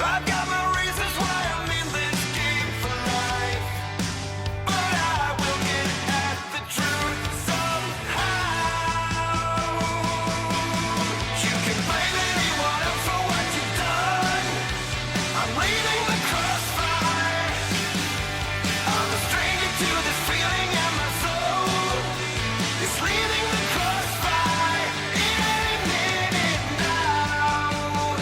I've got my reasons why I'm in this game for life, but I will get at the truth somehow. You can blame anyone else for what you've done. I'm leaving the crossfire. I'm a stranger to this feeling, and my soul is leaving the crossfire in any minute now.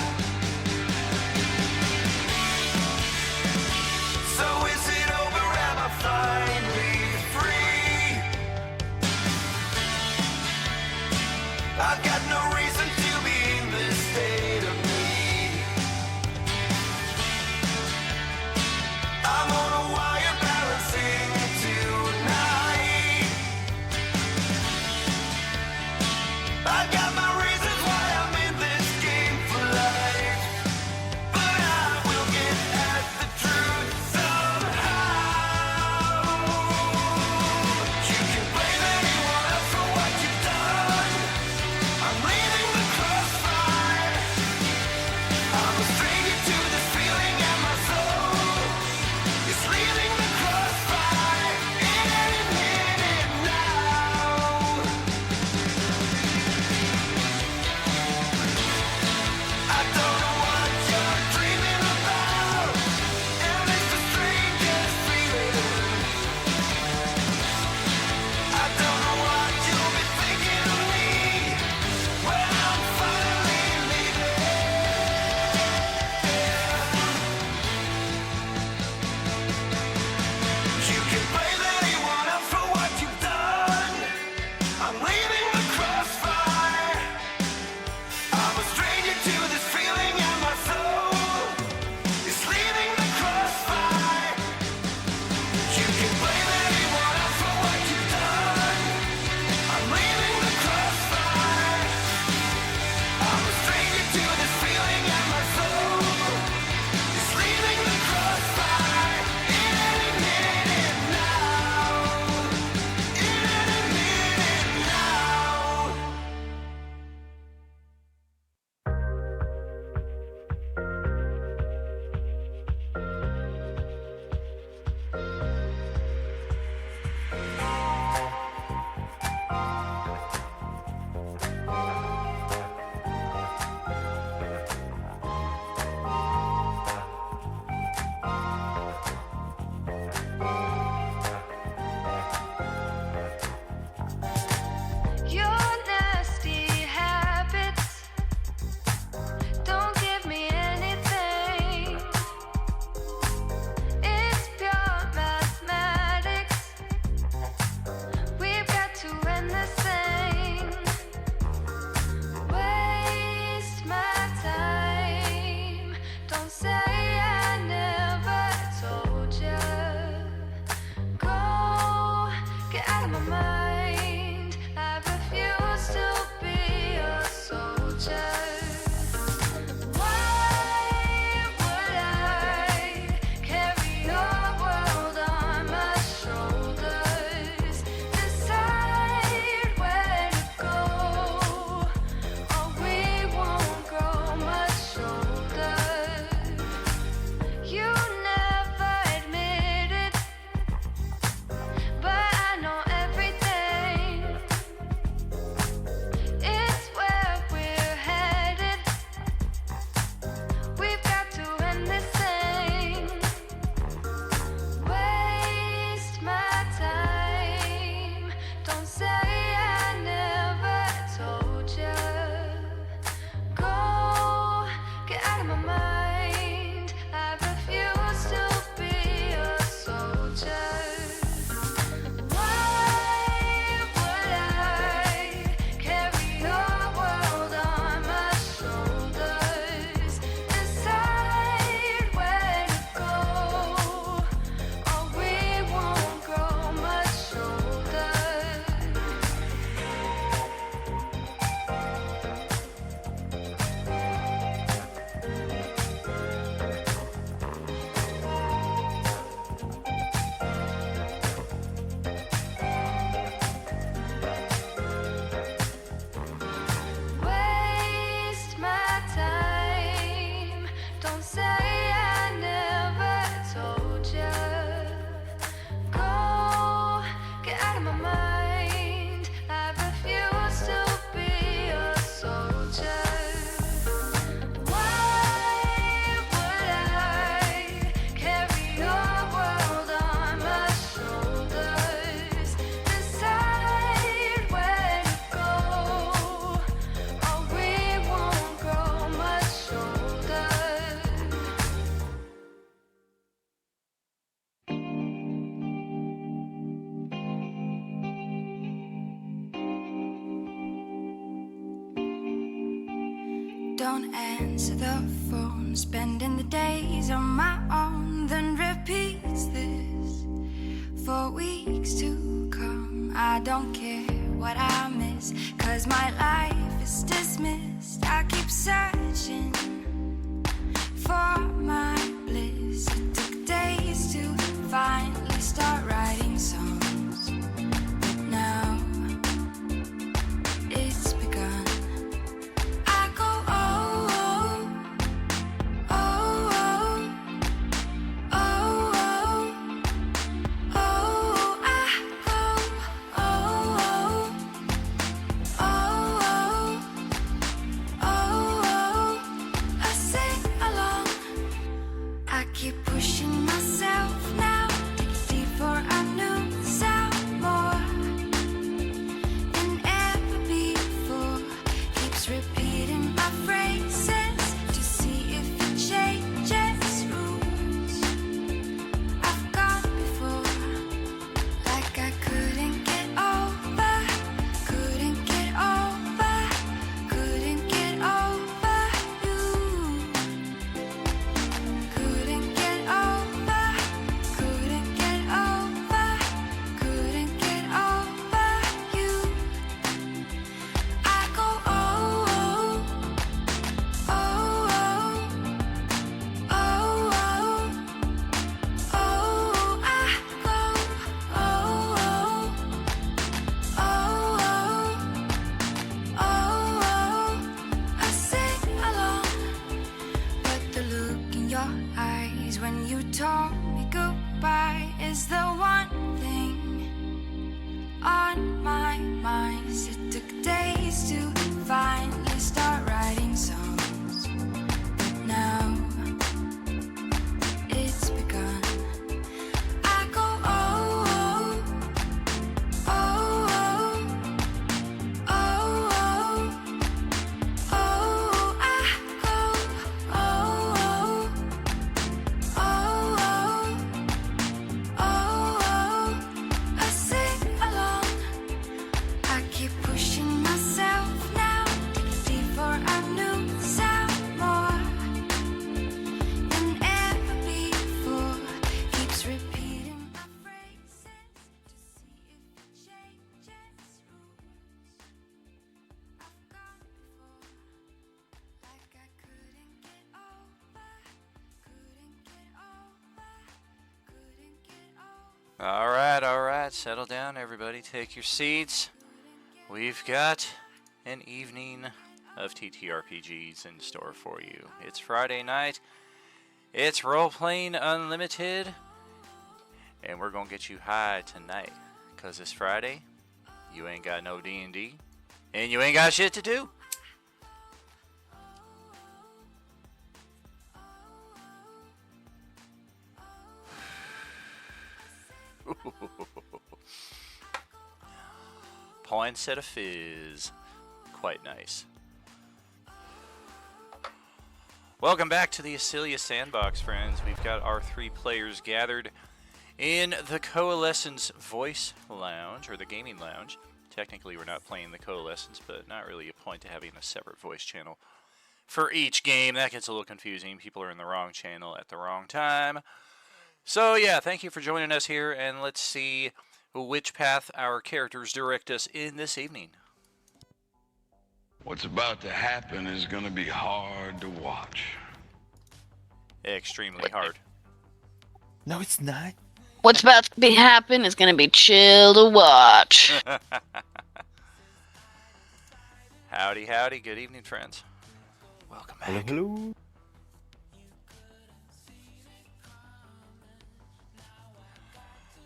don't answer the phone, spending the days on my own, then repeats this for weeks to come. I don't care what I miss, 'cause my life is dismissed. I keep searching for my bliss. It took days to finally start writing songs, but now it's begun. I go oh, oh, oh, oh, oh, oh, oh, I go oh, oh, oh, oh, oh, I sing along. I keep pushing myself now, dig deep for a new sound, more than ever before. Keeps repeating my phrases to see if it changes rules I've gone before, like I couldn't get over, couldn't get over, couldn't get over you. Couldn't get over, couldn't get over, couldn't get over you. I go oh, oh, oh, oh, oh, oh, I go oh, oh, oh, I sing along. But the look in your eyes when you told me goodbye is the one thing on my mind. It took days to finally start writing songs, but now it's begun. I go oh, oh, oh, oh, oh, oh, I go oh, oh, oh, I sing along. I keep pushing myself now, dig deep for a new sound, more than ever before. Keeps repeating my phrases to see if it changes rules I've gone before, like I couldn't get over, couldn't get over, couldn't get over. All right, settle down, everybody. Take your seats. We've got an evening of TTRPGs in store for you. It's Friday night. It's Role Playing Unlimited. And we're going to get you high tonight. Because it's Friday. You ain't got no D&D. And you ain't got shit to do. Poinset of fizz. Quite nice. Welcome back to the Isilya Sandbox, friends. We've got our 3 players gathered in the Coalescence Voice Lounge, or the Gaming Lounge. Technically, we're not playing the Coalescence, but not really a point to having a separate voice channel for each game. That gets a little confusing. People are in the wrong channel at the wrong time. So, yeah, thank you for joining us here, and let's see which path our characters direct us in this evening. What's about to happen is going to be hard to watch. Extremely hard. No, it's not. What's about to be happen is going to be chill to watch. Howdy, howdy. Good evening, friends. Welcome back. Hello, hello.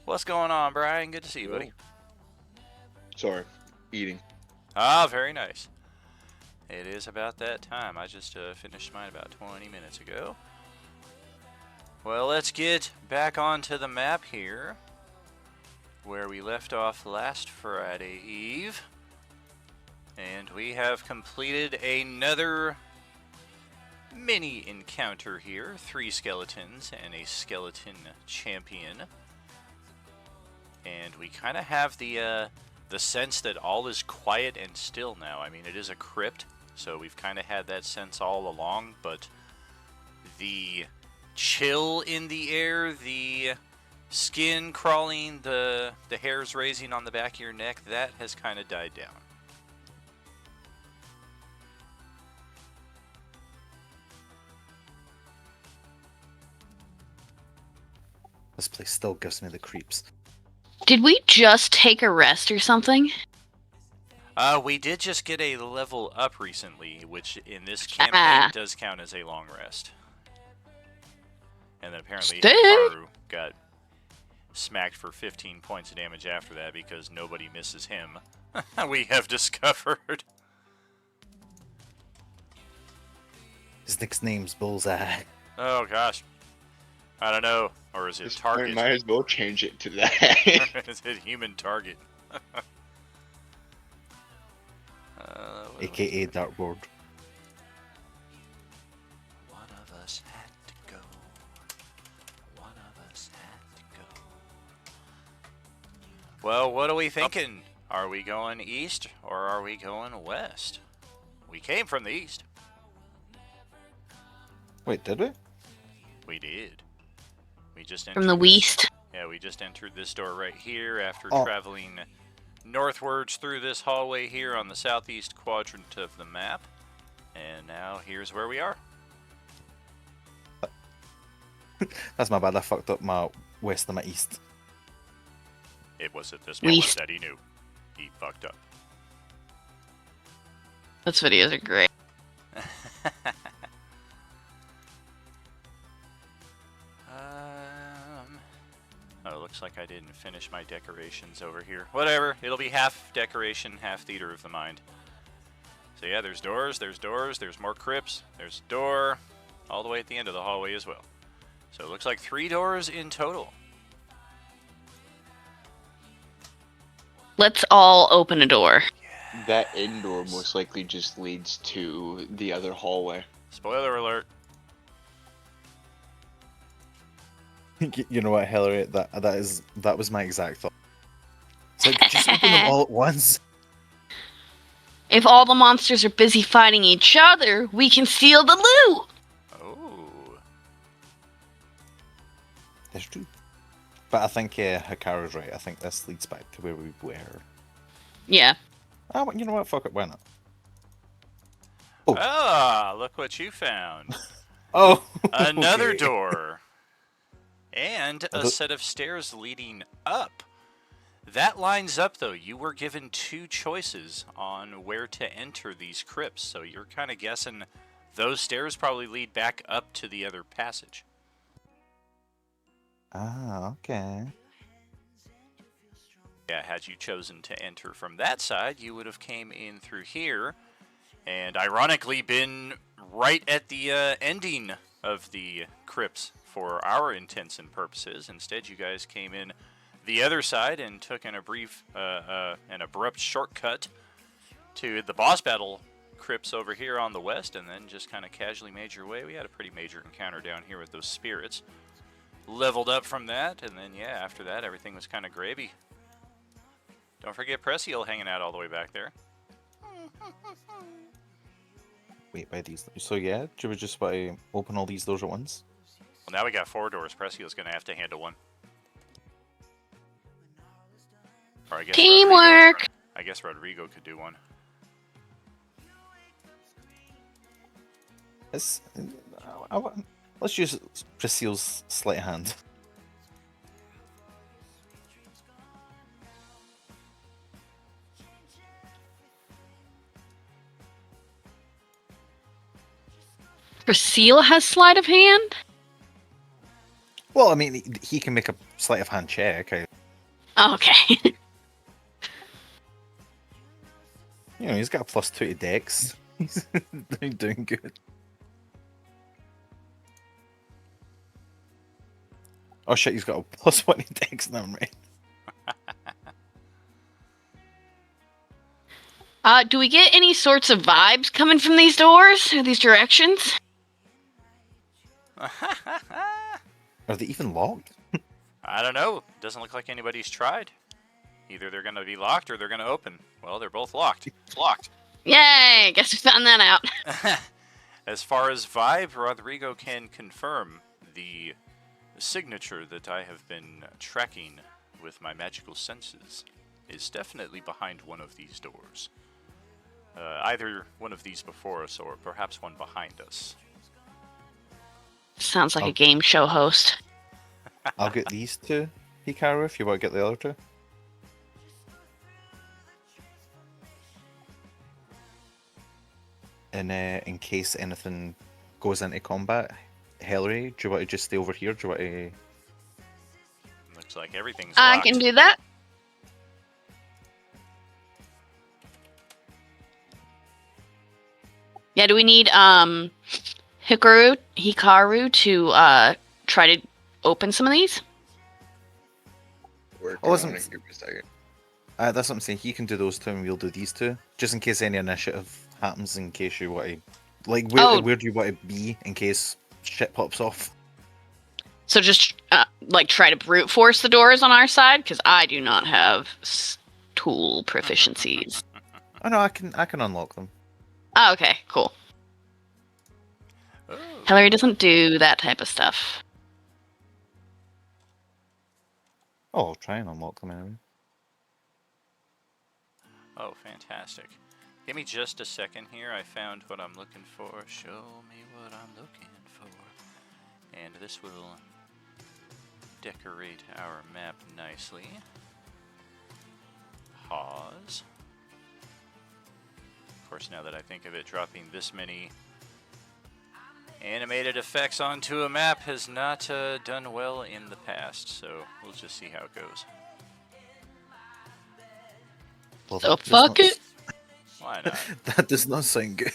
What's going on, Brian? Good to see you, buddy. Sorry, eating. Ah, very nice. It is about that time. I just finished mine about 20 minutes ago. Well, let's get back onto the map here, where we left off last Friday Eve. And we have completed another mini encounter here. 3 skeletons and a skeleton champion. And we kind of have the sense that all is quiet and still now. I mean, it is a crypt, So we've kind of had that sense all along, but the chill in the air, the skin crawling, the hairs raising on the back of your neck, that has kind of died down. This place still gives me the creeps. Did we just take a rest or something? We did just get a level up recently, which in this campaign does count as a long rest. And then apparently Hikaru got smacked for 15 points of damage after that because nobody misses him. We have discovered. His nickname's Bullseye. Oh gosh. I don't know. Or is it This target? point might as well change it to that. Is it human target? AKA Dartboard. One of us had to go. One of us had to go. Well, what are we thinking? Are we going east or are we going west? We came from the east. Wait, did we? We did. We just From the entered this- west? Yeah, we just entered this door right here after Oh. traveling northwards through this hallway here on the southeast quadrant of the map. And now here's where we are. That's my bad. I fucked up my west and my east. It was at this moment West. that he knew. He fucked up. Those videos are great. Oh, looks like I didn't finish my decorations over here. Whatever, it'll be half decoration, half theater of the mind. So yeah, there's doors, there's more crypts, there's a door, all the way at the end of the hallway as well. So it looks like 3 doors in total. Let's all open a door. That indoor most likely just leads to the other hallway. Spoiler alert. You know what, Hillary? That was my exact thought. It's like, just open them all at once. If all the monsters are busy fighting each other, we can steal the loot! Oh. That's true. But I think Hikaru's right. I think this leads back to where we were. Yeah. Oh, you know what? Fuck it. Why not? Ah, look what you found. Oh, Another okay. door. And a set of stairs leading up. That lines up, though. You were given 2 choices on where to enter these crypts, so you're kind of guessing those stairs probably lead back up to the other passage. Ah, okay. Yeah, had you chosen to enter from that side, you would have came in through here, and ironically been right at the ending of the crypts for our intents and purposes. Instead, you guys came in the other side and took an abrupt shortcut to the boss battle crypts over here on the west, and then just kind of casually made your way. We had a pretty major encounter down here with those spirits. Leveled up from that, and then yeah, after that everything was kind of gravy. Don't forget Pressiel hanging out all the way back there. Wait, by these. So yeah, do we just want to open all these doors at once? Well, now we got 4 doors. Pressiel's going to have to handle one. Or I guess Teamwork! I guess Rodrigo could do one. It's, let's use Priscilla's sleight of hand. Priscilla has sleight of hand? Well, I mean, he can make a sleight of hand check. Okay. You know, he's got a +2 to dex. He's doing good. Oh shit, he's got a +1 to dex now, right? Do we get any sorts of vibes coming from these doors? Or these directions? Are they even locked? I don't know. Doesn't look like anybody's tried. Either they're going to be locked or they're going to open. Well, they're both locked. It's locked. Yay! Guess we found that out. As far as vibe, Rodrigo can confirm the signature that I have been tracking with my magical senses is definitely behind one of these doors. Either one of these before us or perhaps one behind us. Sounds like Oh. a game show host. I'll get these two, Hikaru, if you want to get the other two. And in case anything goes into combat, Hillary, do you want to just stay over here? Do you want to... Looks like everything's I locked. can do that. Yeah, do we need Hikaru to try to open some of these? Working I wasn't- on it. Give me a second. that's what I'm saying. He can do those two and we'll do these two. Just in case any initiative happens, in case you want to... Like, where do you want to be in case shit pops off? So just like try to brute force the doors on our side, because I do not have tool proficiencies. Oh no, I can unlock them. Oh, okay, cool. Oh, Hillary doesn't do that type of stuff. Oh, I'll try and unlock them anyway. oh, fantastic. Give me just a second here. I found what I'm looking for. Show me what I'm looking for. And this will decorate our map nicely. Pause. Of course, now that I think of it, dropping this many animated effects onto a map has not done well in the past, so we'll just see how it goes. Well, So that does fuck not- it. Why not? That does not sound good.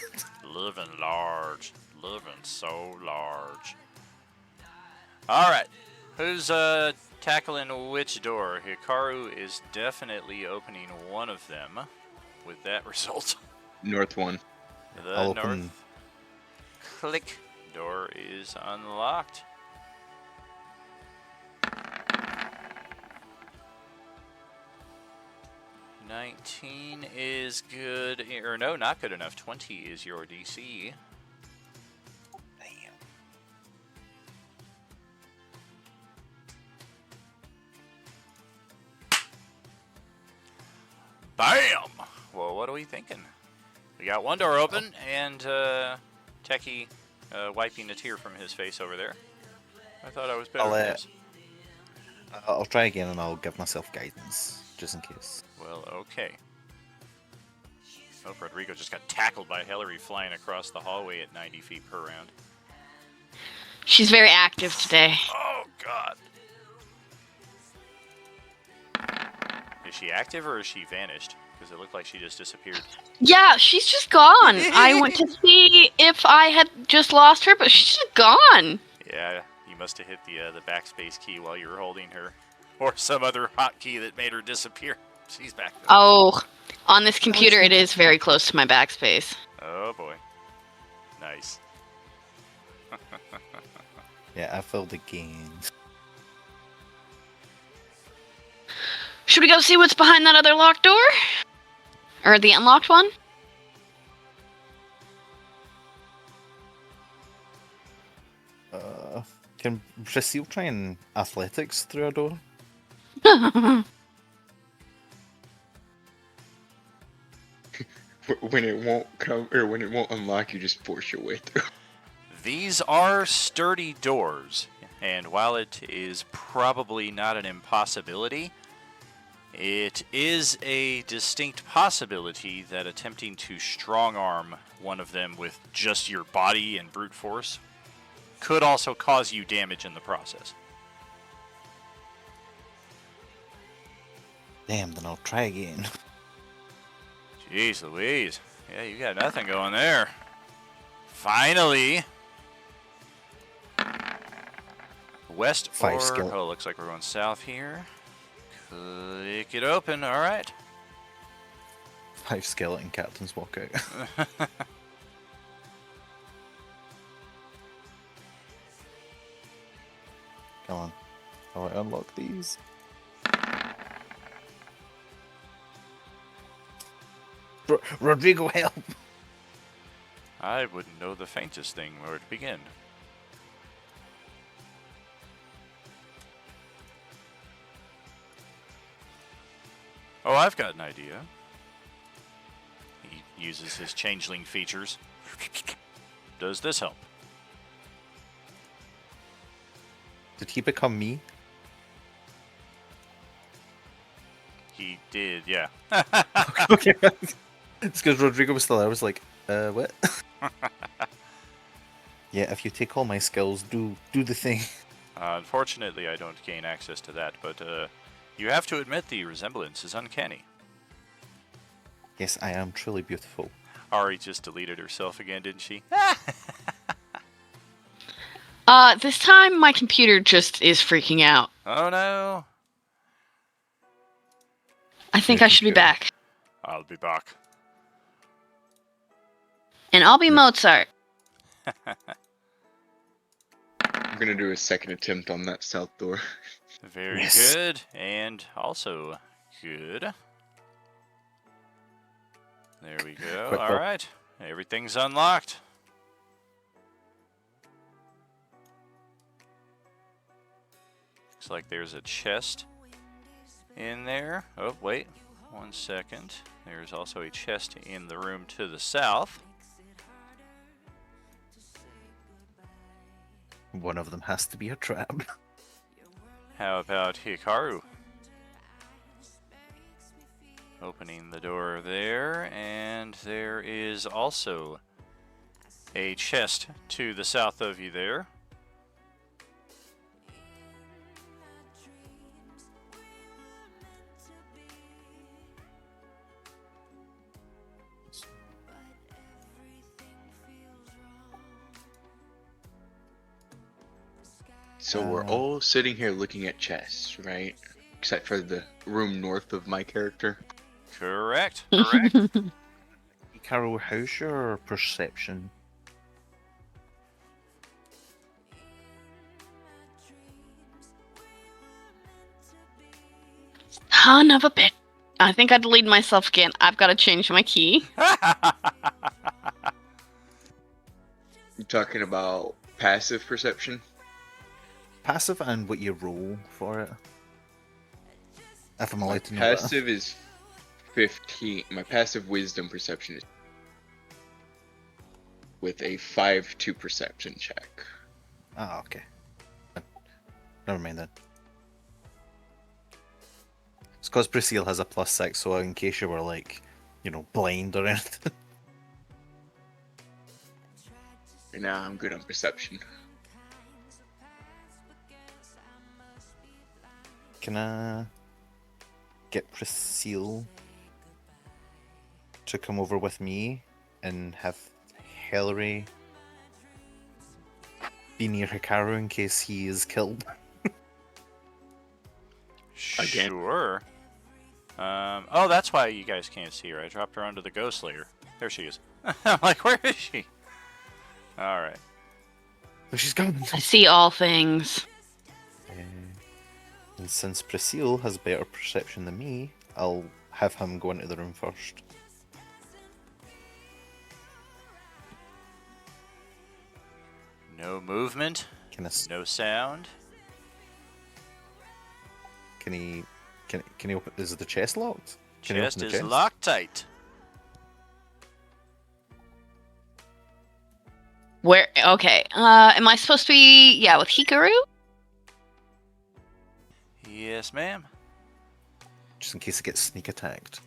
Living large. Living so large. Alright. Who's tackling which door? Hikaru is definitely opening one of them with that result. North one. The I'll north open- click door is unlocked. $19 is good, or no, not good enough. 20 is your DC. Bam! Well, what are we thinking? We got one door open, and Techie wiping a tear from his face over there. I thought I was better I'll, than this. I'll try again and I'll give myself guidance, just in case. Well, okay. Oh, Rodrigo just got tackled by Hillary flying across the hallway at 90 feet per round. She's very active today. Oh, God. Is she active or is she vanished? Because it looked like she just disappeared. Yeah, she's just gone. I went to see if I had just lost her, but she's just gone. Yeah, you must have hit the backspace key while you were holding her. Or some other hotkey that made her disappear. She's back though. Oh, on this computer, it is very close to my backspace. Oh, boy. Nice. Yeah, I filled the game. Should we go see what's behind that other locked door? Or the unlocked one? Can Brazil try and athletics through a door? When it won't come, or when it won't unlock, you just force your way through. These are sturdy doors, and while it is probably not an impossibility, it is a distinct possibility that attempting to strong-arm one of them with just your body and brute force could also cause you damage in the process. Damn, then I'll try again. Jeez Louise. Yeah, you got nothing going there. Finally. West Five or... skill. Oh, looks like we're going south here. Click it open. All right. 5 skeleton captains walk out. Come on. How do I unlock these? Rodrigo, help! I wouldn't know the faintest thing where to begin. Oh, I've got an idea. He uses his changeling features. Does this help? Did he become me? He did, yeah. Okay. It's because Rodrigo was still there. I was like, what? Yeah, if you take all my skills, do the thing. Unfortunately, I don't gain access to that, but you have to admit the resemblance is uncanny. Yes, I am truly beautiful. Ari just deleted herself again, didn't she? This time my computer just is freaking out. Oh no! I think Your I should be computer. back. I'll be back. And I'll be Mozart. I'm gonna do a second attempt on that south door. Very Yes. good, and also good. There we go. Quick All help. right, everything's unlocked. Looks like there's a chest in there. Oh, wait. 1 second. There's also a chest in the room to the south. One of them has to be a trap. How about Hikaru? Opening the door there, and there is also a chest to the south of you there. So we're all sitting here looking at chests, right? Except for the room north of my character. Correct. Correct. Carol, how's your perception? Son of a bit. I think I deleted myself again. I've got to change my key. You talking about passive perception? Passive and what you roll for it. If I'm allowed to know that. Passive is 15. My passive wisdom perception is with a 5-2 perception check. Ah, okay. Never mind then. It's because Priscilla has a +6, so in case you were like, you know, blind or anything. Right now I'm good on perception. Can I get Priscilla to come over with me and have Hillary be near Hikaru in case he is killed? Again? Sure. Oh, that's why you guys can't see her. I dropped her onto the ghost layer. There she is. I'm like, where is she? All right. Oh, she's gone. I see all things. And since Priscilla has better perception than me, I'll have him go into the room first. No movement. Can I, No sound. can he open? Is the chest locked? Can he Chest open the is locked tight. Where? Okay. Am I supposed to be? Yeah, with Hikaru. Yes, ma'am. Just in case it gets sneak attacked.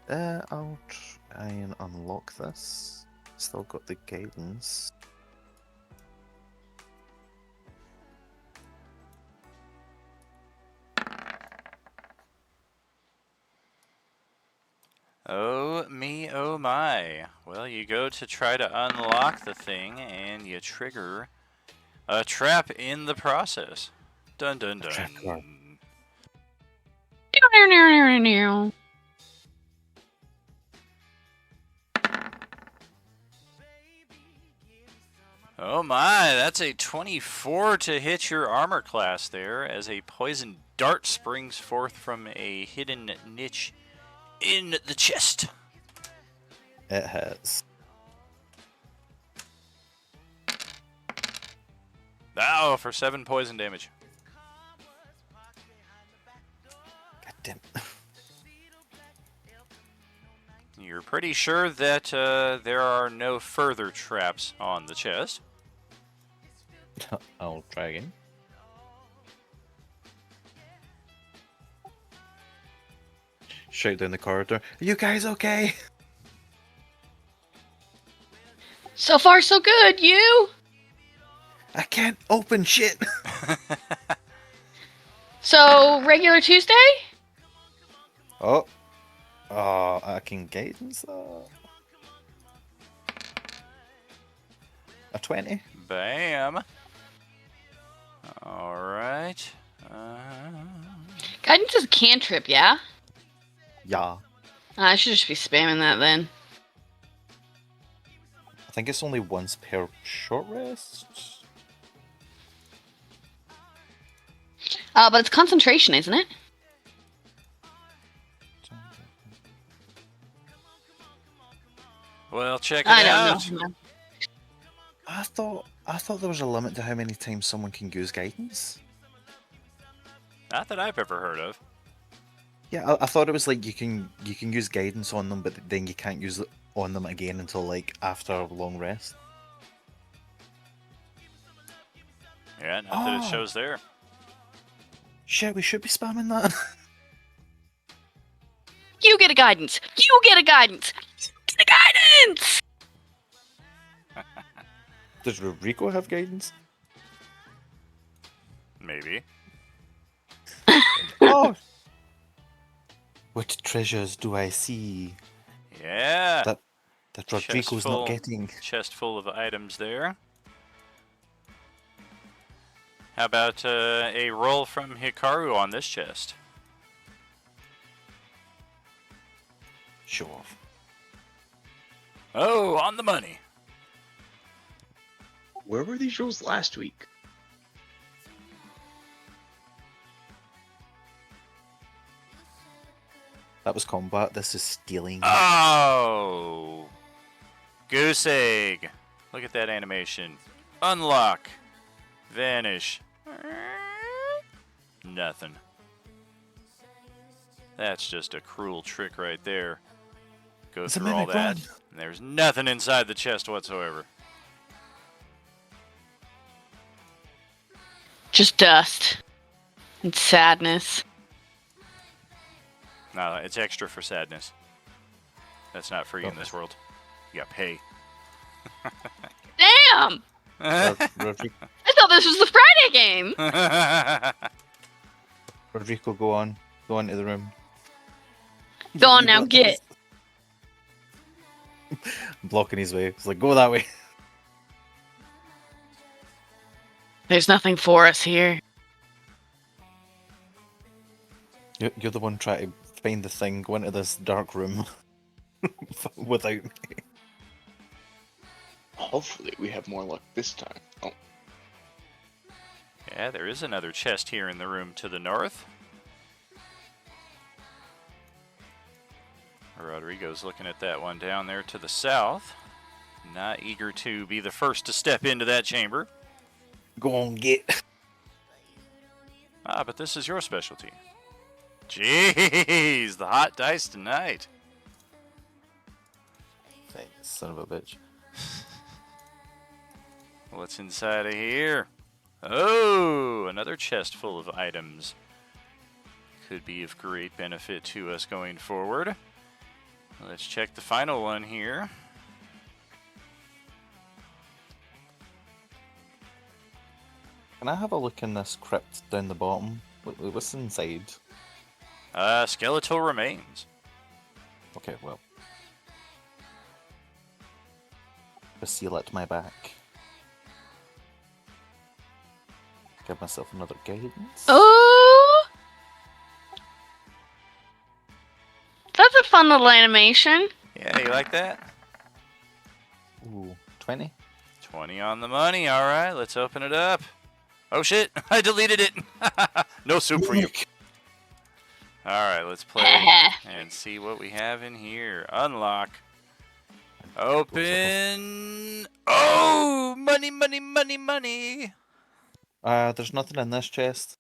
I'll try and unlock this. Still got the guidance. Oh me, oh my. Well, you go to try to unlock the thing, and you trigger a trap in the process. Dun dun dun. trap card. Oh my, that's a 24 to hit your armor class there, as a poison dart springs forth from a hidden niche in the chest. It has. Oh, for 7 poison damage. God damn. You're pretty sure that there are no further traps on the chest. I'll try again. Shout down the corridor. Are you guys okay? So far, so good. You? I can't open shit. So regular Tuesday? Oh. Oh, I can guidance that. A 20. Bam. All right. Guidance is a cantrip, yeah? Yeah. I should just be spamming that then. I think it's only once per short rest. But it's concentration, isn't it? Well, check it I out. don't know. I thought there was a limit to how many times someone can use guidance. Not that I've ever heard of. Yeah, I thought it was like you can use guidance on them, but then you can't use it on them again until like after a long rest. Yeah, not that it shows there. Shit, we should be spamming that. You get a guidance. You get a guidance. You get a guidance. Does Rodrigo have guidance? Maybe. Oh! What treasures do I see Yeah. that Rodrigo's full. not getting? Chest full of items there. How about a roll from Hikaru on this chest? Sure. Oh, on the money. Where were these rolls last week? That was combat. This is stealing. Oh! Goose egg. Look at that animation. Unlock. Vanish. Nothing. That's just a cruel trick right there. Go It's a through all mimic, that. run. And there's nothing inside the chest whatsoever. Just dust. And sadness. No, it's extra for sadness. That's not free in this world. You gotta pay. Damn! Rodrigo, I thought this was the Friday game. Rodrigo, go on. Go on to the room. Go on You now, got get. this. I'm blocking his way. It's like, go that way. There's nothing for us here. You're the one trying to find the thing, go into this dark room without me. Hopefully we have more luck this time. Oh, Yeah, there is another chest here in the room to the north. Rodrigo's looking at that one down there to the south. Not eager to be the first to step into that chamber. Go on, get. Ah, but this is your specialty. Jeez, the hot dice tonight. Thanks, son of a bitch. What's inside of here? Oh, another chest full of items. Could be of great benefit to us going forward. Let's check the final one here. Can I have a look in this crypt down the bottom? What's inside? Skeletal remains. Okay, well. A seal at my back. Give myself another guidance. Oh! That's a fun little animation. Yeah, you like that? Ooh, 20? 20 on the money. All right, let's open it up. Oh shit, I deleted it. No soup for you. Alright, let's play and see what we have in here. Unlock. Open. Oh! Money, money, money, money! There's nothing in this chest.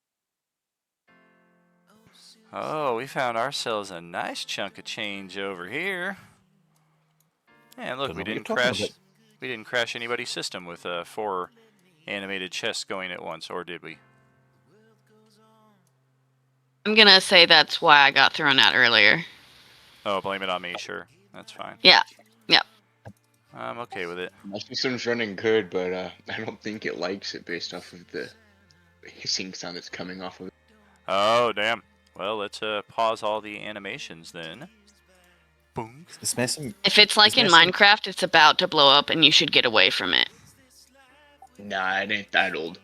Oh, we found ourselves a nice chunk of change over here. And look, Don't we know what you're didn't talking crash. about. We didn't crash anybody's system with 4 animated chests going at once, or did we? I'm gonna say that's why I got thrown out earlier. Oh, blame it on me. Sure, that's fine. Yeah. Yep. I'm okay with it. My system's running good, but I don't think it likes it based off of the hissing sound that's coming off of it. Oh, damn. Well, let's pause all the animations then. Boom. It's messing. If it's like in Is this- Minecraft, it's about to blow up and you should get away from it. Nah, it ain't that old.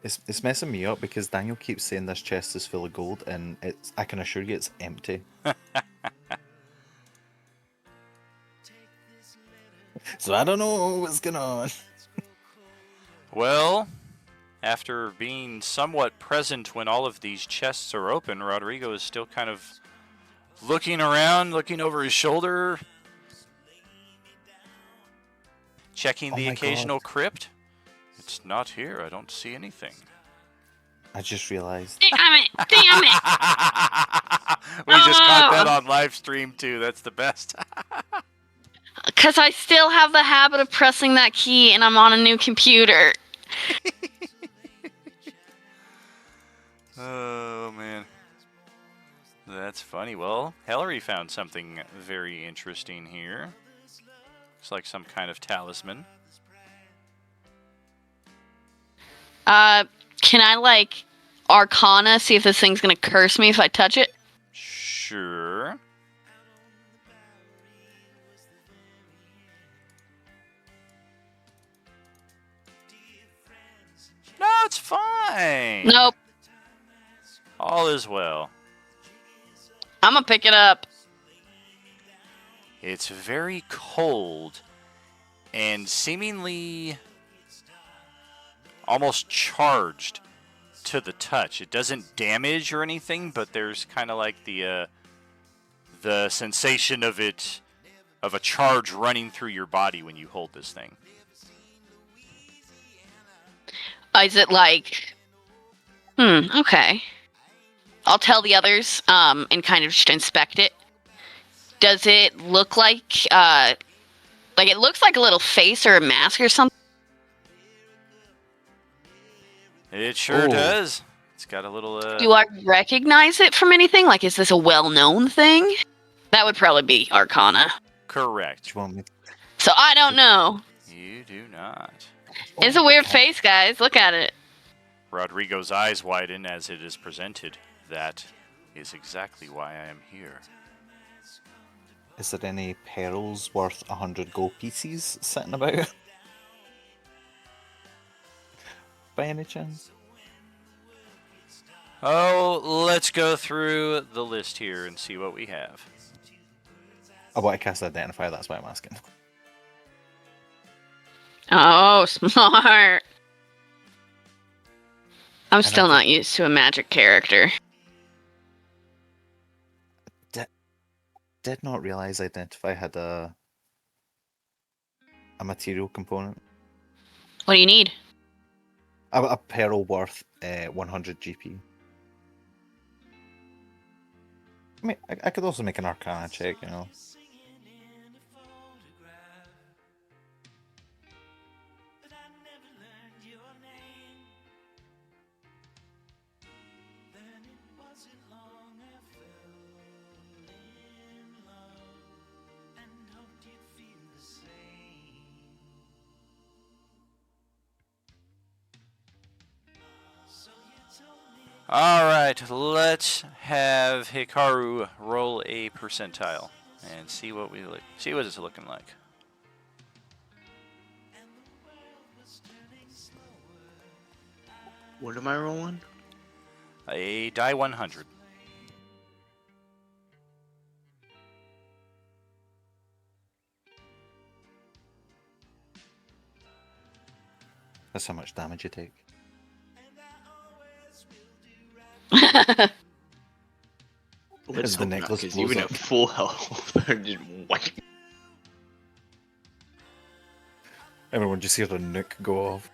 It's messing me up because Daniel keeps saying this chest is full of gold, and I can assure you it's empty. So I don't know what's going on. Well, after being somewhat present when all of these chests are open, Rodrigo is still kind of looking around, looking over his shoulder, checking Oh the my occasional God. crypt. It's not here. I don't see anything. I just realized. Damn it! Damn it! We just caught that on live stream too. That's the best. Because I still have the habit of pressing that key and I'm on a new computer. Oh man, that's funny. Well, Hillary found something very interesting here. Looks like some kind of talisman. Can I, like, Arcana, see if this thing's gonna curse me if I touch it? Sure. No, it's fine. Nope. All is well. I'm gonna pick it up. It's very cold and seemingly almost charged to the touch. It doesn't damage or anything, but there's kind of like the sensation of it, of a charge running through your body when you hold this thing. Is it like... okay. I'll tell the others, and kind of just inspect it. Does it look like it looks like a little face or a mask or something? It sure Oh. does. It's got a little Do I recognize it from anything? Like, is this a well-known thing? That would probably be Arcana. correct. Do you want me? So I don't know. You do not. It's a weird face, guys. Look at it. Rodrigo's eyes widen as it is presented. That is exactly why I am here. Is there any pearls worth 100 gold pieces sitting about? By any chance? Oh, let's go through the list here and see what we have. I want to cast Identify, that's why I'm asking. Oh, smart. I'm still not used to a magic character. Did not realize Identify had a material component. What do you need? A pearl worth 100 GP. I mean, I could also make an Arcana check, you know. Alright, let's have Hikaru roll a percentile and see what it's looking like. What am I rolling? A die 100. That's how much damage you take. Let's As the hope not, necklace because blows even up. at full health, they're just white. Everyone just hears a nuke go off.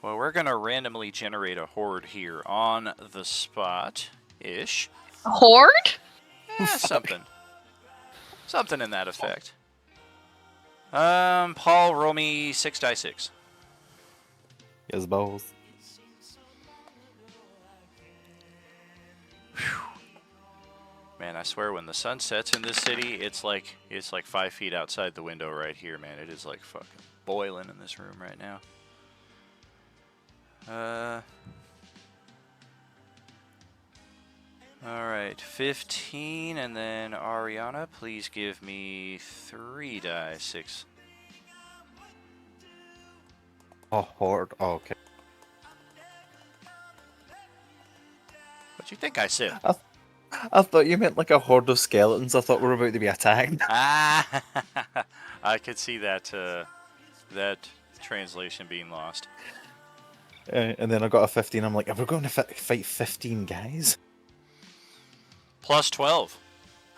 Well, we're going to randomly generate a horde here on the spot-ish. Horde? Something. Something in that effect. Paul, roll me 6d6. Yes, balls. Man, I swear when the sun sets in this city, it's like 5 feet outside the window right here, man. It is like fucking boiling in this room right now. Alright, 15, and then Ariana, please give me 3d6. Oh, horde. Oh, okay. What you think I said? I thought you meant like a horde of skeletons. I thought we were about to be attacked. Ah, I could see that that translation being lost. And then I got a 15. I'm like, are we going to fight 15 guys? Plus 12,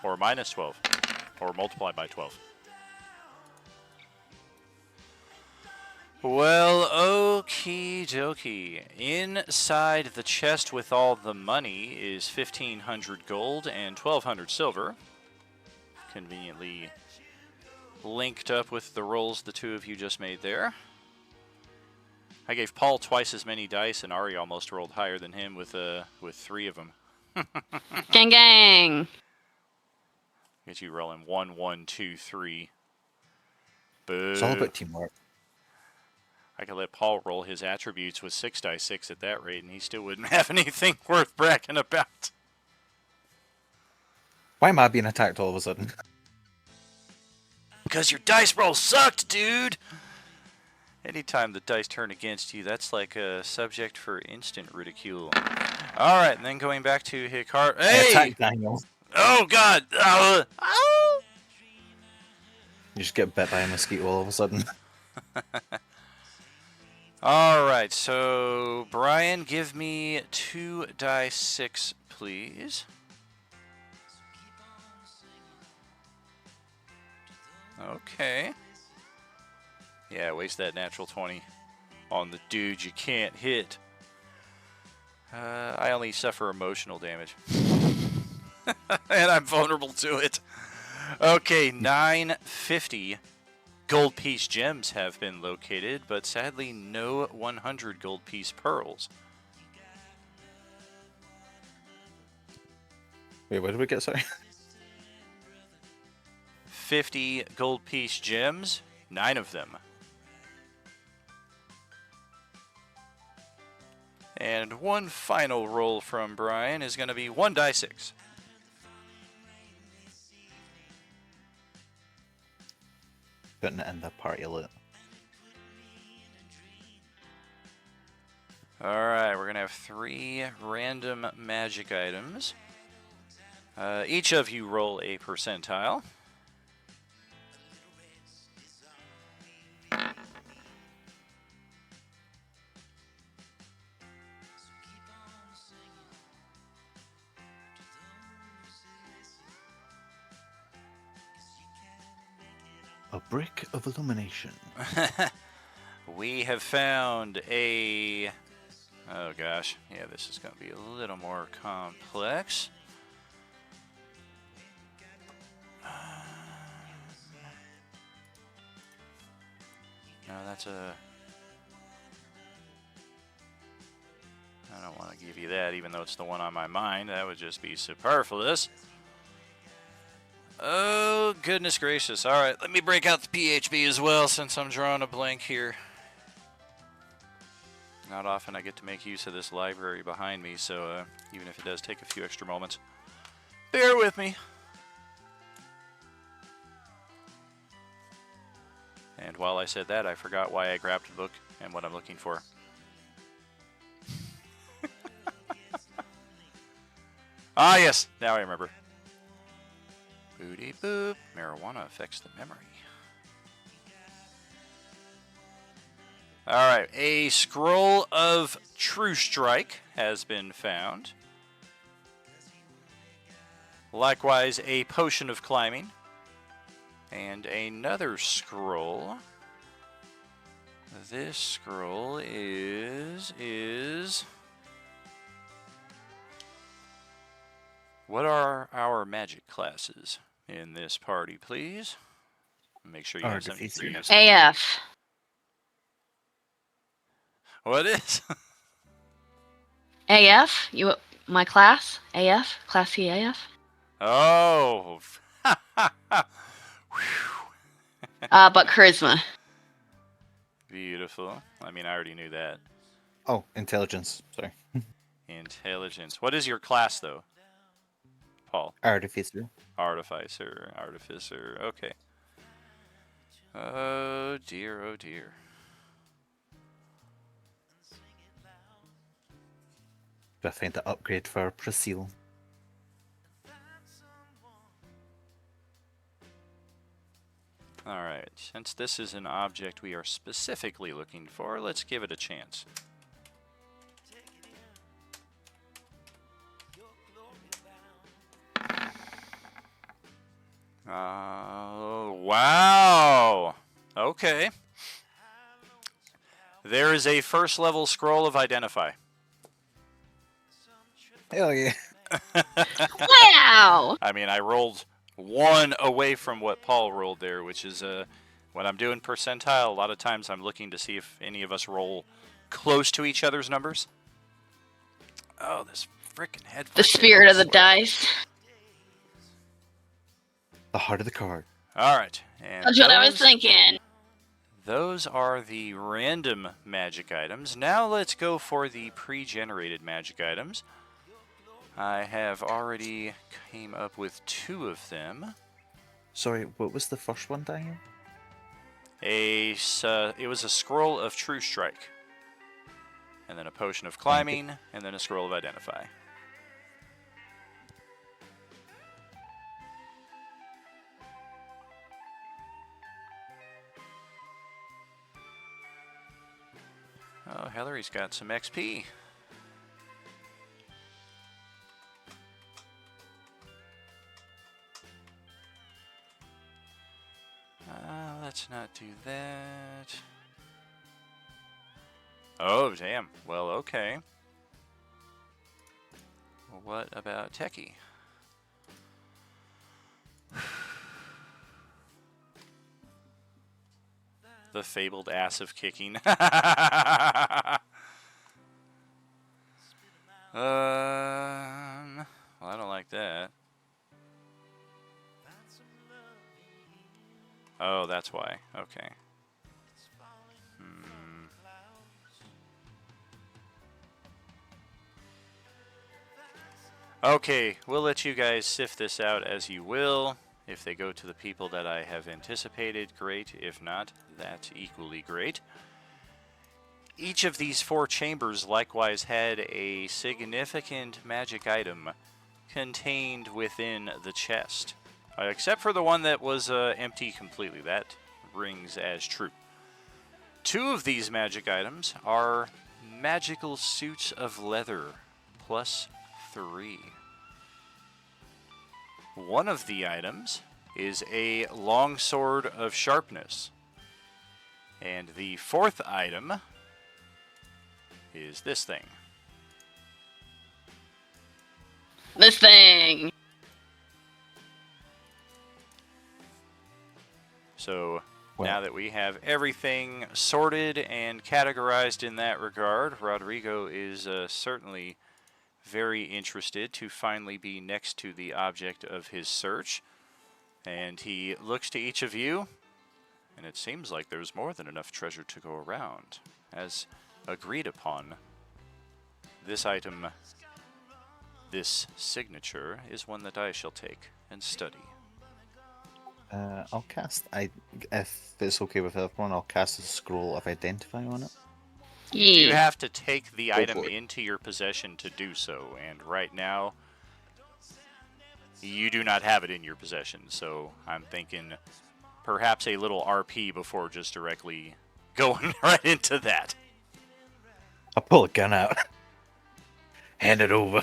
or minus 12, or multiplied by 12. Well, okie dokie. Inside the chest with all the money is 1,500 gold and 1,200 silver. Conveniently linked up with the rolls the two of you just made there. I gave Paul twice as many dice, and Ari almost rolled higher than him with 3 of them. Gang gang. Get you rolling 1, 1, 2, 3. Boo. It's all about teamwork. I could let Paul roll his attributes with 6d6 at that rate, and he still wouldn't have anything worth bragging about. Why am I being attacked all of a sudden? Because your dice roll sucked, dude! Anytime the dice turn against you, that's like a subject for instant ridicule. Alright, and then going back to Hikaru. I Hey! attacked Daniel. Oh, God! You just get bit by a mosquito all of a sudden. Alright, so Brian, give me 2d6, please. Okay. Yeah, waste that natural 20 on the dude you can't hit. I only suffer emotional damage. And I'm vulnerable to it. Okay, 950 gold piece gems have been located, but sadly no 100 gold piece pearls. Wait, where did we get, sorry? 50 gold piece gems, 9 of them. And one final roll from Brian is going to be 1d6. Putting it in the party loot. Alright, we're going to have 3 random magic items. Each of you roll a percentile. A brick of illumination. We have found a... Oh gosh, yeah, this is going to be a little more complex. No, that's a... I don't want to give you that, even though it's the one on my mind. That would just be superfluous. Oh, goodness gracious. All right, let me break out the PHB as well, since I'm drawing a blank here. Not often I get to make use of this library behind me, so even if it does take a few extra moments, bear with me. And while I said that, I forgot why I grabbed the book and what I'm looking for. Ah, yes. Now I remember. Booty boop. Marijuana affects the memory. Alright, a scroll of True Strike has been found. Likewise, a potion of climbing. And another scroll. This scroll is... What are our magic classes in this party, please? Make sure you have some. Artificer. AF. What is? AF? My class? AF? Class C AF? Oh. But charisma. Beautiful. I mean, I already knew that. Oh, intelligence. Sorry. Intelligence. What is your class, though? Paul. Artificer. Artificer. Okay. Oh dear, oh dear. Do I find the upgrade for Priscilla? Alright, since this is an object we are specifically looking for, let's give it a chance. Wow! Okay. There is a first level scroll of Identify. Hell yeah. Wow! I mean, I rolled one away from what Paul rolled there, which is when I'm doing percentile, a lot of times I'm looking to see if any of us roll close to each other's numbers. Oh, this frickin' head. The spirit of the dice. The heart of the card. Alright. And That's what I was thinking. those are the random magic items. Now let's go for the pre-generated magic items. I have already came up with 2 of them. Sorry, what was the first one, Daniel? It was a scroll of True Strike, and then a potion of climbing, and then a scroll of Identify. Oh, Hillary's got some XP. Let's not do that. Oh, damn. Well, okay. What about Techie? The fabled ass of kicking. Well, I don't like that. Oh, that's why. Okay. Okay, we'll let you guys sift this out as you will. If they go to the people that I have anticipated, great. If not, that's equally great. Each of these 4 chambers likewise had a significant magic item contained within the chest. Except for the one that was empty completely. That rings as true. 2 of these magic items are magical suits of leather, plus 3. One of the items is a longsword of sharpness. And the 4th item is this thing. This thing. So Well- now that we have everything sorted and categorized in that regard, Rodrigo is certainly very interested to finally be next to the object of his search. And he looks to each of you, and it seems like there's more than enough treasure to go around. As agreed upon, this item, this signature, is one that I shall take and study. I'll cast. If it's okay with everyone, I'll cast a scroll of Identify on it. You Yeah. have to take the Go item for it. into your possession to do so, and right now, You do not have it in your possession, so I'm thinking perhaps a little RP before just directly going right into that. I'll pull a gun out. Hand it over.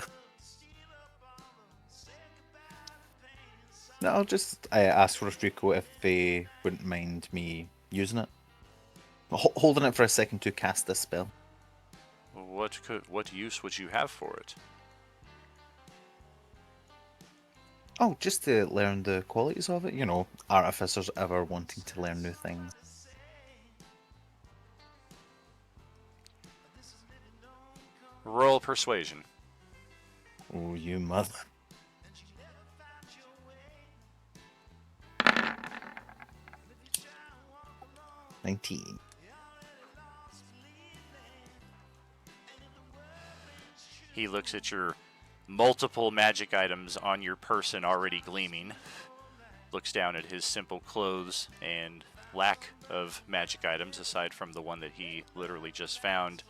No, I'll just ask Rico if they wouldn't mind me using it. Holding it for a second to cast this spell. What use would you have for it? Oh, just to learn the qualities of it. You know, artificers ever wanting to learn new things. Roll persuasion. Oh, you mother. 19. He looks at your multiple magic items on your person already gleaming, looks down at his simple clothes and lack of magic items aside from the one that he literally just found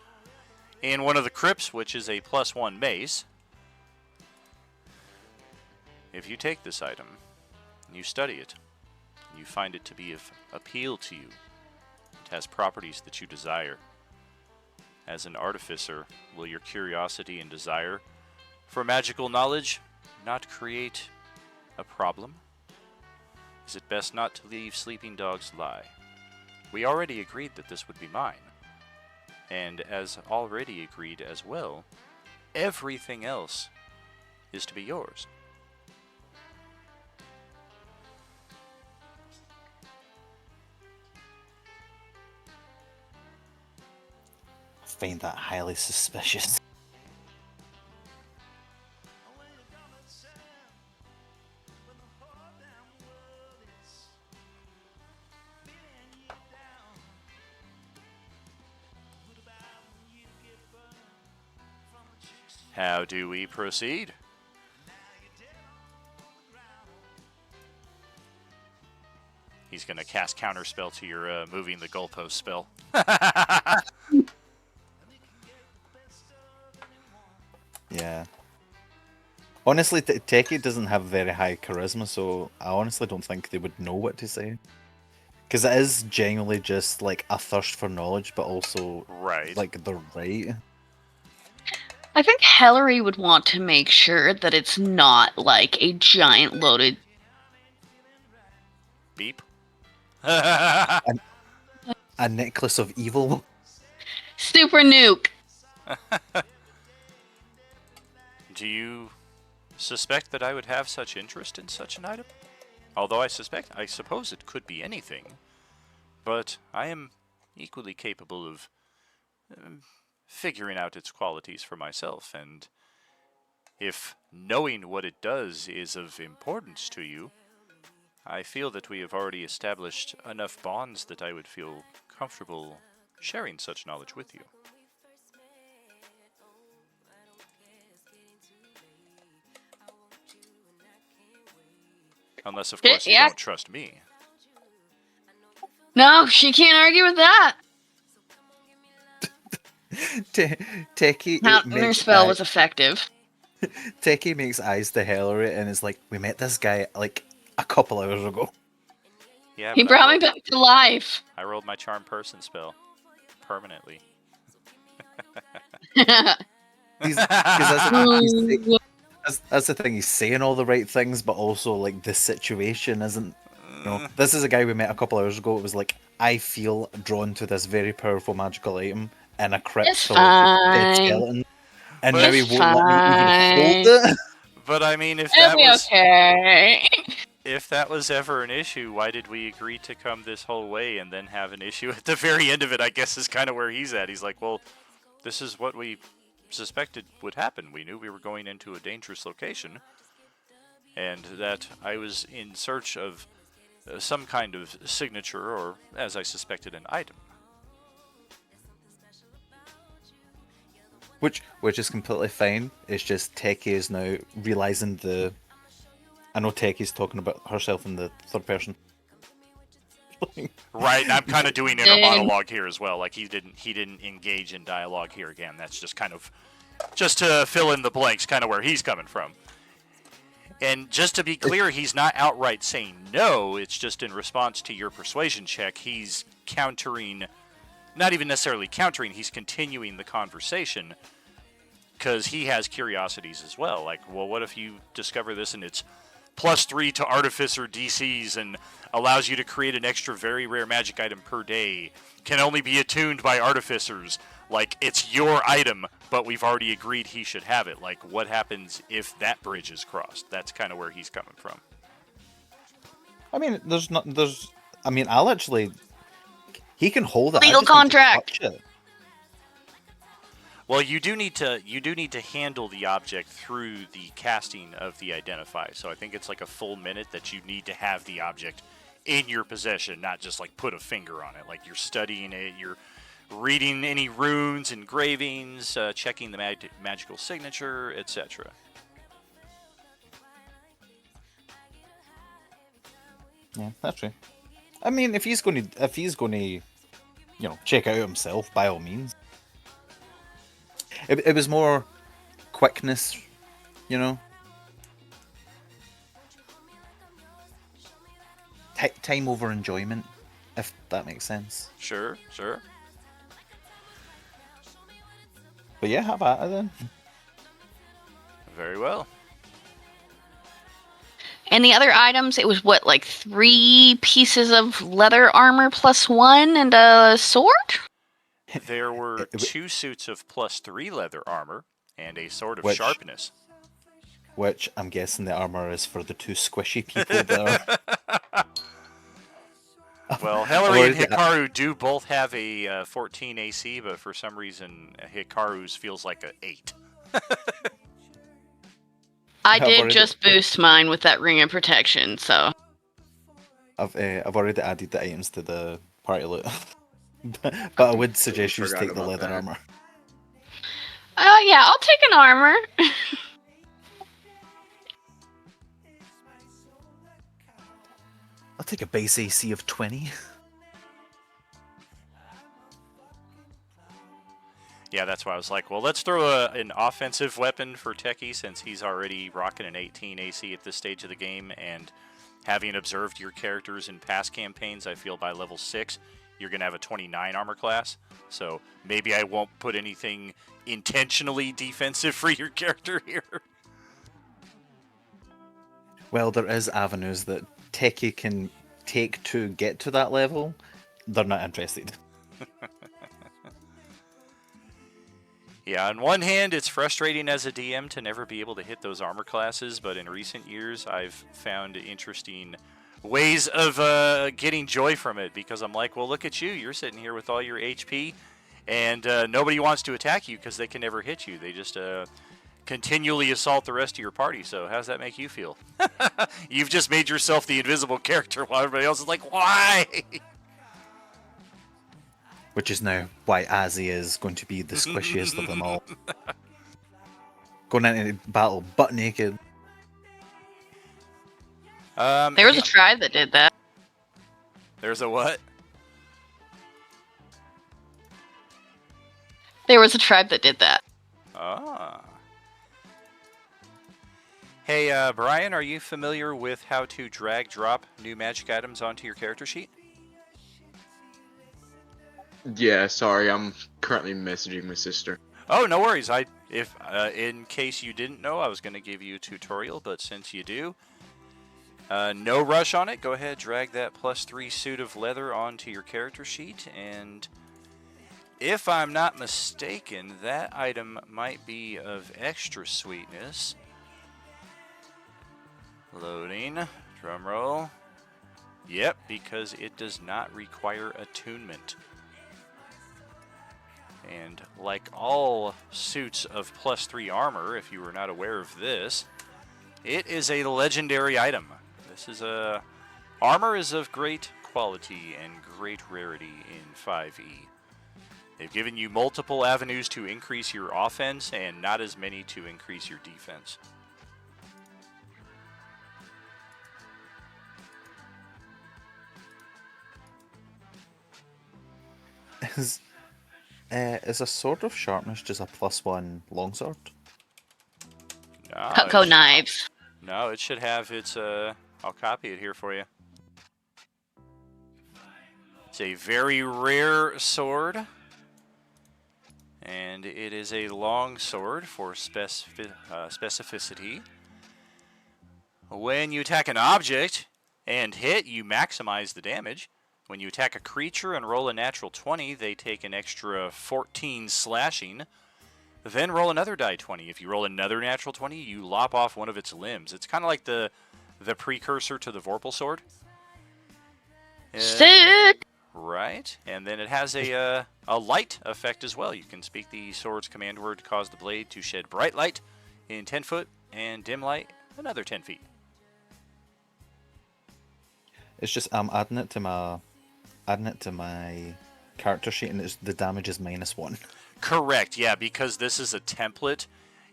in one of the crypts, which is a +1 mace. If you take this item, and you study it, and you find it to be of appeal to you, it has properties that you desire. As an artificer, will your curiosity and desire for magical knowledge not create a problem? Is it best not to leave sleeping dogs lie? We already agreed that this would be mine. And as already agreed as well, everything else is to be yours. I find that highly suspicious. How do we proceed? He's going to cast counterspell to your moving the goalpost spell. Yeah. Honestly, Teki doesn't have very high charisma, so I honestly don't think they would know what to say. Because it is genuinely just like a thirst for knowledge, but also Right. like the right. I think Hillary would want to make sure that it's not like a giant loaded. Beep. A necklace of evil. Super nuke. Do you suspect that I would have such interest in such an item? Although I suppose it could be anything. But I am equally capable of figuring out its qualities for myself, and if knowing what it does is of importance to you, I feel that we have already established enough bonds that I would feel comfortable sharing such knowledge with you. Unless, of course, you Yeah. don't trust me. No, she can't argue with that. Teki Counter spell was effective. Teki makes eyes to Hillary and is like, "We met this guy like a couple hours ago." Yeah, He but brought me back to life. I rolled my charm person spell permanently. That's the thing. He's saying all the right things, but also like the situation isn't. No, this is a guy we met a couple hours ago. It was like, I feel drawn to this very powerful magical item in a crypt It's full of dead fine. skeletons, and But now he it's won't let me even fine. hold it. But I mean, It'll be okay. if that was ever an issue, why did we agree to come this whole way and then have an issue at the very end of it? I guess is kind of where he's at. He's like, well, this is what we suspected would happen. We knew we were going into a dangerous location, and that I was in search of some kind of signature, or as I suspected, an item. Which is completely fine. It's just Teki is now realizing the. I know Teki's talking about herself in the third person. Right, and I'm kind of doing inner monologue here as well. Like he didn't engage in dialogue here again. That's just kind of just to fill in the blanks, kind of where he's coming from. And just to be clear, he's not outright saying no. It's just in response to your persuasion check. He's countering, not even necessarily countering, he's continuing the conversation because he has curiosities as well. Like, well, what if you discover this and it's +3 to Artificer DCs and allows you to create an extra very rare magic item per day, can only be attuned by Artificers. Like, it's your item, but we've already agreed he should have it. Like, what happens if that bridge is crossed? That's kind of where he's coming from. I mean, I'll actually. He can hold it. I Legal just need to contract. touch it. Well, you do need to handle the object through the casting of the identify. So I think it's like a full minute that you need to have the object in your possession, not just like put a finger on it. Like you're studying it, you're reading any runes, engravings, checking the magical signature, etc. Yeah, that's true. I mean, if he's going to, check out himself, by all means. It was more quickness, time over enjoyment, if that makes sense. Sure. But yeah, have at it then. Very well. And the other items, it was what, like 3 pieces of leather armor +1 and a sword? There were 2 suits of +3 leather armor and a sword of Which- sharpness. Which I'm guessing the armor is for the 2 squishy people that are. Well, Hillary and Or- Hikaru do both have a 14 AC, but for some reason Hikaru's feels like a 8. I I've did already- just boost mine with that ring of protection, so. I've already added the items to the party loot. but I would suggest you just forgot take the about leather that. armor. Yeah, I'll take an armor. I'll take a base AC of 20. Yeah, that's why I was like, well, let's throw an offensive weapon for Techie since he's already rocking an 18 AC at this stage of the game, and having observed your characters in past campaigns, I feel by level 6, you're going to have a 29 armor class. So maybe I won't put anything intentionally defensive for your character here. Well, there is avenues that Techie can take to get to that level. They're not interested. Yeah, on one hand, it's frustrating as a DM to never be able to hit those armor classes, but in recent years, I've found interesting ways of getting joy from it, because I'm like, well, look at you. You're sitting here with all your HP, and nobody wants to attack you because they can never hit you. They just continually assault the rest of your party, so how does that make you feel? You've just made yourself the invisible character while everybody else is like, why? Which is now why Azzy is going to be the squishiest of them all. Going into battle butt naked. There was a tribe that did that. There's a what? There was a tribe that did that. Ah. Hey, Brian, are you familiar with how to drag drop new magic items onto your character sheet? Yeah, sorry, I'm currently messaging my sister. Oh, no worries. If in case you didn't know, I was going to give you a tutorial, but since you do, no rush on it. Go ahead, drag that +3 suit of leather onto your character sheet, and if I'm not mistaken, that item might be of extra sweetness. Loading. Drum roll. Yep, because it does not require attunement. And like all suits of +3 armor, if you were not aware of this, it is a legendary item. This is armor is of great quality and great rarity in 5e. They've given you multiple avenues to increase your offense and not as many to increase your defense. Is a sword of sharpness just a +1 longsword? Ah, Cutco knives. No, it should have its. I'll copy it here for you. It's a very rare sword, and it is a long sword for specificity. When you attack an object and hit, you maximize the damage. When you attack a creature and roll a natural 20, they take an extra 14 slashing. Then roll another die 20. If you roll another natural 20, you lop off one of its limbs. It's kind of like the precursor to the Vorpal sword. Sick! Right, and then it has a light effect as well. You can speak the sword's command word to cause the blade to shed bright light in 10 foot and dim light another 10 feet. It's just I'm adding it to my character sheet, and the damage is -1. Correct, yeah, because this is a template.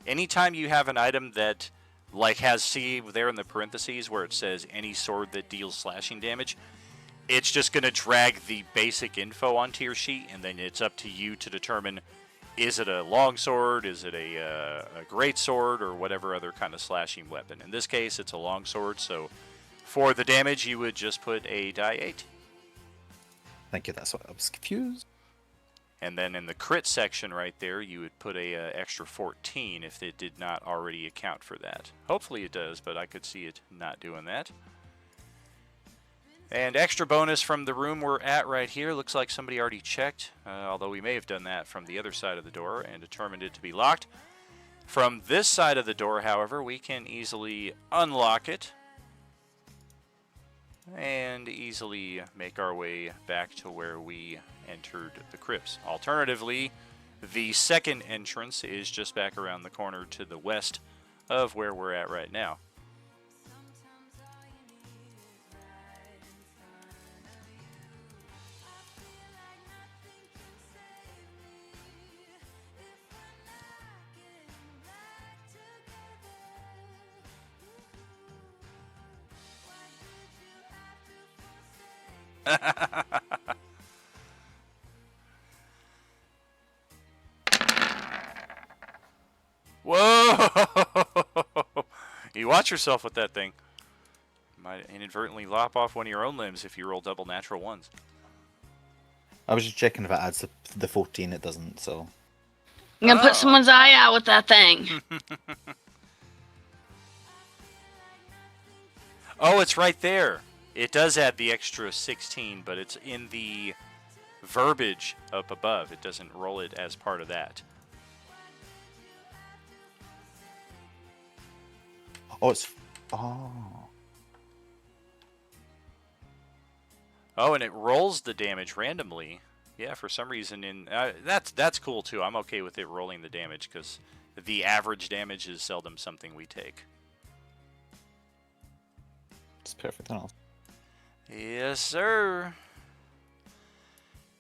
Anytime you have an item that has, see there in the parentheses where it says any sword that deals slashing damage, it's just going to drag the basic info onto your sheet, and then it's up to you to determine, is it a long sword, is it a great sword, or whatever other kind of slashing weapon. In this case, it's a long sword, so for the damage, you would just put a die 8. Thank you, that's what I was confused. And then in the crit section right there, you would put a extra 14 if it did not already account for that. Hopefully it does, but I could see it not doing that. And extra bonus from the room we're at right here. Looks like somebody already checked, although we may have done that from the other side of the door and determined it to be locked. From this side of the door, however, we can easily unlock it and easily make our way back to where we entered the crypts. Alternatively, the second entrance is just back around the corner to the west of where we're at right now. Whoa! You watch yourself with that thing. You might inadvertently lop off one of your own limbs if you roll double natural ones. I was just checking if it adds the 14. It doesn't, so. I'm gonna put someone's eye out with that thing. Oh, it's right there. It does add the extra 16, but it's in the verbiage up above. It doesn't roll it as part of that. Oh, it's. Oh. Oh, and it rolls the damage randomly. Yeah, for some reason that's cool too. I'm okay with it rolling the damage because the average damage is seldom something we take. It's perfect enough. Yes, sir.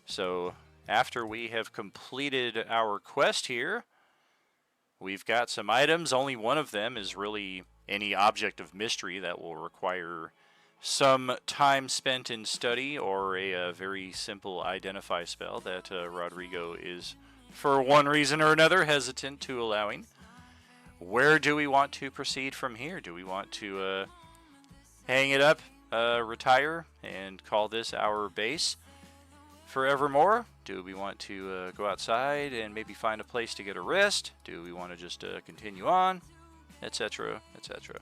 So, after we have completed our quest here, we've got some items. Only one of them is really any object of mystery that will require some time spent in study or a very simple identify spell that Rodrigo is, for one reason or another, hesitant to allowing. Where do we want to proceed from here? Do we want to hang it up, retire, and call this our base forevermore? Do we want to go outside and maybe find a place to get a rest? Do we want to just continue on? Etc., etc.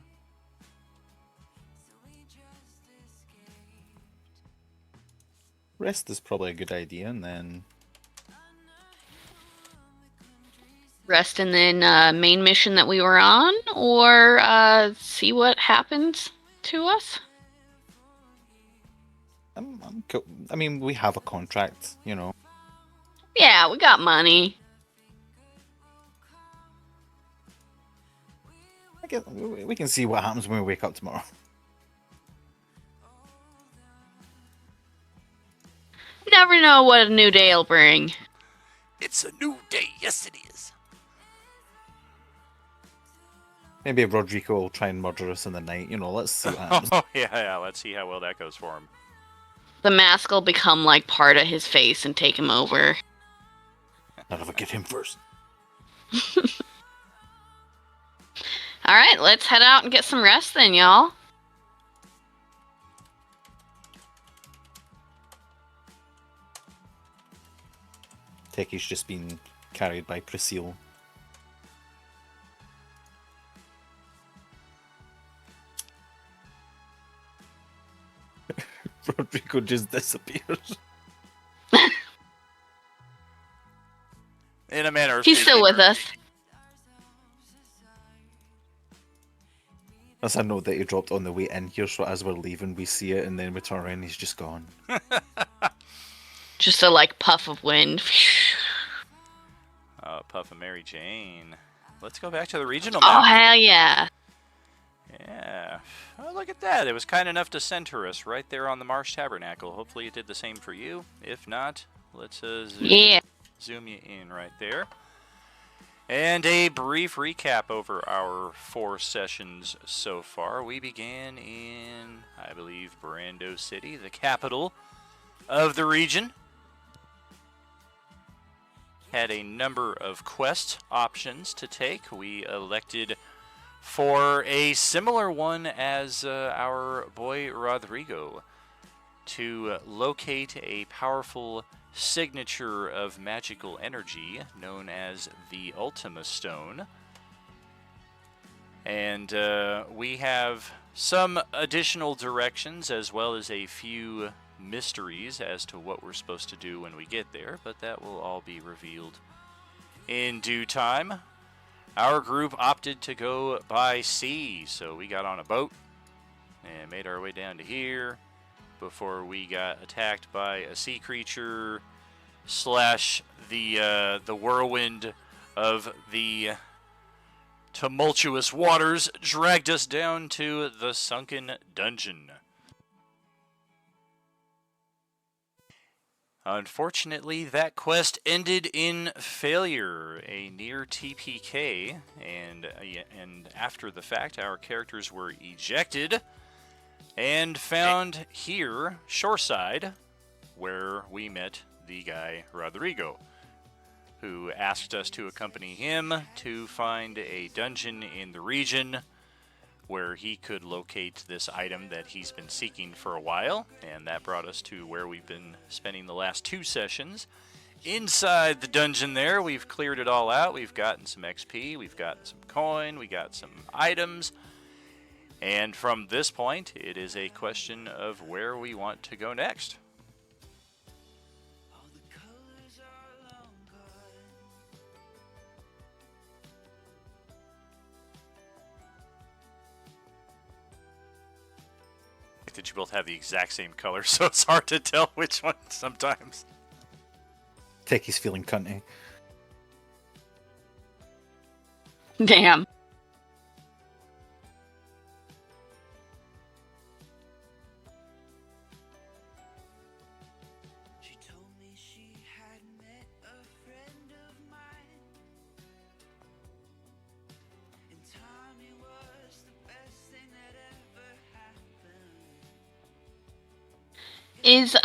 Rest is probably a good idea, and then. Rest and then main mission that we were on, or see what happens to us. I'm cool. I mean, we have a contract, you know. Yeah, we got money. I guess we can see what happens when we wake up tomorrow. Never know what a new day will bring. It's a new day. Yes, it is. Maybe Rodrigo will try and murder us in the night. You know, let's see what happens. Oh, yeah. Let's see how well that goes for him. The mask will become like part of his face and take him over. None of it get him first. All right, let's head out and get some rest then, y'all. Techie's just been carried by Priscilla. Rodrigo just disappeared. In a manner of He's still speaking. with us. That's a note that he dropped on the way in here, so as we're leaving, we see it, and then we turn around and he's just gone. Just a puff of wind. Oh, Puff and Mary Jane. Let's go back to the regional Oh map. hell yeah! Yeah. Oh, look at that. It was kind enough to center us right there on the Marsh Tabernacle. Hopefully it did the same for you. If not, let's Yeah. zoom you in right there. And a brief recap over our 4 sessions so far. We began in, I believe, Brando City, the capital of the region. Had a number of quest options to take. We elected for a similar one as our boy Rodrigo to locate a powerful signature of magical energy known as the Ultima Stone. And we have some additional directions as well as a few mysteries as to what we're supposed to do when we get there, but that will all be revealed in due time. Our group opted to go by sea, so we got on a boat and made our way down to here before we got attacked by a sea creature slash the whirlwind of the tumultuous waters dragged us down to the sunken dungeon. Unfortunately, that quest ended in failure, a near TPK, and after the fact, our characters were ejected and found here, shoreside, where we met the guy Rodrigo, who asked us to accompany him to find a dungeon in the region where he could locate this item that he's been seeking for a while, and that brought us to where we've been spending the last 2 sessions. Inside the dungeon there, we've cleared it all out. We've gotten some XP, we've gotten some coin, we got some items, and from this point, it is a question of where we want to go next. That you both have the exact same color, so it's hard to tell which one sometimes. Techie's feeling cunty. Damn. She told me she had met a friend of mine, and Tommy was the best thing that ever happened. Is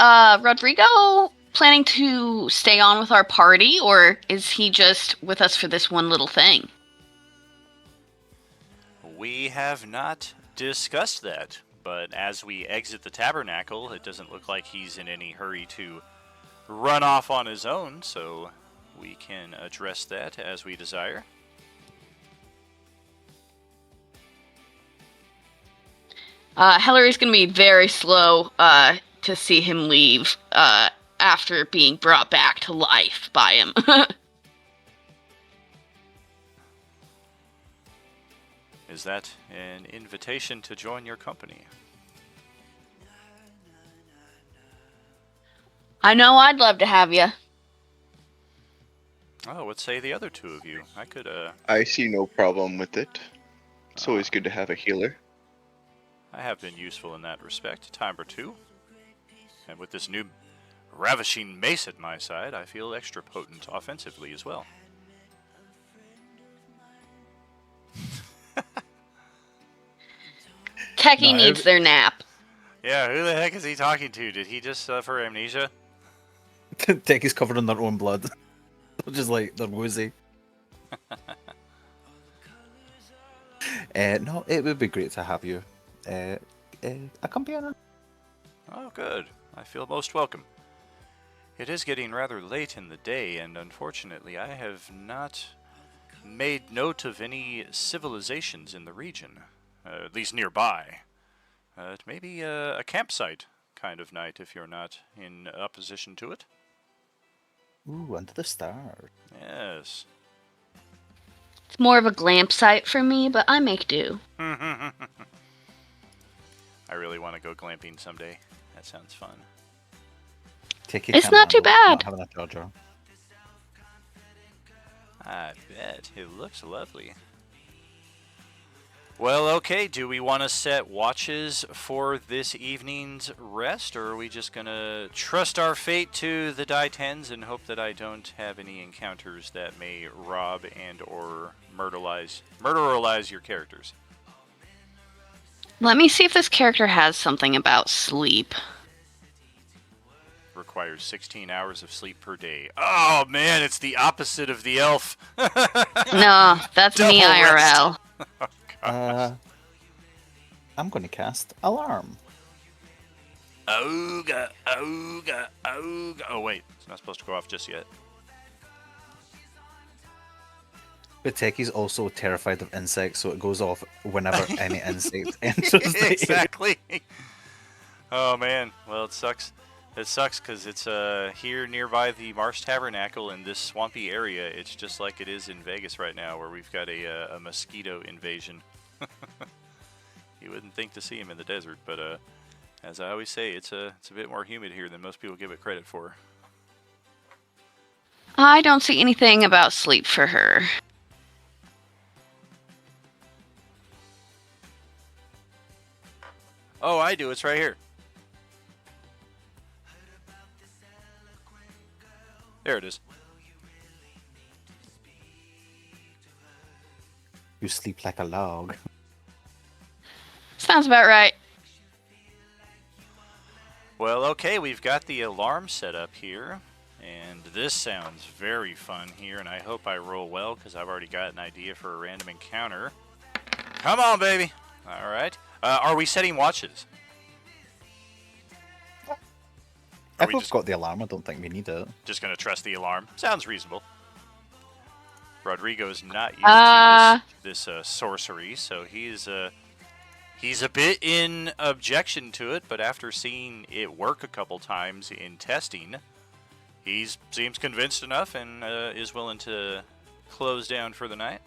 Rodrigo planning to stay on with our party, or is he just with us for this one little thing? We have not discussed that, but as we exit the tabernacle, it doesn't look like he's in any hurry to run off on his own, so we can address that as we desire. Hillary's gonna be very slow to see him leave after being brought back to life by him. Is that an invitation to join your company? I know I'd love to have you. Oh, what say the other 2 of you? I could, I see no problem with it. It's always good to have a healer. I have been useful in that respect, time or 2. And with this new ravishing mace at my side, I feel extra potent offensively as well. Techie needs their nap. Yeah, who the heck is he talking to? Did he just suffer amnesia? Techie's covered in their own blood. Just like, they're woozy. No, it would be great to have you accompany us. Oh, good. I feel most welcome. It is getting rather late in the day, and unfortunately, I have not made note of any civilizations in the region, at least nearby. It may be a campsite kind of night if you're not in opposition to it. Ooh, under the stars. Yes. It's more of a glamp site for me, but I make do. I really want to go glamping someday. That sounds fun. Tiki It's can't not too handle bad. Not having a charger. I bet. It looks lovely. Well, okay, do we want to set watches for this evening's rest, or are we just going to trust our fate to the die 10s and hope that I don't have any encounters that may rob and or murderalize your characters? Let me see if this character has something about sleep. Requires 16 hours of sleep per day. Oh, man, it's the opposite of the elf. No, that's me Double rest. IRL. I'm going to cast Alarm. Ooga, ooga, ooga. Oh, wait. It's not supposed to go off just yet. But Techi's also terrified of insects, so it goes off whenever any insect enters the area. Exactly. Oh, man. Well, it sucks. It sucks because it's here nearby the Mars Tabernacle in this swampy area. It's just like it is in Vegas right now, where we've got a mosquito invasion. You wouldn't think to see him in the desert, but as I always say, it's a bit more humid here than most people give it credit for. I don't see anything about sleep for her. Oh, I do. It's right here. There it is. You sleep like a log. Sounds about right. Well, okay, we've got the alarm set up here, and this sounds very fun here, and I hope I roll well, because I've already got an idea for a random encounter. Come on, baby! Alright. Are we setting watches? If we we've just- got the alarm, I don't think we need it. Just gonna trust the alarm. Sounds reasonable. Rodrigo's not used to this sorcery, so he's a bit in objection to it, but after seeing it work a couple times in testing, he seems convinced enough and is willing to close down for the night.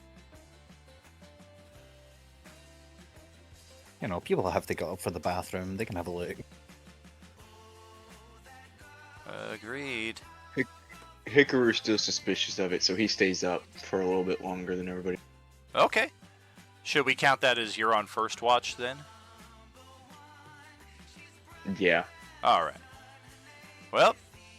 You know, people have to get up for the bathroom. They can have a look. Agreed. Hikaru's still suspicious of it, so he stays up for a little bit longer than everybody. Okay. Should we count that as you're on first watch then? Yeah. Alright. Well,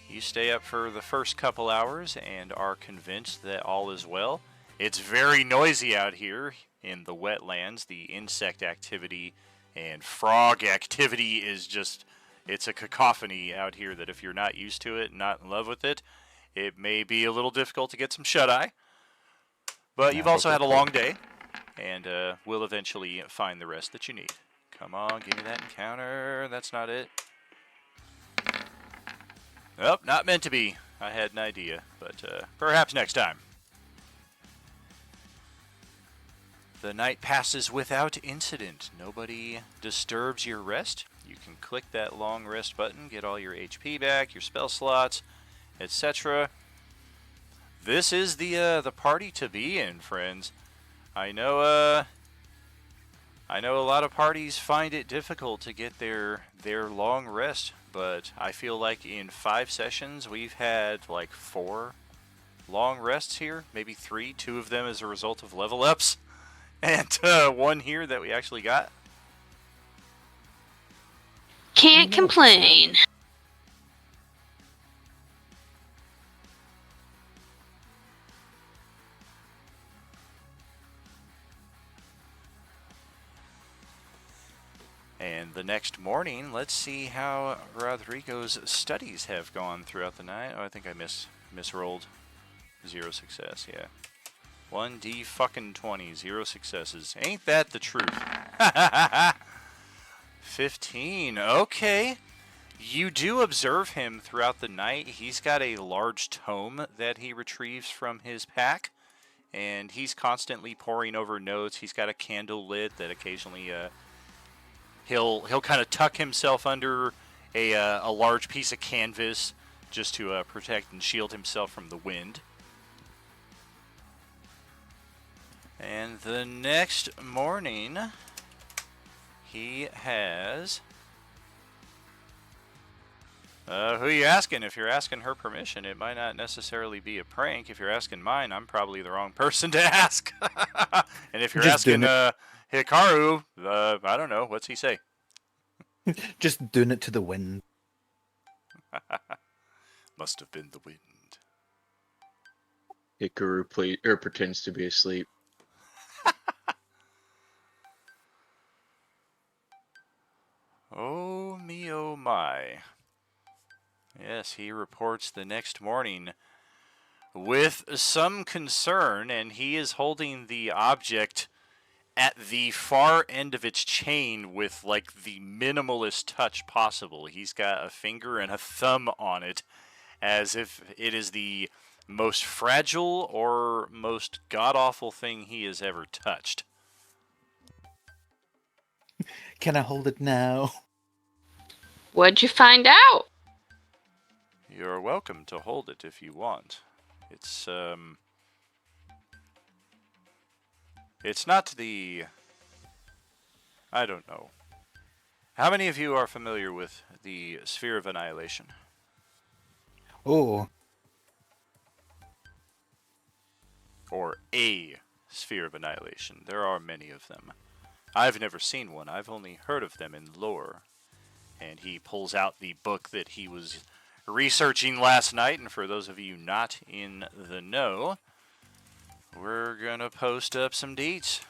you stay up for the first couple hours and are convinced that all is well. It's very noisy out here in the wetlands. The insect activity and frog activity is just, it's a cacophony out here that if you're not used to it, not in love with it, it may be a little difficult to get some shut-eye. But you've also had a long day, and will eventually find the rest that you need. Come on, give me that encounter. That's not it. Nope, not meant to be. I had an idea, but perhaps next time. The night passes without incident. Nobody disturbs your rest. You can click that long rest button, get all your HP back, your spell slots, etc. This is the party to be in, friends. I know a lot of parties find it difficult to get their long rest, but I feel like in 5 sessions we've had like 4 long rests here, maybe 3, 2 of them as a result of level ups, and 1 here that we actually got. Can't complain. And the next morning, let's see how Rodrigo's studies have gone throughout the night. Oh, I think I misrolled. 0 success, yeah. 1D fucking 20, 0 successes. Ain't that the truth? 15, okay. You do observe him throughout the night. He's got a large tome that he retrieves from his pack, and he's constantly poring over notes. He's got a candle lit that occasionally he'll kind of tuck himself under a large piece of canvas just to protect and shield himself from the wind. And the next morning, he has... who you asking? If you're asking her permission, it might not necessarily be a prank. If you're asking mine, I'm probably the wrong person to ask. And if you're Just asking doing Hikaru, I don't know. What's he say? Just doing it to the wind. Must have been the wind. Hikaru pretends to be asleep. Oh me, oh my. Yes, he reports the next morning with some concern, and he is holding the object at the far end of its chain with like the minimalist touch possible. He's got a finger and a thumb on it as if it is the most fragile or most god-awful thing he has ever touched. Can I hold it now? What'd you find out? You're welcome to hold it if you want. It's not the... I don't know. How many of you are familiar with the Sphere of Annihilation? Oh, Or a Sphere of Annihilation. There are many of them. I've never seen one. I've only heard of them in lore. And he pulls out the book that he was researching last night. And for those of you not in the know, we're going to post up some deets.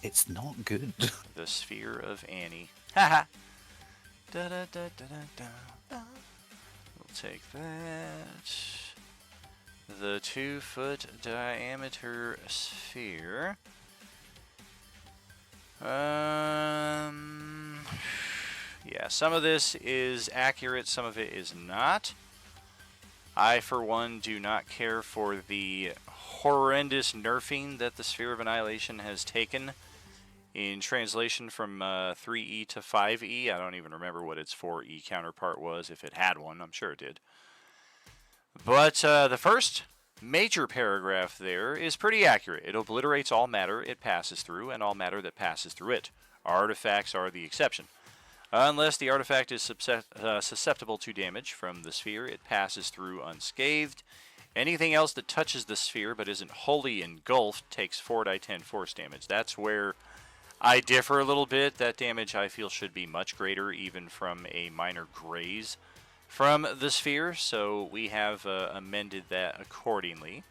it's not good. The Sphere of Annie. Haha. Da da da da da da. We'll take that. The 2-foot diameter sphere. Yeah, some of this is accurate, some of it is not. I, for one, do not care for the horrendous nerfing that the Sphere of Annihilation has taken in translation from 3E to 5E. I don't even remember what its 4E counterpart was, if it had one. I'm sure it did. But the first major paragraph there is pretty accurate. It obliterates all matter it passes through and all matter that passes through it. Artifacts are the exception. Unless the artifact is susceptible to damage from the sphere, it passes through unscathed. Anything else that touches the sphere but isn't wholly engulfed takes 4d10 force damage. That's where I differ a little bit. That damage I feel should be much greater even from a minor graze from the sphere, so we have amended that accordingly.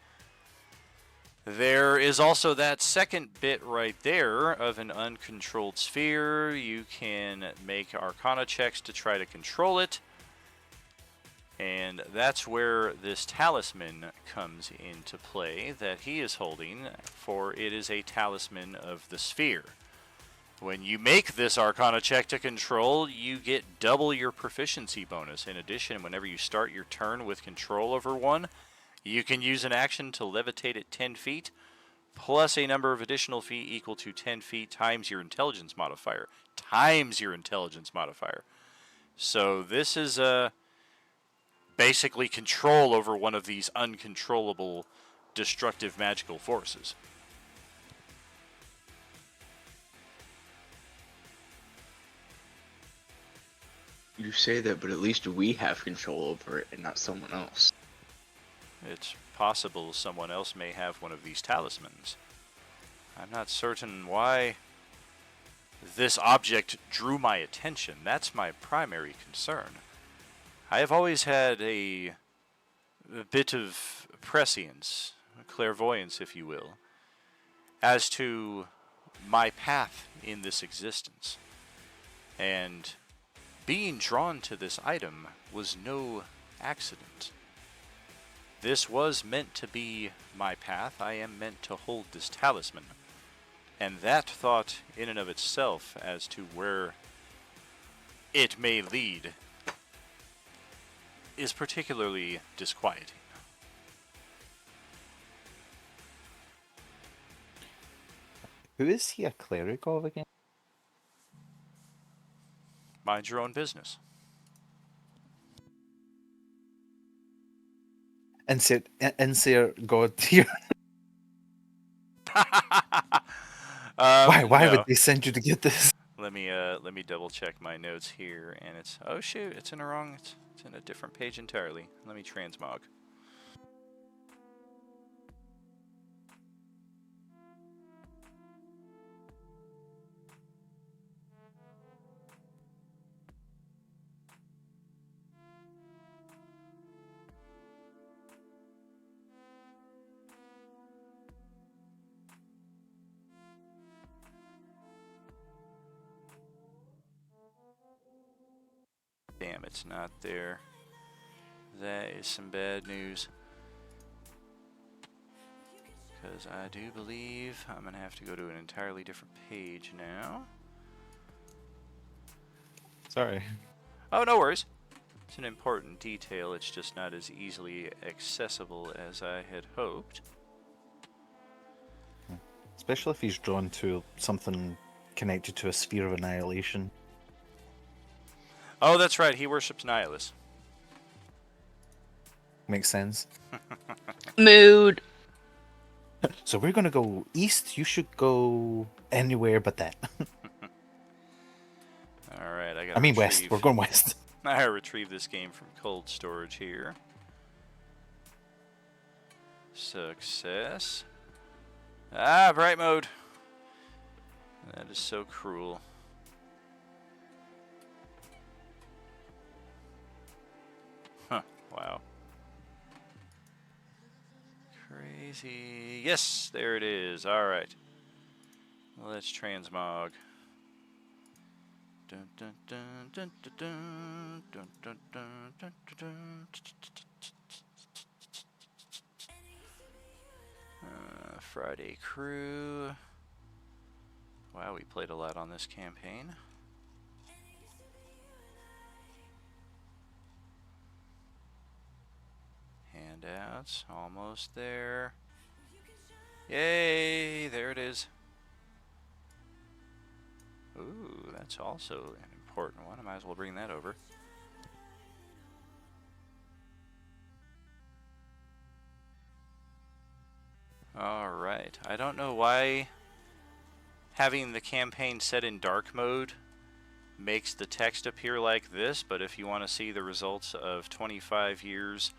There is also that second bit right there of an uncontrolled sphere. You can make Arcana checks to try to control it. And that's where this talisman comes into play that he is holding, for it is a talisman of the sphere. When you make this Arcana check to control, you get double your proficiency bonus. In addition, whenever you start your turn with control over one, you can use an action to levitate it 10 feet, plus a number of additional feet equal to 10 feet times your intelligence modifier. Times your intelligence modifier. So this is basically control over one of these uncontrollable destructive magical forces. You say that, but at least we have control over it and not someone else. It's possible someone else may have one of these talismans. I'm not certain why this object drew my attention. That's my primary concern. I have always had a bit of prescience, clairvoyance if you will, as to my path in this existence. And being drawn to this item was no accident. This was meant to be my path. I am meant to hold this talisman. And that thought, in and of itself, as to where it may lead, is particularly disquieting. Who is he a cleric of again? Mind your own business. Insert God here. Why Why would they send you to get this? Let me double check my notes here, and it's oh shoot, it's in a wrong. It's in a different page entirely. Let me transmog. Damn, it's not there. That is some bad news. Because I do believe I'm going to have to go to an entirely different page now. Sorry. Oh, no worries. It's an important detail. It's just not as easily accessible as I had hoped. Especially if he's drawn to something connected to a sphere of annihilation. Oh, that's right. He worships Nihilus. Makes sense. Mood. So we're gonna go east. You should go anywhere but that. All right, I got. I mean west. We're going west. I retrieve this game from cold storage here. Success. Ah, bright mode. That is so cruel. Huh, wow. Crazy. Yes, there it is. All right. Let's transmog. Dun, dun, dun, dun, dun, dun, dun, dun, dun, dun, dun, Friday crew. Wow, we played a lot on this campaign. Handouts, almost there. Yay, there it is. Ooh, that's also an important one. I might as well bring that over. Alright, I don't know why having the campaign set in dark mode makes the text appear like this, but if you want to see the results of 25 years,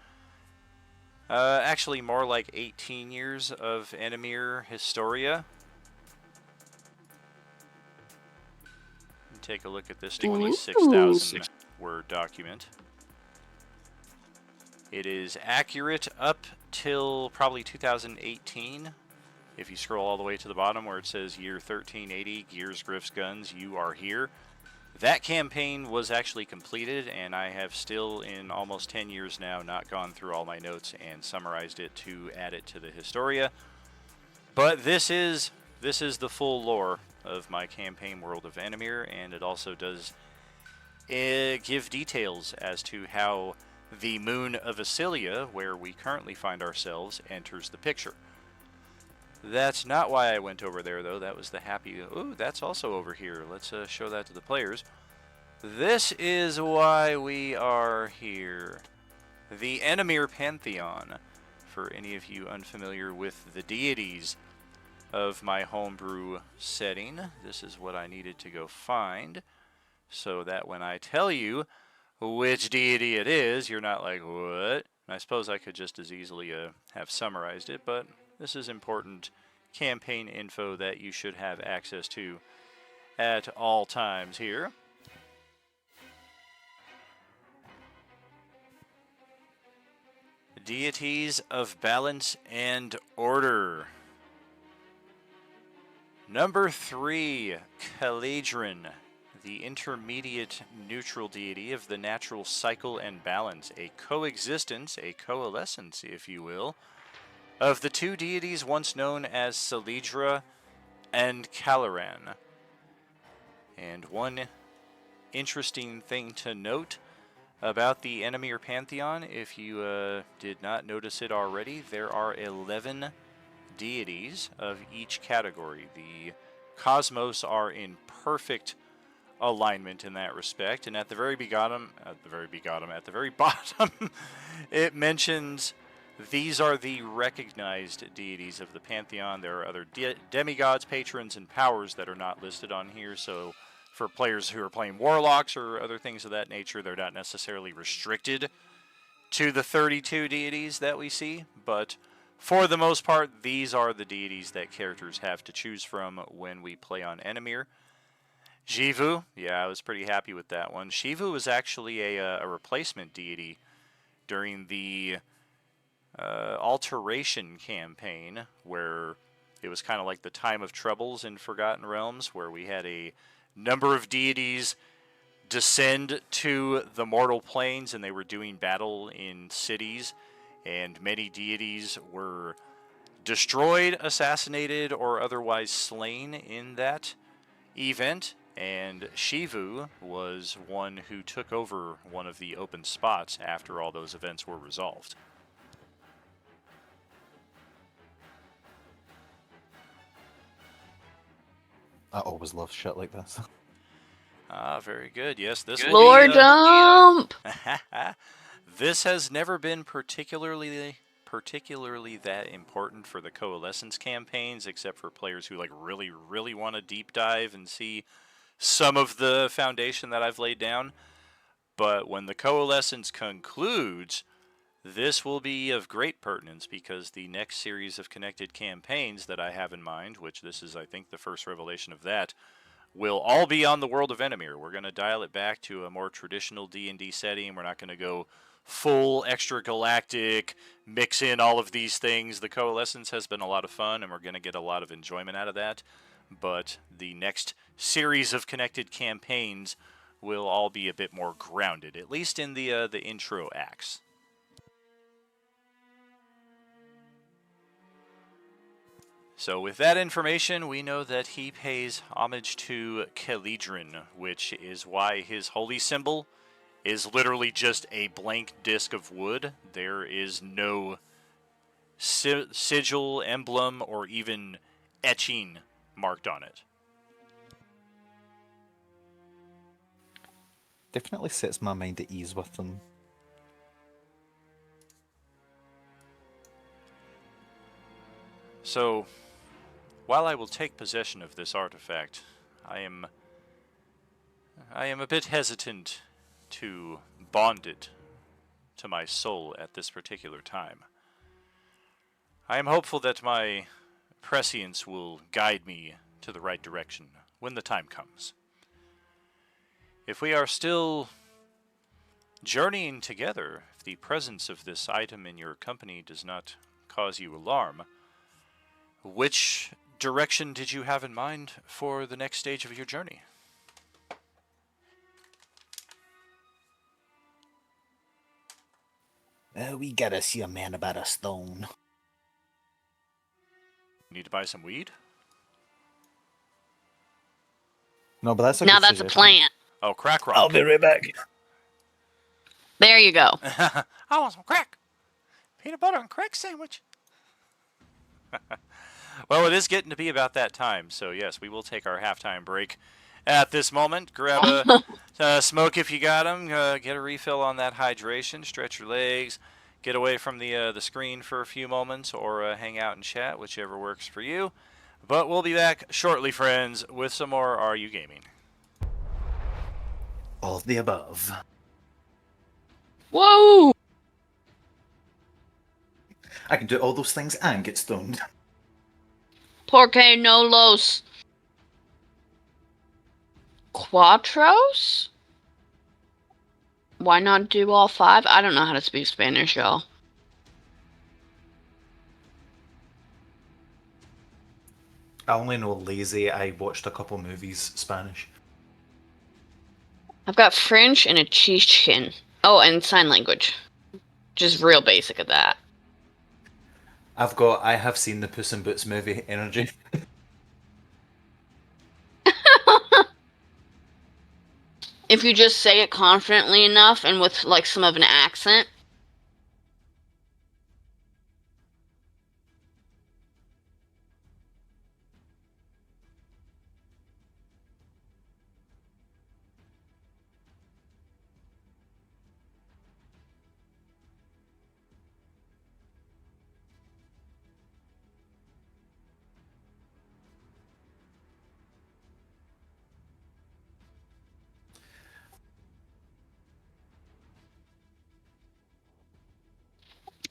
actually more like 18 years of Enemir Historia, take a look at this 26,000 word document. It is accurate up till probably 2018. If you scroll all the way to the bottom where it says year 1380, Gears, Griffs, Guns, you are here. That campaign was actually completed, and I have still, in almost 10 years now, not gone through all my notes and summarized it to add it to the Historia. But this is the full lore of my campaign World of Enemir, and it also does give details as to how the moon of Isilya, where we currently find ourselves, enters the picture. That's not why I went over there, though. That was the happy... Ooh, that's also over here. Let's show that to the players. This is why we are here. The Enemir Pantheon. For any of you unfamiliar with the deities of my homebrew setting, this is what I needed to go find, so that when I tell you which deity it is, you're not like, what? And I suppose I could just as easily have summarized it, but this is important campaign info that you should have access to at all times here. Deities of balance and order. Number 3, Caladrin, the intermediate neutral deity of the natural cycle and balance, a coexistence, a coalescence, if you will, of the two deities once known as Salidra and Caloran. And one interesting thing to note about the Enemy or Pantheon, if you did not notice it already, there are 11 deities of each category. The cosmos are in perfect alignment in that respect, and at the very bottom, it mentions these are the recognized deities of the Pantheon. There are other demigods, patrons, and powers that are not listed on here, so for players who are playing warlocks or other things of that nature, they're not necessarily restricted to the 32 deities that we see, but for the most part, these are the deities that characters have to choose from when we play on Enemir. Xivu, yeah, I was pretty happy with that one. Xivu was actually a replacement deity during the Alteration campaign, where it was kind of like the Time of Troubles in Forgotten Realms, where we had a number of deities descend to the mortal planes and they were doing battle in cities, and many deities were destroyed, assassinated, or otherwise slain in that event, and Xivu was one who took over one of the open spots after all those events were resolved. I always love shit like this. Ah, very good. Yes, this will Lore be, dump. this has never been particularly that important for the Coalescence campaigns, except for players who like really want to deep dive and see some of the foundation that I've laid down. But when the Coalescence concludes, this will be of great pertinence, because the next series of connected campaigns that I have in mind, which this is, I think, the first revelation of that, will all be on the world of Enemir. We're going to dial it back to a more traditional D&D setting. We're not going to go full extra galactic, mix in all of these things. The Coalescence has been a lot of fun, and we're going to get a lot of enjoyment out of that. But the next series of connected campaigns will all be a bit more grounded, at least in the intro acts. So with that information, we know that he pays homage to Kelidrin, which is why his holy symbol is literally just a blank disc of wood. There is no sigil, emblem, or even etching marked on it. Definitely sets my mind at ease with them. So, while I will take possession of this artifact, I am a bit hesitant to bond it to my soul at this particular time. I am hopeful that my prescience will guide me to the right direction when the time comes. If we are still journeying together, if the presence of this item in your company does not cause you alarm, which direction did you have in mind for the next stage of your journey? We gotta see a man about a stone. Need to buy some weed? No, but that's a Now good that's a suggestion. plant. Oh, crack rock. I'll be right back. There you go. I want some crack. Peanut butter and crack sandwich. Well, it is getting to be about that time, so yes, we will take our halftime break at this moment. Grab a smoke if you got them. Get a refill on that hydration. Stretch your legs. Get away from the screen for a few moments, or hang out and chat, whichever works for you. But we'll be back shortly, friends, with some more Are You Gaming? All of the above. Whoa! I can do all those things and get stoned. Porque no los cuatros? Why not do all five? I don't know how to speak Spanish, y'all. I only know lazy. I watched a couple movies Spanish. I've got French and a Chichen. Oh, and sign language. Just real basic at that. I've got I have seen the Puss in Boots movie energy. If you just say it confidently enough and with like some of an accent.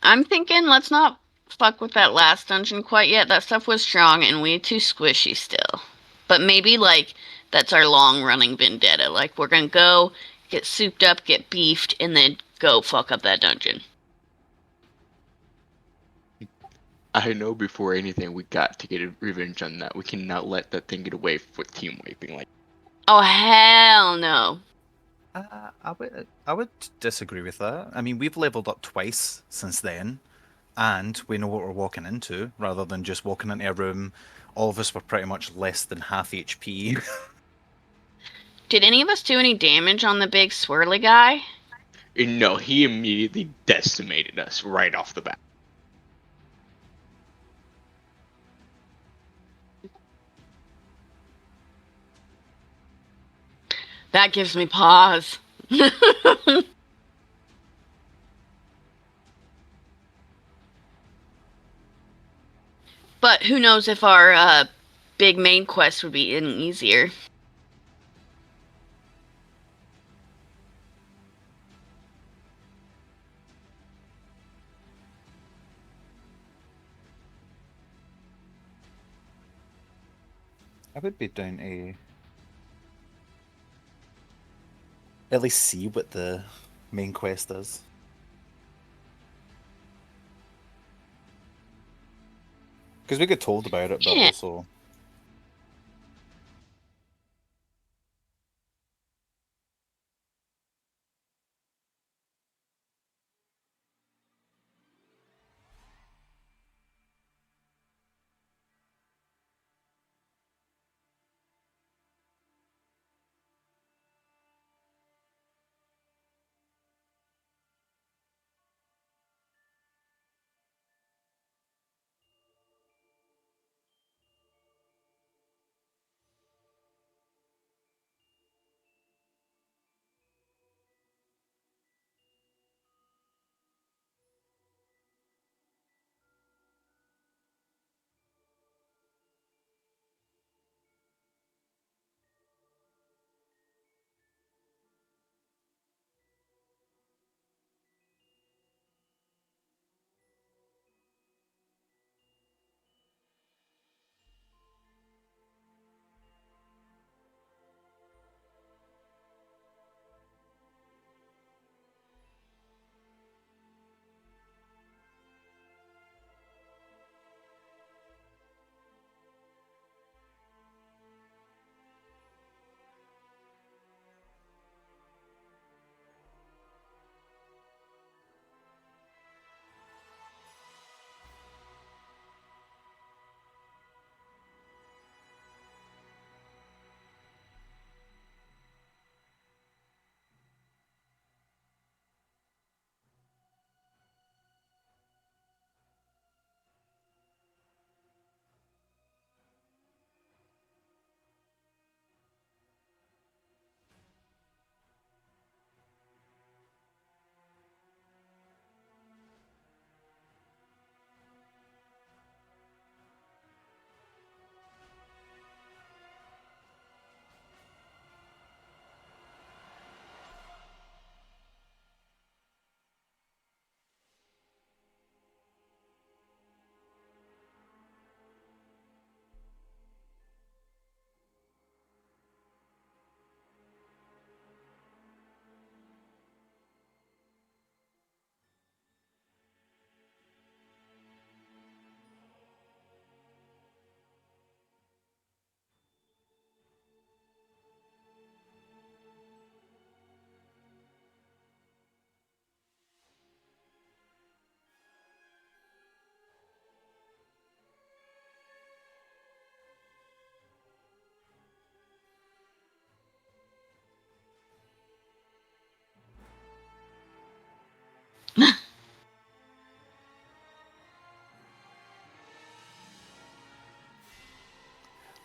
I'm thinking let's not fuck with that last dungeon quite yet. That stuff was strong and way too squishy still. But maybe like that's our long running vendetta. Like we're gonna go get souped up, get beefed, and then go fuck up that dungeon. I know before anything we got to get revenge on that. We cannot let that thing get away with team wiping. Like, Oh hell no. I would disagree with that. I mean, we've leveled up twice since then, and we know what we're walking into, rather than just walking into a room. All of us were pretty much less than half HP. Did any of us do any damage on the big swirly guy? and no, he immediately decimated us right off the bat. That gives me pause. But who knows if our big main quest would be any easier. I would be down to at least see what the main quest is. Because we get told about it, but Yeah. also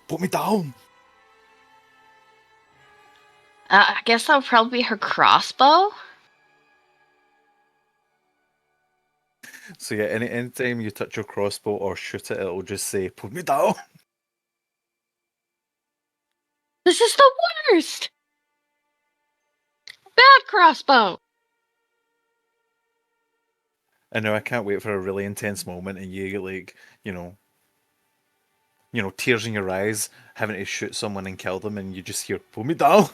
Put me down. I guess that would probably be her crossbow. So yeah, anytime you touch your crossbow or shoot it, it'll just say, put me down. This is the worst. Bad crossbow. And now I can't wait for a really intense moment and you like, tears in your eyes, having to shoot someone and kill them, and you just hear, put me down.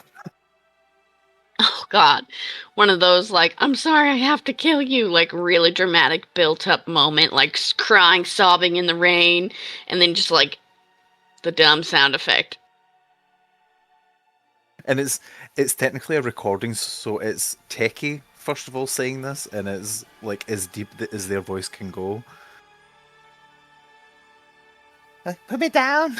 Oh God, one of those like, I'm sorry, I have to kill you, like really dramatic built-up moment, like crying, sobbing in the rain, and then just like the dumb sound effect. And it's technically a recording, so it's techie, first of all, saying this, and it's like as deep as their voice can go. Put me down.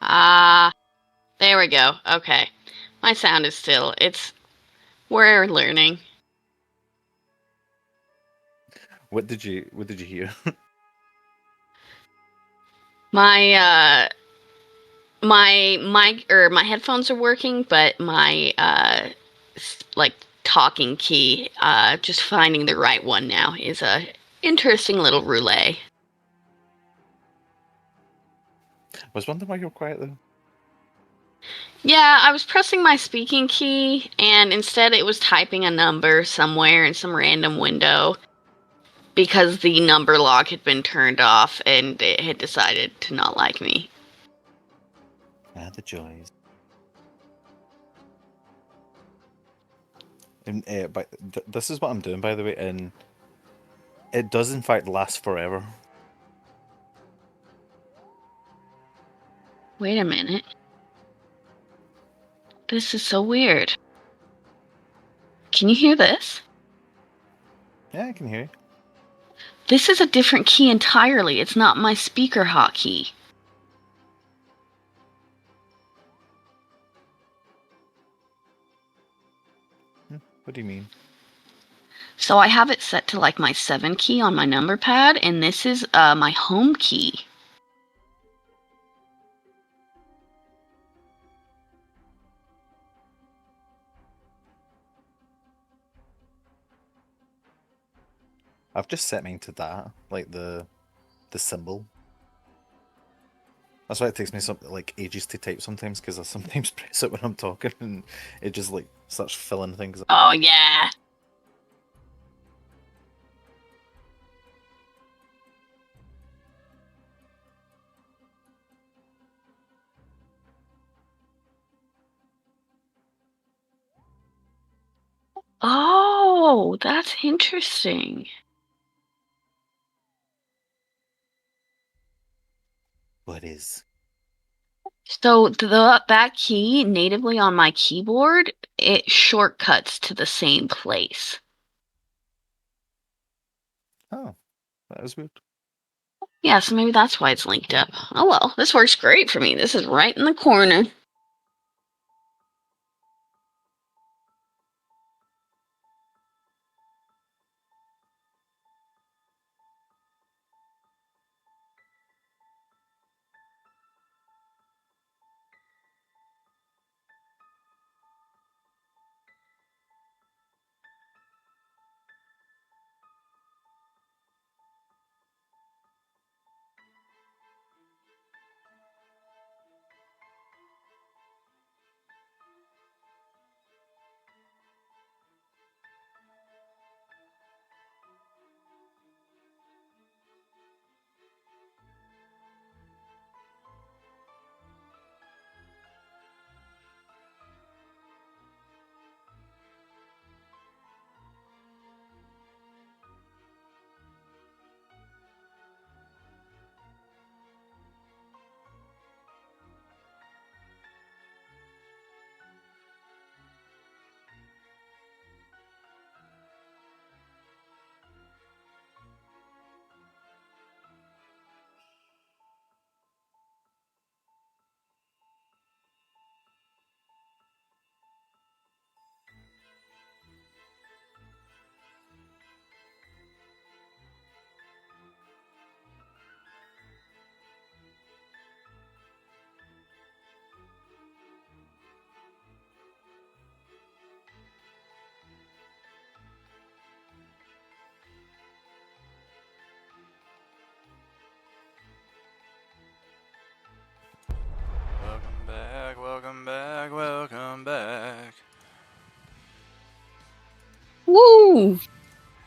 Ah, there we go. Okay. My sound is still, we're learning. What did you hear? My, my mic, or my headphones are working, but my, like, talking key, just finding the right one now is a interesting little roulette. I was wondering why you were quiet though. Yeah, I was pressing my speaking key, and instead it was typing a number somewhere in some random window because the number lock had been turned off and it had decided to not like me. Ah, the joys. And but this is what I'm doing, by the way, and it does in fact last forever. Wait a minute. This is so weird. Can you hear this? Yeah, I can hear you. This is a different key entirely. It's not my speaker hotkey. What do you mean? So I have it set to like my 7 key on my number pad, and this is my home key. I've just set mine to that, like the symbol. That's why it takes me like ages to type sometimes, because I sometimes press it when I'm talking and it just like starts filling things up. Oh, yeah. Oh, that's interesting. What is? So that key natively on my keyboard, it shortcuts to the same place. Oh, that is weird. Yeah, so maybe that's why it's linked up. Oh well, this works great for me. This is right in the corner.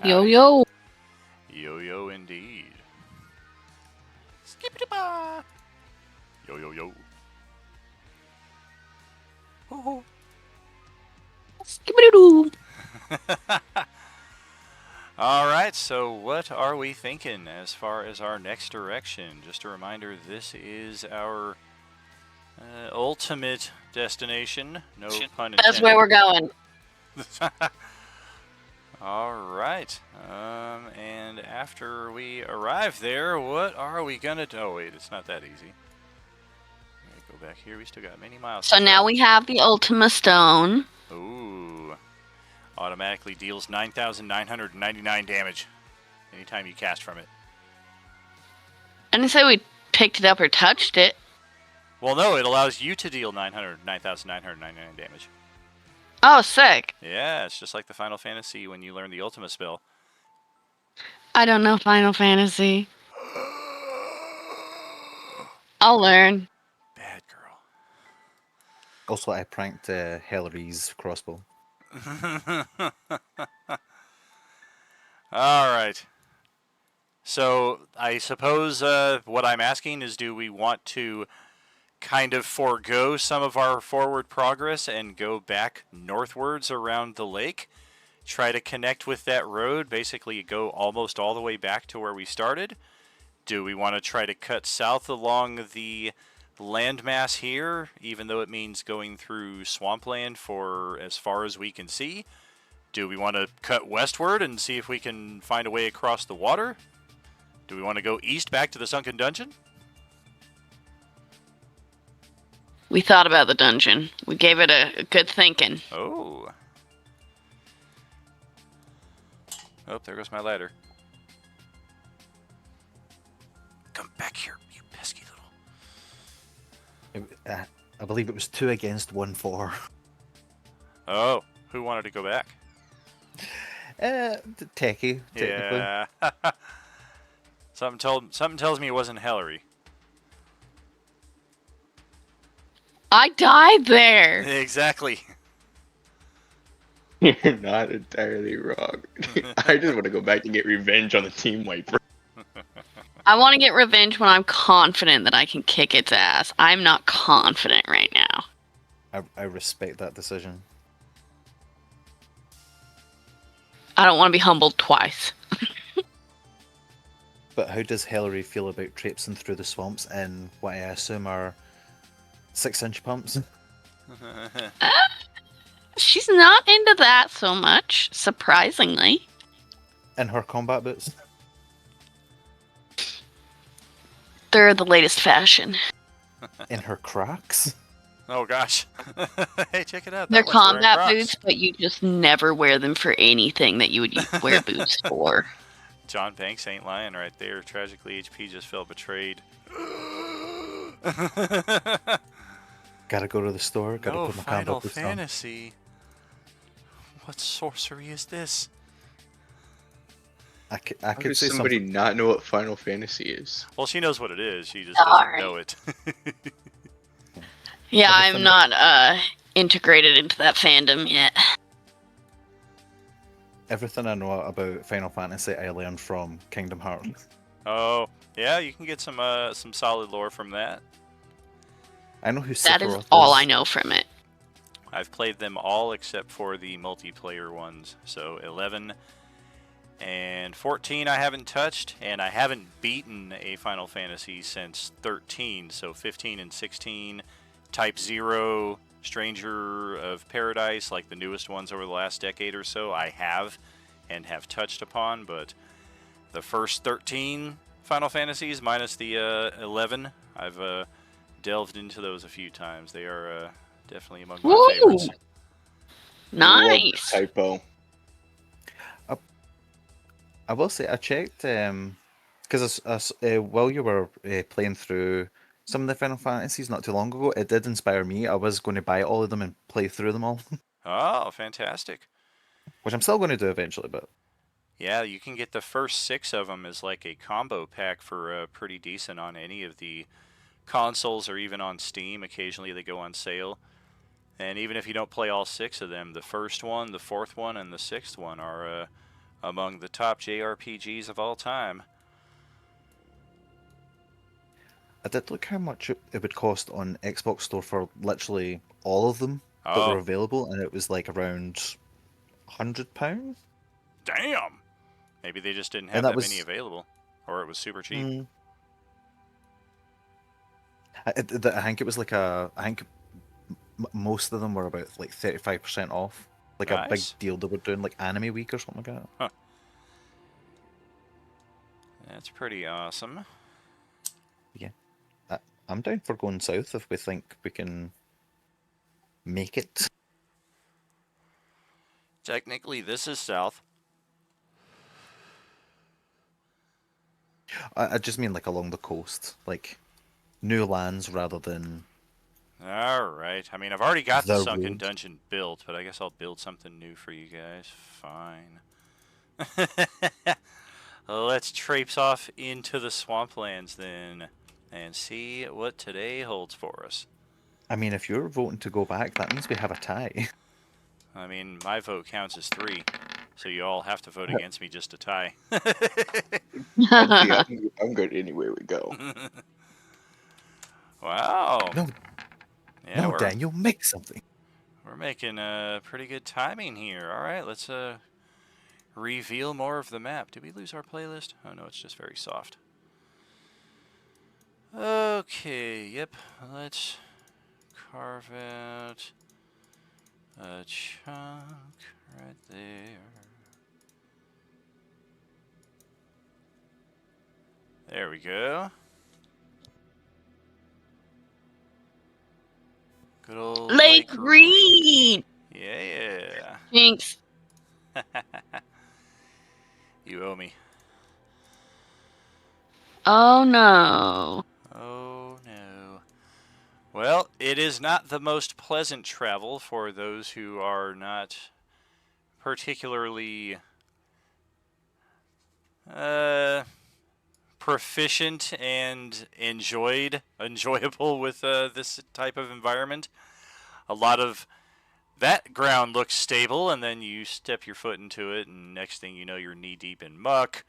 yo. Yo, Howdy. yo. Yo indeed. Skippity-ba. Yo. Ho Skibidi-doo. All right, so what are we thinking as far as our next direction? Just a reminder, this is our ultimate destination. No pun intended. That's where we're going. All right. And after we arrive there, what are we gonna do? Oh wait, it's not that easy. Go back here. We still got many miles. So to now travel. we have the Ultima Stone. Ooh. Automatically deals 9,999 damage anytime you cast from it. I didn't say we picked it up or touched it. Well, no, it allows you to deal 9,999 damage. Oh, sick. Yeah, it's just like the Final Fantasy when you learn the Ultima spell. I don't know Final Fantasy. I'll learn. Bad girl. Also, I pranked Hillary's crossbow. All right. So I suppose what I'm asking is, do we want to kind of forego some of our forward progress and go back northwards around the lake? Try to connect with that road, basically go almost all the way back to where we started? Do we want to try to cut south along the landmass here, even though it means going through swampland for as far as we can see? Do we want to cut westward and see if we can find a way across the water? Do we want to go east back to the sunken dungeon? We thought about the dungeon. We gave it a good thinking. Oh. Oh, there goes my ladder. Come back here, you pesky little... I believe it was 2 against 1 for. Oh, who wanted to go back? Techie, technically. Yeah. Something tells me it wasn't Hillary. I died there. Exactly. You're not entirely wrong. I just want to go back and get revenge on the team wiper. I want to get revenge when I'm confident that I can kick its ass. I'm not confident right now. I respect that decision. I don't want to be humbled twice. But how does Hillary feel about traipsing through the swamps in what I assume are 6-inch pumps? She's not into that so much, surprisingly. In her combat boots? They're the latest fashion. In her Crocs? Oh gosh. Hey, check it out. They're that one's wearing combat Crocs. boots, but you just never wear them for anything that you would wear boots for. John Banks ain't lying right there. Tragically, HP just felt betrayed. Gotta go to the store, gotta No put my Final combat boots on. Fantasy. What sorcery is this? I How could does say somebody something. not know what Final Fantasy is? Well, she knows what it is. She just Sorry. doesn't know it. Yeah, Everything- I'm not integrated into that fandom yet. Everything I know about Final Fantasy I learned from Kingdom Hearts. Oh, yeah, you can get some solid lore from that. I know who That is Sephiroth all I know from it. I've played them all except for the multiplayer ones. So 11 and 14 I haven't touched, and I haven't beaten a Final Fantasy since 13. So 15 and 16, Type 0, Stranger of Paradise, like the newest ones over the last decade or so, I have and have touched upon, but the first 13 Final Fantasies minus the 11, I've delved into those a few times. They are definitely among my Woo! favorites. Nice. Typo. I will say I checked because while you were playing through some of the Final Fantasies not too long ago, it did inspire me. I was going to buy all of them and play through them all, Oh, fantastic. which I'm still going to do eventually. But Yeah, you can get the first 6 of them as like a combo pack for pretty decent on any of the consoles or even on Steam. Occasionally they go on sale. And even if you don't play all 6 of them, the first one, the 4th one, and the 6th one are among the top JRPGs of all time. I did look how much it would cost on Xbox Store for literally all of them that were Oh, available, and it was like around £100. damn! Maybe they just didn't And have that that many was, available, or it was super cheap. I think it was like I think most of them were about like 35% off. Like a big Nice. deal they were doing, like Anime Week or something like that. Huh. That's pretty awesome. Yeah. I'm down for going south if we think we can make it. Technically, this is south. I just mean like along the coast, like new lands rather than Alright. I mean, I've already got the the sunken road. dungeon built, but I guess I'll build something new for you guys. Fine. Let's traipse off into the swamplands then and see what today holds for us. I mean, if you're voting to go back, that means we have a tie. I mean, my vote counts as 3, so you all have to vote against me just to tie. And see, I'm good anywhere we go. Wow. No, Yeah, no, we're Daniel, make something. making pretty good timing here. All right, let's reveal more of the map. Did we lose our playlist? Oh no, it's just very soft. Okay, yep. Let's carve out a chunk right there. There we go. Good old Lake Reed. Reed. Yeah. Jinx. You owe me. Oh no. Oh no. Well, it is not the most pleasant travel for those who are not particularly proficient and enjoyable with this type of environment. A lot of that ground looks stable, and then you step your foot into it, and next thing you know, you're knee deep in muck.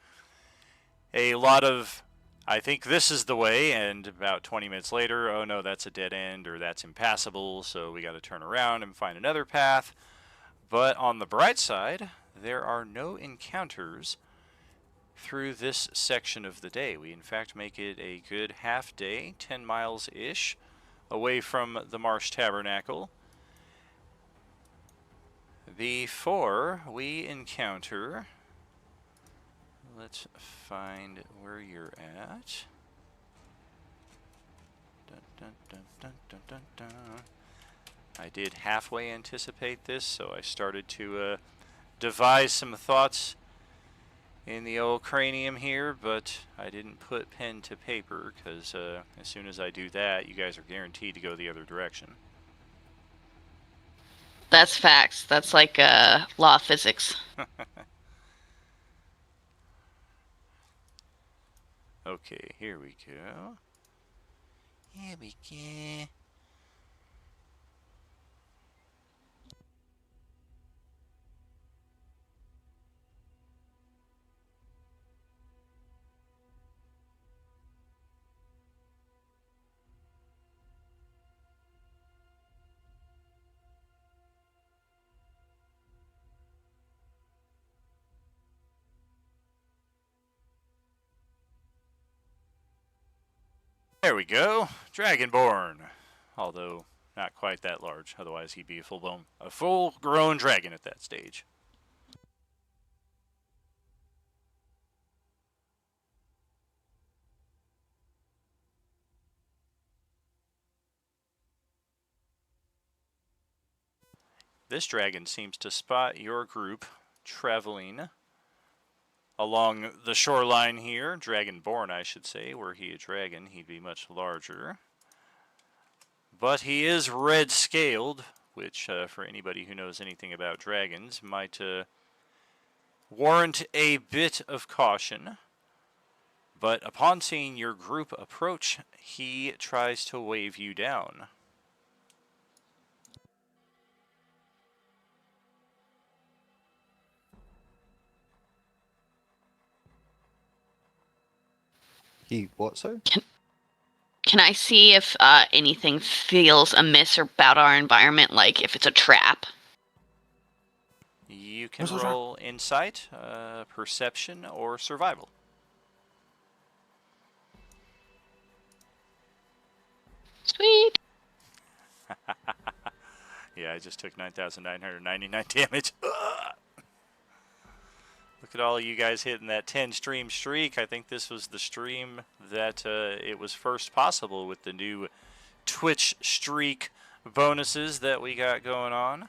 A lot of, I think this is the way, and about 20 minutes later, oh no, that's a dead end, or that's impassable, so we got to turn around and find another path. But on the bright side, there are no encounters through this section of the day. We in fact make it a good half day, 10 miles-ish, away from the Marsh Tabernacle, before we encounter, let's find where you're at. Dun, dun, dun, dun, dun, dun, dun. I did halfway anticipate this, so I started to devise some thoughts in the old cranium here, but I didn't put pen to paper because as soon as I do that, you guys are guaranteed to go the other direction. That's facts. That's like law of physics. Okay, here we go. Here we go. There we go. Dragonborn. Although not quite that large, otherwise he'd be a full-grown dragon at that stage. This dragon seems to spot your group traveling along the shoreline here. Dragonborn, I should say. Were he a dragon, he'd be much larger. But he is red-scaled, which, for anybody who knows anything about dragons, might warrant a bit of caution. But upon seeing your group approach, he tries to wave you down. He what, sorry? Can I see if anything feels amiss about our environment, like if it's a trap? You can Where's the trap? roll insight, perception, or survival. Sweet. Yeah, I just took 9,999 damage. Ugh. Look at all you guys hitting that 10 stream streak. I think this was the stream that it was first possible with the new Twitch streak bonuses that we got going on.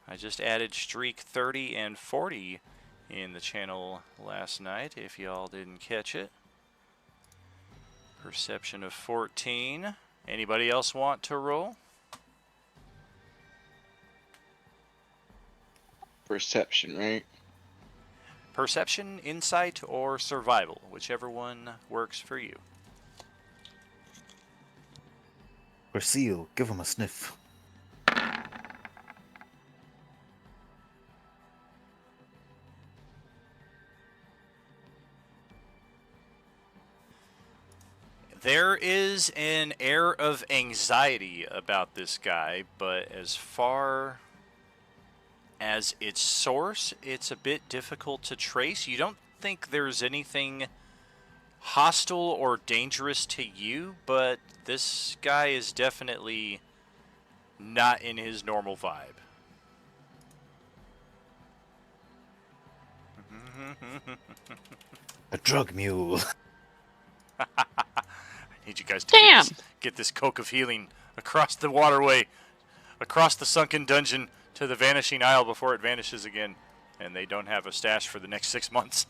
I just added streak 30 and 40 in the channel last night, if y'all didn't catch it. Perception of 14. Anybody else want to roll? Perception, right? Perception, insight, or survival, whichever one works for you. Seal, give him a sniff. There is an air of anxiety about this guy, but as far as its source, it's a bit difficult to trace. You don't think there's anything hostile or dangerous to you, but this guy is definitely not in his normal vibe. A drug mule. I need you guys to get this coke of healing across the waterway, across the sunken dungeon to the vanishing isle before it vanishes again. And they don't have a stash for the next 6 months.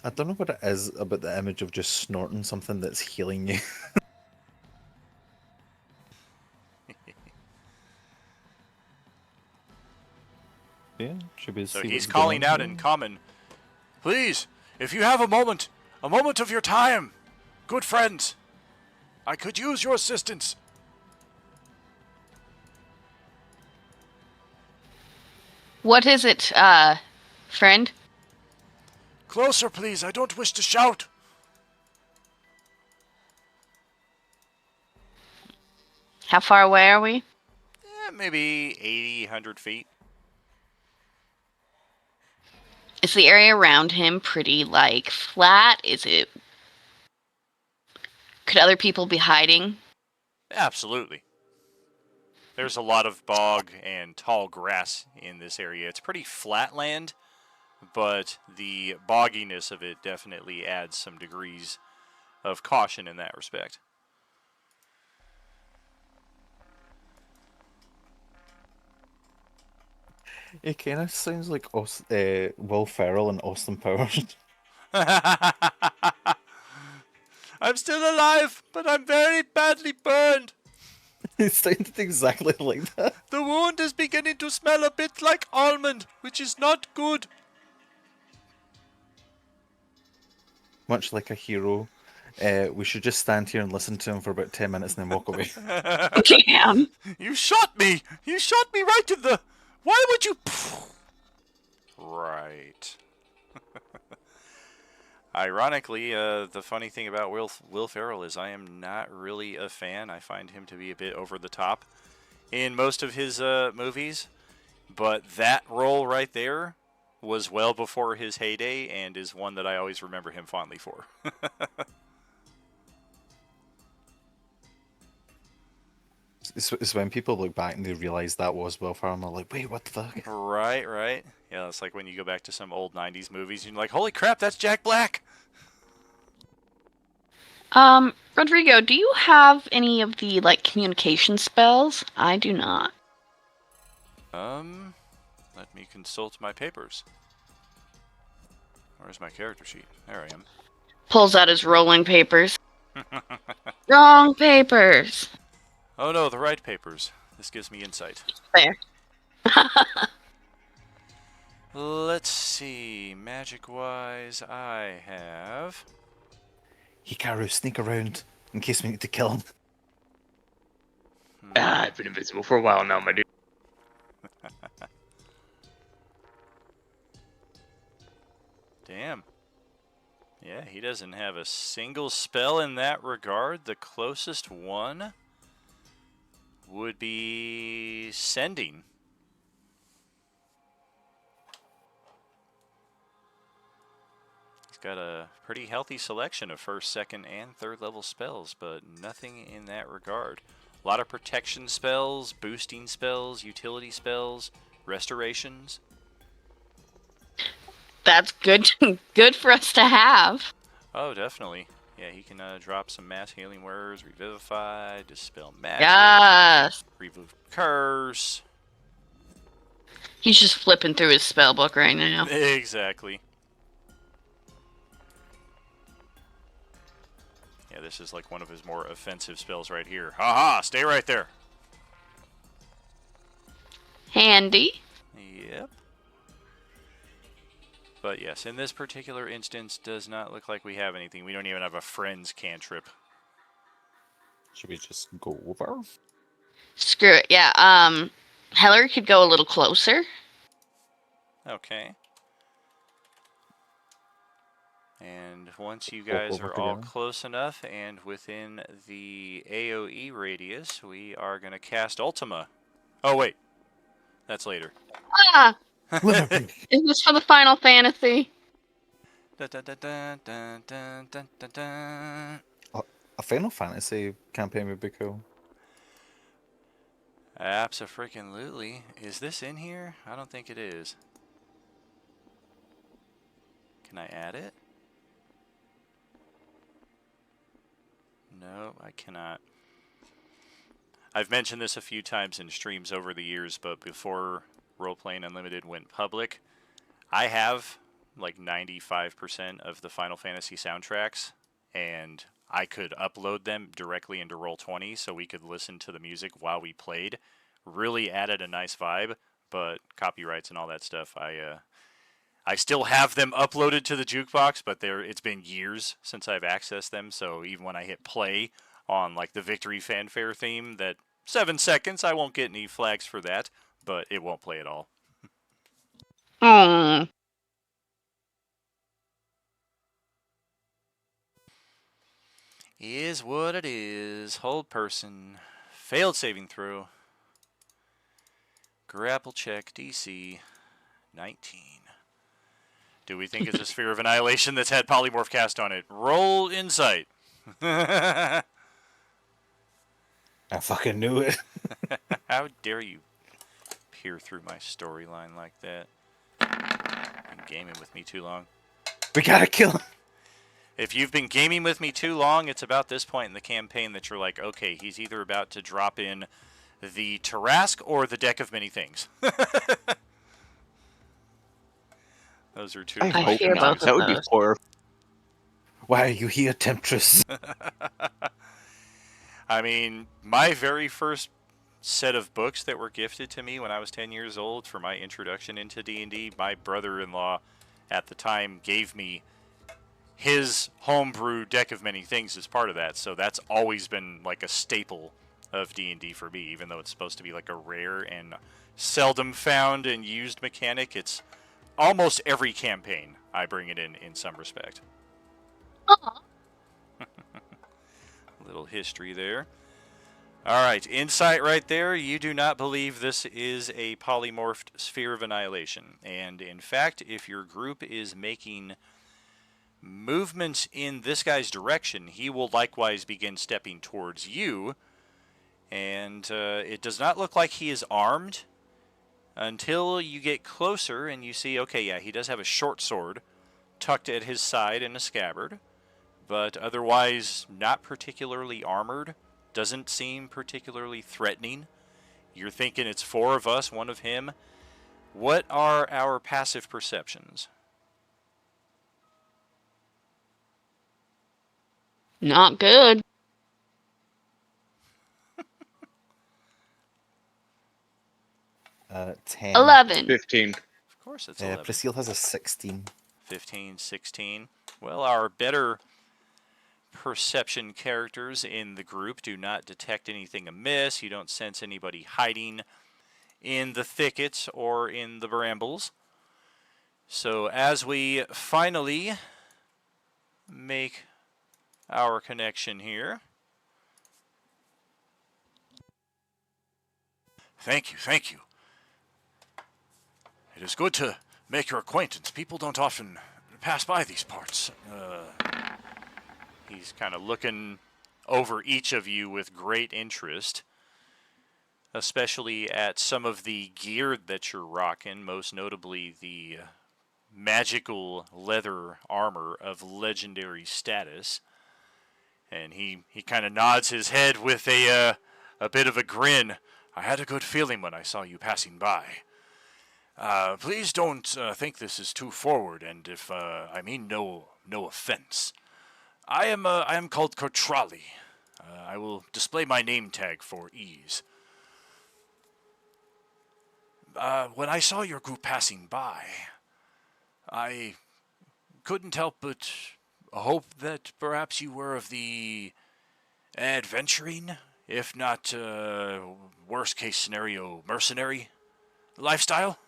I don't know what it is about the image of just snorting something that's healing you. Yeah, should be. So he's calling out in common. Please, if you have a moment of your time, good friends, I could use your assistance. What is it, friend? Closer, please. I don't wish to shout. How far away are we? Maybe 80, 100 feet. Is the area around him pretty, like, flat? Is it... Could other people be hiding? Absolutely. There's a lot of bog and tall grass in this area. It's pretty flat land, but the bogginess of it definitely adds some degrees of caution in that respect. It kind of sounds like Will Ferrell and Austin Powers. I'm still alive, but I'm very badly burned. It sounded exactly like that. The wound is beginning to smell a bit like almond, which is not good. Much like a hero. We should just stand here and listen to him for about 10 minutes and then walk away. Damn. You shot me! You shot me right in the... Why would you... Right. Ironically, the funny thing about Will Ferrell is I am not really a fan. I find him to be a bit over the top in most of his movies. But that role right there was well before his heyday and is one that I always remember him fondly for. It's when people look back and they realize that was Will Ferrell, and they're like, wait, what the fuck? Right, right. Yeah, it's like when you go back to some old 90s movies and you're like, holy crap, that's Jack Black! Rodrigo, do you have any of the, like, communication spells? I do not. Let me consult my papers. Where's my character sheet? There I am. Pulls out his rolling papers. Wrong papers. Oh no, the right papers. This gives me insight. There. Let's see. Magic-wise, I have... Hikaru, sneak around in case we need to kill him. I've been invisible for a while now, my dude. Damn. Yeah, he doesn't have a single spell in that regard. The closest one would be Sending. He's got a pretty healthy selection of first, second, and third level spells, but nothing in that regard. A lot of protection spells, boosting spells, utility spells, restorations. That's good. Good for us to have. Oh, definitely. Yeah, he can drop some mass healing words, revivify, dispel magic, Yes. remove curse. He's just flipping through his spell book right now. Exactly. Yeah, this is like one of his more offensive spells right here. Haha, stay right there. Handy. Yep. But yes, in this particular instance, does not look like we have anything. We don't even have a friend's cantrip. Should we just go over? Screw it. Yeah. Heller could go a little closer. Okay. And once you Walk guys over are all together. close enough and within the AoE radius, we are going to cast Ultima. Oh, wait. That's later. Ah, Liverpool. is this for the Final Fantasy? Dun, dun, dun, dun, dun, dun, dun, dun, dun. A Final Fantasy campaign would be cool. Abso-freaking-lutely. Is this in here? I don't think it is. Can I add it? No, I cannot. I've mentioned this a few times in streams over the years, but before Roleplaying Unlimited went public, I have like 95% of the Final Fantasy soundtracks, and I could upload them directly into Roll20 so we could listen to the music while we played. Really added a nice vibe, but copyrights and all that stuff, I still have them uploaded to the jukebox, but it's been years since I've accessed them, so even when I hit play on like the Victory Fanfare theme, that 7 seconds, I won't get any flags for that, but it won't play at all. Hmm. Is what it is. Hold person. Failed saving throw. Grapple check DC 19. Do we think it's a Sphere of Annihilation that's had Polymorph cast on it? Roll Insight. I fucking knew it. How dare you peer through my storyline like that? Been gaming with me too long. We gotta kill him. If you've been gaming with me too long, it's about this point in the campaign that you're like, okay, he's either about to drop in the Tarask or the Deck of Many Things. Those are two. I I Hope hear not. both of That would be those. horror. Why are you here, Temptress? I mean, my very first set of books that were gifted to me when I was 10 years old for my introduction into D&D, my brother-in-law at the time gave me his homebrew Deck of Many Things as part of that, so that's always been like a staple of D&D for me, even though it's supposed to be like a rare and seldom found and used mechanic. It's almost every campaign I bring it in some respect. Aw. Little history there. All right, insight right there. You do not believe this is a polymorphed Sphere of Annihilation. And in fact, if your group is making movements in this guy's direction, he will likewise begin stepping towards you. And it does not look like he is armed until you get closer and you see, okay, yeah, he does have a short sword tucked at his side in a scabbard, but otherwise not particularly armored. Doesn't seem particularly threatening. You're thinking it's 4 of us, 1 of him. What are our passive perceptions? Not good. 10. 11. 15. Of course it's 11. Priscilla has a 16. 15, 16. Well, our better perception characters in the group do not detect anything amiss. You don't sense anybody hiding in the thickets or in the brambles. So as we finally make our connection here. Thank you, thank you. It is good to make your acquaintance. People don't often pass by these parts. He's kind of looking over each of you with great interest, especially at some of the gear that you're rocking, most notably the magical leather armor of legendary status. And he kind of nods his head with a bit of a grin. I had a good feeling when I saw you passing by. Please don't think this is too forward, and if I mean no offense. I am called Kotrali. I will display my name tag for ease. When I saw your group passing by, I couldn't help but hope that perhaps you were of the adventuring, if not worst case scenario, mercenary lifestyle.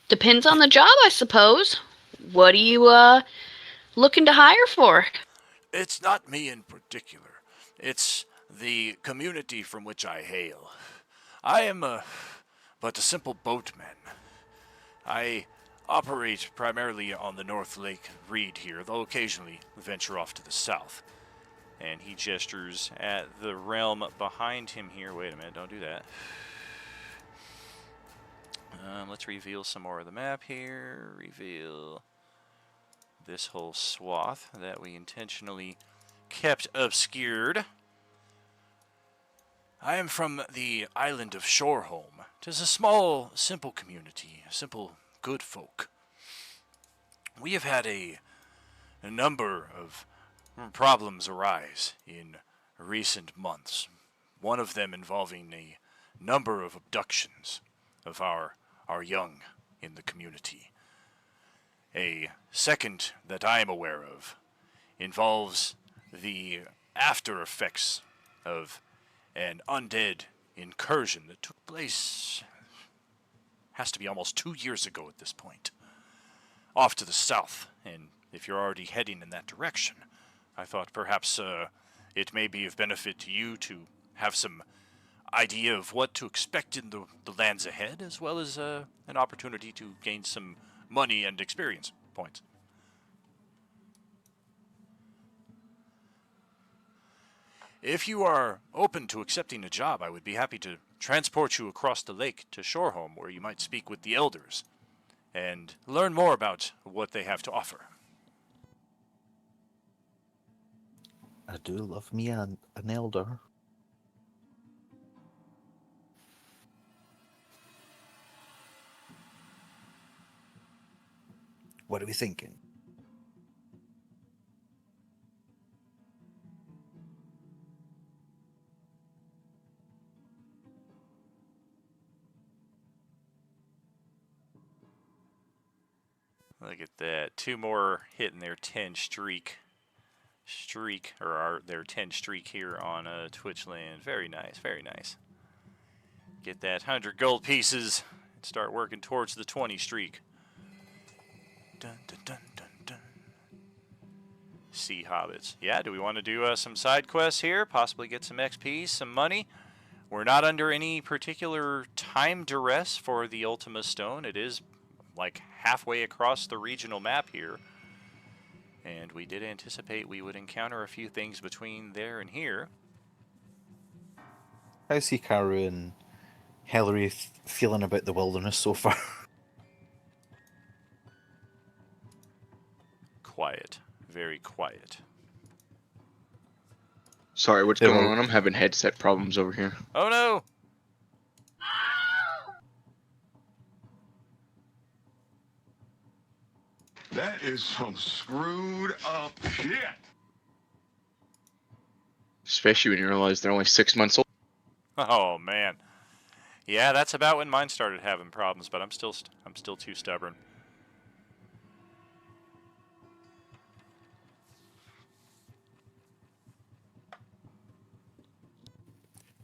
Depends on the job, I suppose. What are you looking to hire for? It's not me in particular. It's the community from which I hail. I am but a simple boatman. I operate primarily on the North Lake Reed here, though occasionally venture off to the south. And he gestures at the realm behind him here. Wait a minute, don't do that. Let's reveal some more of the map here. Reveal this whole swath that we intentionally kept obscured. I am from the island of Shorehome. 'Tis a small, simple community, simple, good folk. We have had a number of problems arise in recent months. One of them involving a number of abductions of our young in the community. A second that I am aware of involves the after effects of an undead incursion that took place, has to be almost 2 years ago at this point, off to the south. And if you're already heading in that direction, I thought perhaps it may be of benefit to you to have some idea of what to expect in the lands ahead, as well as an opportunity to gain some money and experience points. If you are open to accepting a job, I would be happy to transport you across the lake to Shorehome, where you might speak with the elders and learn more about what they have to offer. I do love me an elder. What are we thinking? Look at that. 2 more hitting their 10 streak, or their 10 streak here on Twitch land. Very nice, very nice. Get that 100 gold pieces and start working towards the 20 streak. Dun, dun, dun, dun, dun. Sea hobbits. Yeah, do we want to do some side quests here? Possibly get some XP, some money? We're not under any particular time duress for the Ultima Stone. It is like halfway across the regional map here. And we did anticipate we would encounter a few things between there and here. How's Hikaru and Hillary feeling about the wilderness so far? Quiet. Very quiet. Sorry, what's They going were- on? I'm having headset problems over here. Oh no! That is some screwed up shit. Especially when you realize they're only 6 months old. Oh man. Yeah, that's about when mine started having problems, but I'm still too stubborn.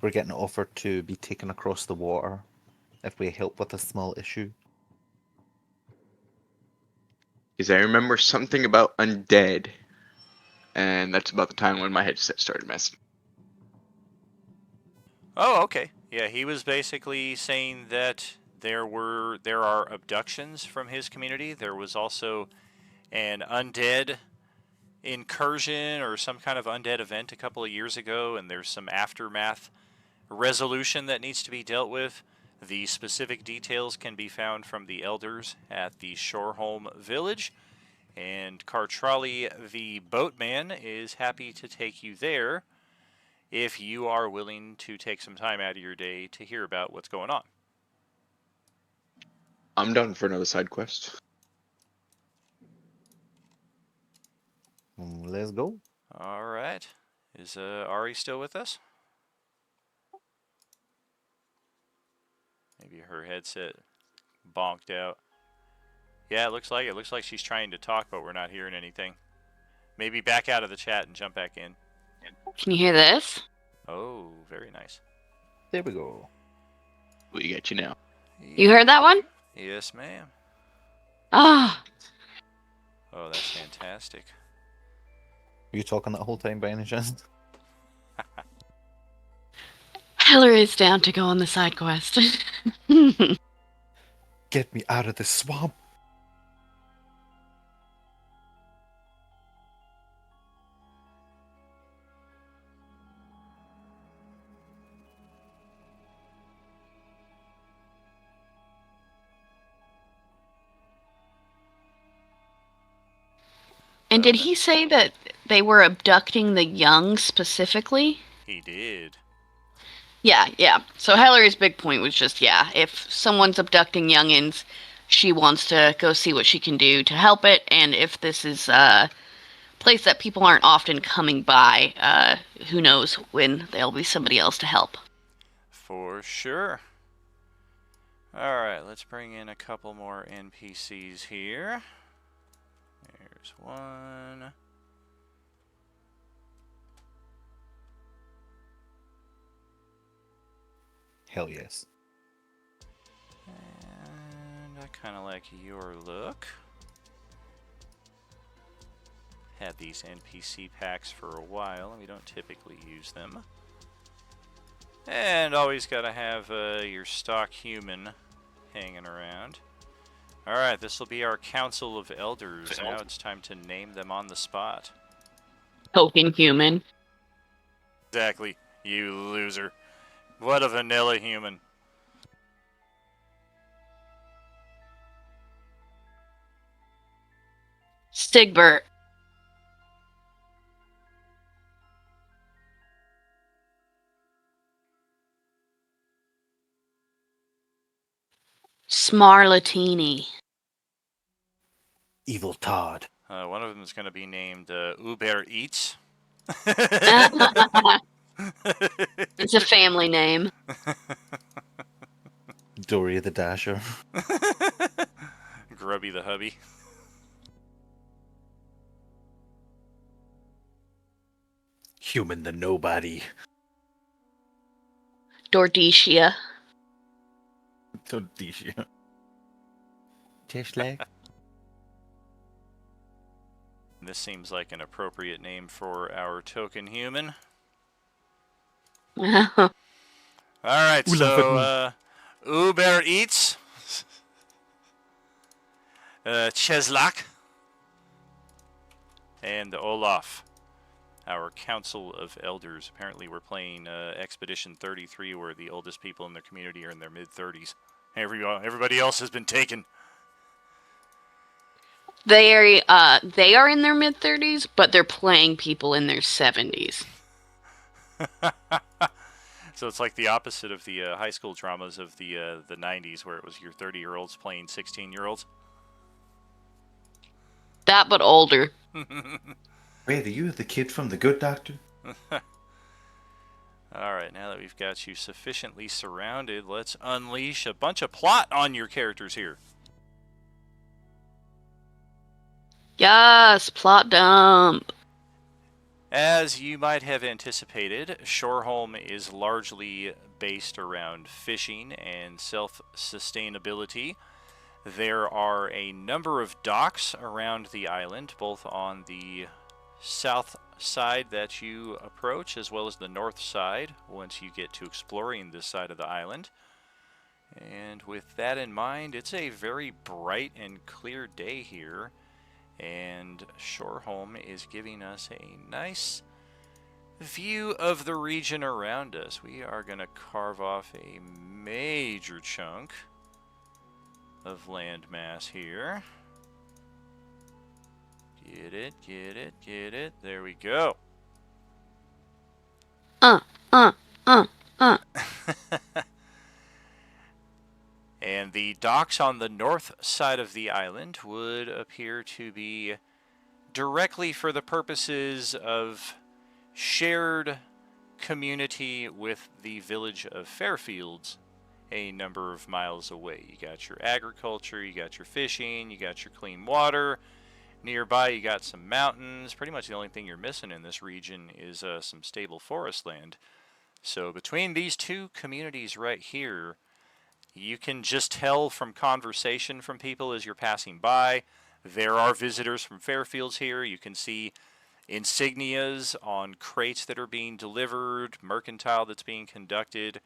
We're getting offered to be taken across the water if we help with a small issue. Because I remember something about undead, and that's about the time when my headset started messing. Oh, okay. Yeah, he was basically saying that there are abductions from his community. There was also an undead incursion or some kind of undead event a couple of years ago, and there's some aftermath resolution that needs to be dealt with. The specific details can be found from the elders at the Shorehome village, and Cartrolli, the boatman, is happy to take you there if you are willing to take some time out of your day to hear about what's going on. I'm done for another side quest. Let's go. All right. Is Ari still with us? Maybe her headset bonked out. Yeah, it looks like it. Looks like she's trying to talk, but we're not hearing anything. Maybe back out of the chat and jump back in. Can you hear this? Oh, very nice. There we go. We got you now. You heard that one? Yes, ma'am. Ah, Oh, that's fantastic. Were you talking that whole time by any chance? Heller is down to go on the side quest. Get me out of this swamp. And did he say that they were abducting the young specifically? He did. Yeah. So Hillary's big point was just, if someone's abducting youngins, she wants to go see what she can do to help it, and if this is a place that people aren't often coming by, who knows when there'll be somebody else to help. For sure. Alright, let's bring in a couple more NPCs here. There's one. Hell yes. And I kind of like your look. Had these NPC packs for a while, and we don't typically use them. And always gotta have your stock human hanging around. Alright, this will be our Council of Elders. Now it's time to name them on the spot. Token human. Exactly, you loser. What a vanilla human. Stigbert. Smarlatini. Evil Todd. One of them is going to be named Uber Eats. It's a family name. Dory the Dasher. Grubby the Hubby. Human the Nobody. Dordecia. Todisha. Tishlek. This seems like an appropriate name for our token human. Alright, so Uber Eats. Cheslak. And Olaf. Our Council of Elders. Apparently we're playing Expedition 33, where the oldest people in the community are in their mid-30s. Everybody else has been taken. They are in their mid-30s, but they're playing people in their 70s. So it's like the opposite of the high school dramas of the 90s, where it was your 30-year-olds playing 16-year-olds. That, but older. Wait, are you the kid from The Good Doctor? Alright, now that we've got you sufficiently surrounded, let's unleash a bunch of plot on your characters here. Yes, plot dump. As you might have anticipated, Shoreholm is largely based around fishing and self-sustainability. There are a number of docks around the island, both on the south side that you approach, as well as the north side once you get to exploring this side of the island. And with that in mind, it's a very bright and clear day here, and Shoreholm is giving us a nice view of the region around us. We are going to carve off a major chunk of landmass here. Get it, get it, get it. There we go. Uh. And the docks on the north side of the island would appear to be directly for the purposes of shared community with the village of Fairfields, a number of miles away. You got your agriculture, you got your fishing, you got your clean water. Nearby, you got some mountains. Pretty much the only thing you're missing in this region is some stable forest land. So between these two communities right here, you can just tell from conversation from people as you're passing by. There are visitors from Fairfields here. You can see insignias on crates that are being delivered, mercantile that's being conducted.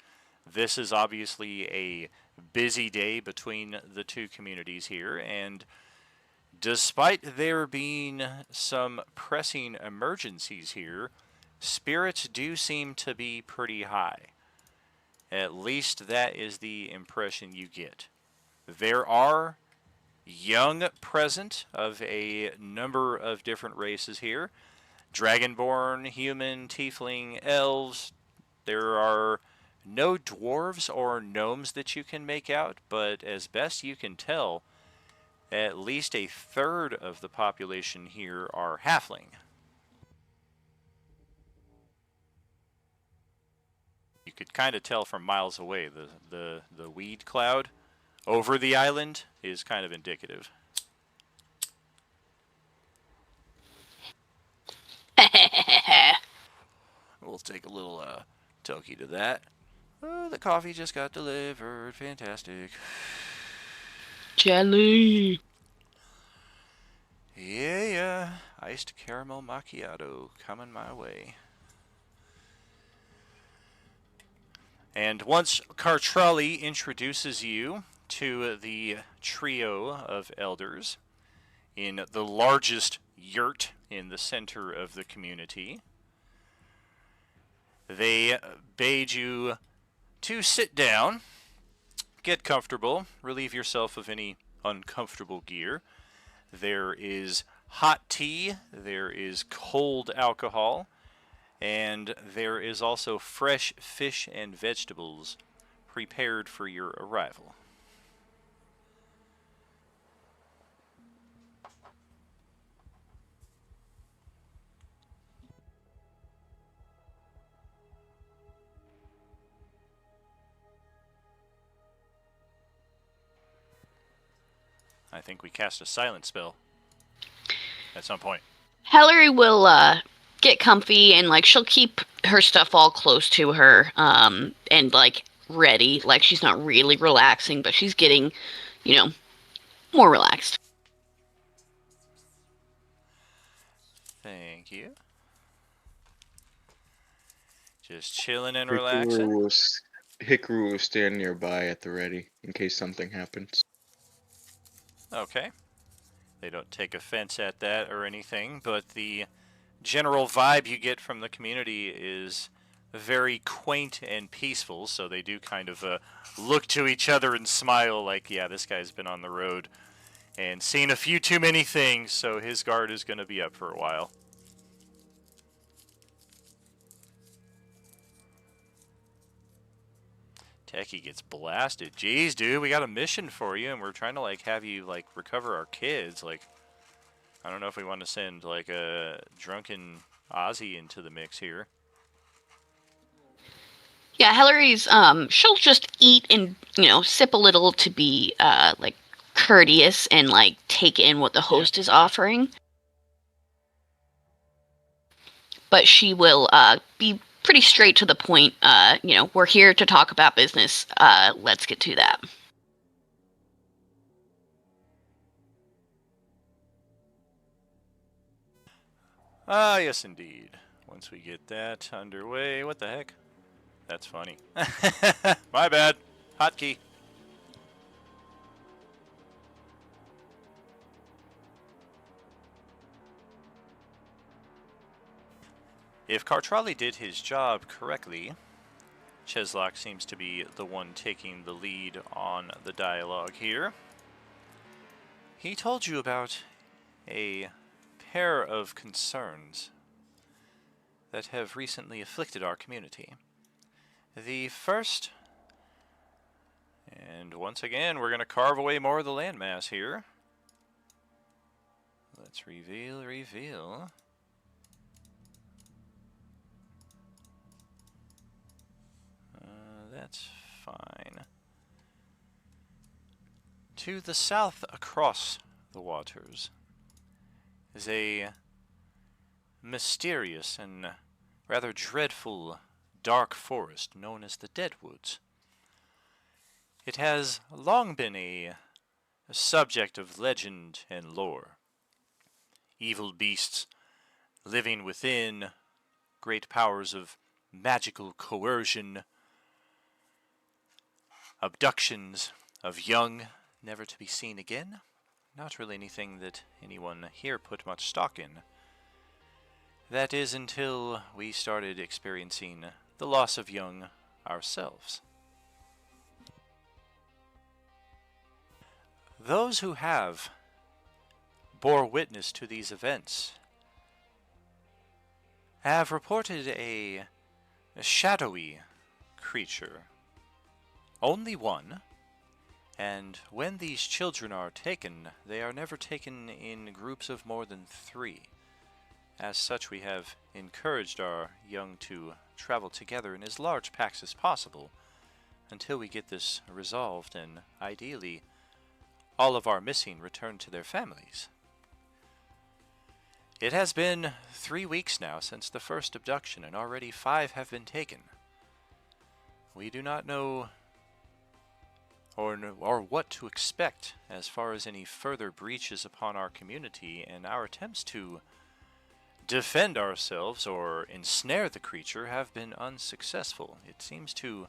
This is obviously a busy day between the two communities here, and despite there being some pressing emergencies here, spirits do seem to be pretty high. At least that is the impression you get. There are young present of a number of different races here. Dragonborn, human, tiefling, elves. There are no dwarves or gnomes that you can make out, but as best you can tell, at least a third of the population here are halfling. You could kind of tell from miles away. The weed cloud over the island is kind of indicative. We'll take a little toki to that. Oh, the coffee just got delivered. Fantastic. Jelly. Yeah. Iced caramel macchiato coming my way. And once Cartrelli introduces you to the trio of elders in the largest yurt in the center of the community, they bade you to sit down, get comfortable, relieve yourself of any uncomfortable gear. There is hot tea, there is cold alcohol, and there is also fresh fish and vegetables prepared for your arrival. I think we cast a silent spell at some point. Hillary will get comfy and like she'll keep her stuff all close to her and like ready. Like she's not really relaxing, but she's getting, more relaxed. Thank you. Just chilling and Hikaru relaxing. Hikaru will stand nearby at the ready in case something happens. Okay. They don't take offense at that or anything, but the general vibe you get from the community is very quaint and peaceful, so they do kind of look to each other and smile like, yeah, this guy's been on the road and seen a few too many things, so his guard is going to be up for a while. Techie gets blasted. Jeez, dude, we got a mission for you, and we're trying to, like, have you, like, recover our kids. Like, I don't know if we want to send, like, a drunken Ozzy into the mix here. Yeah, Hillary's she'll just eat and sip a little to be like courteous and like take in what the host is offering. But she will be pretty straight to the point. We're here to talk about business. Let's get to that. Ah, yes, indeed. Once we get that underway, what the heck? That's funny. My bad. Hotkey. If Cartrali did his job correctly, Cheslock seems to be the one taking the lead on the dialogue here. He told you about a pair of concerns that have recently afflicted our community. The first, and once again, we're going to carve away more of the landmass here. Let's reveal. That's fine. To the south across the waters is a mysterious and rather dreadful dark forest known as the Deadwoods. It has long been a subject of legend and lore. Evil beasts living within, great powers of magical coercion, abductions of young, never to be seen again. Not really anything that anyone here put much stock in. That is until we started experiencing the loss of young ourselves. Those who have bore witness to these events have reported a shadowy creature. Only one, and when these children are taken, they are never taken in groups of more than 3. As such, we have encouraged our young to travel together in as large packs as possible until we get this resolved and, ideally, all of our missing returned to their families. It has been 3 weeks now since the first abduction, and already 5 have been taken. We do not know or what to expect as far as any further breaches upon our community, and our attempts to defend ourselves or ensnare the creature have been unsuccessful. It seems to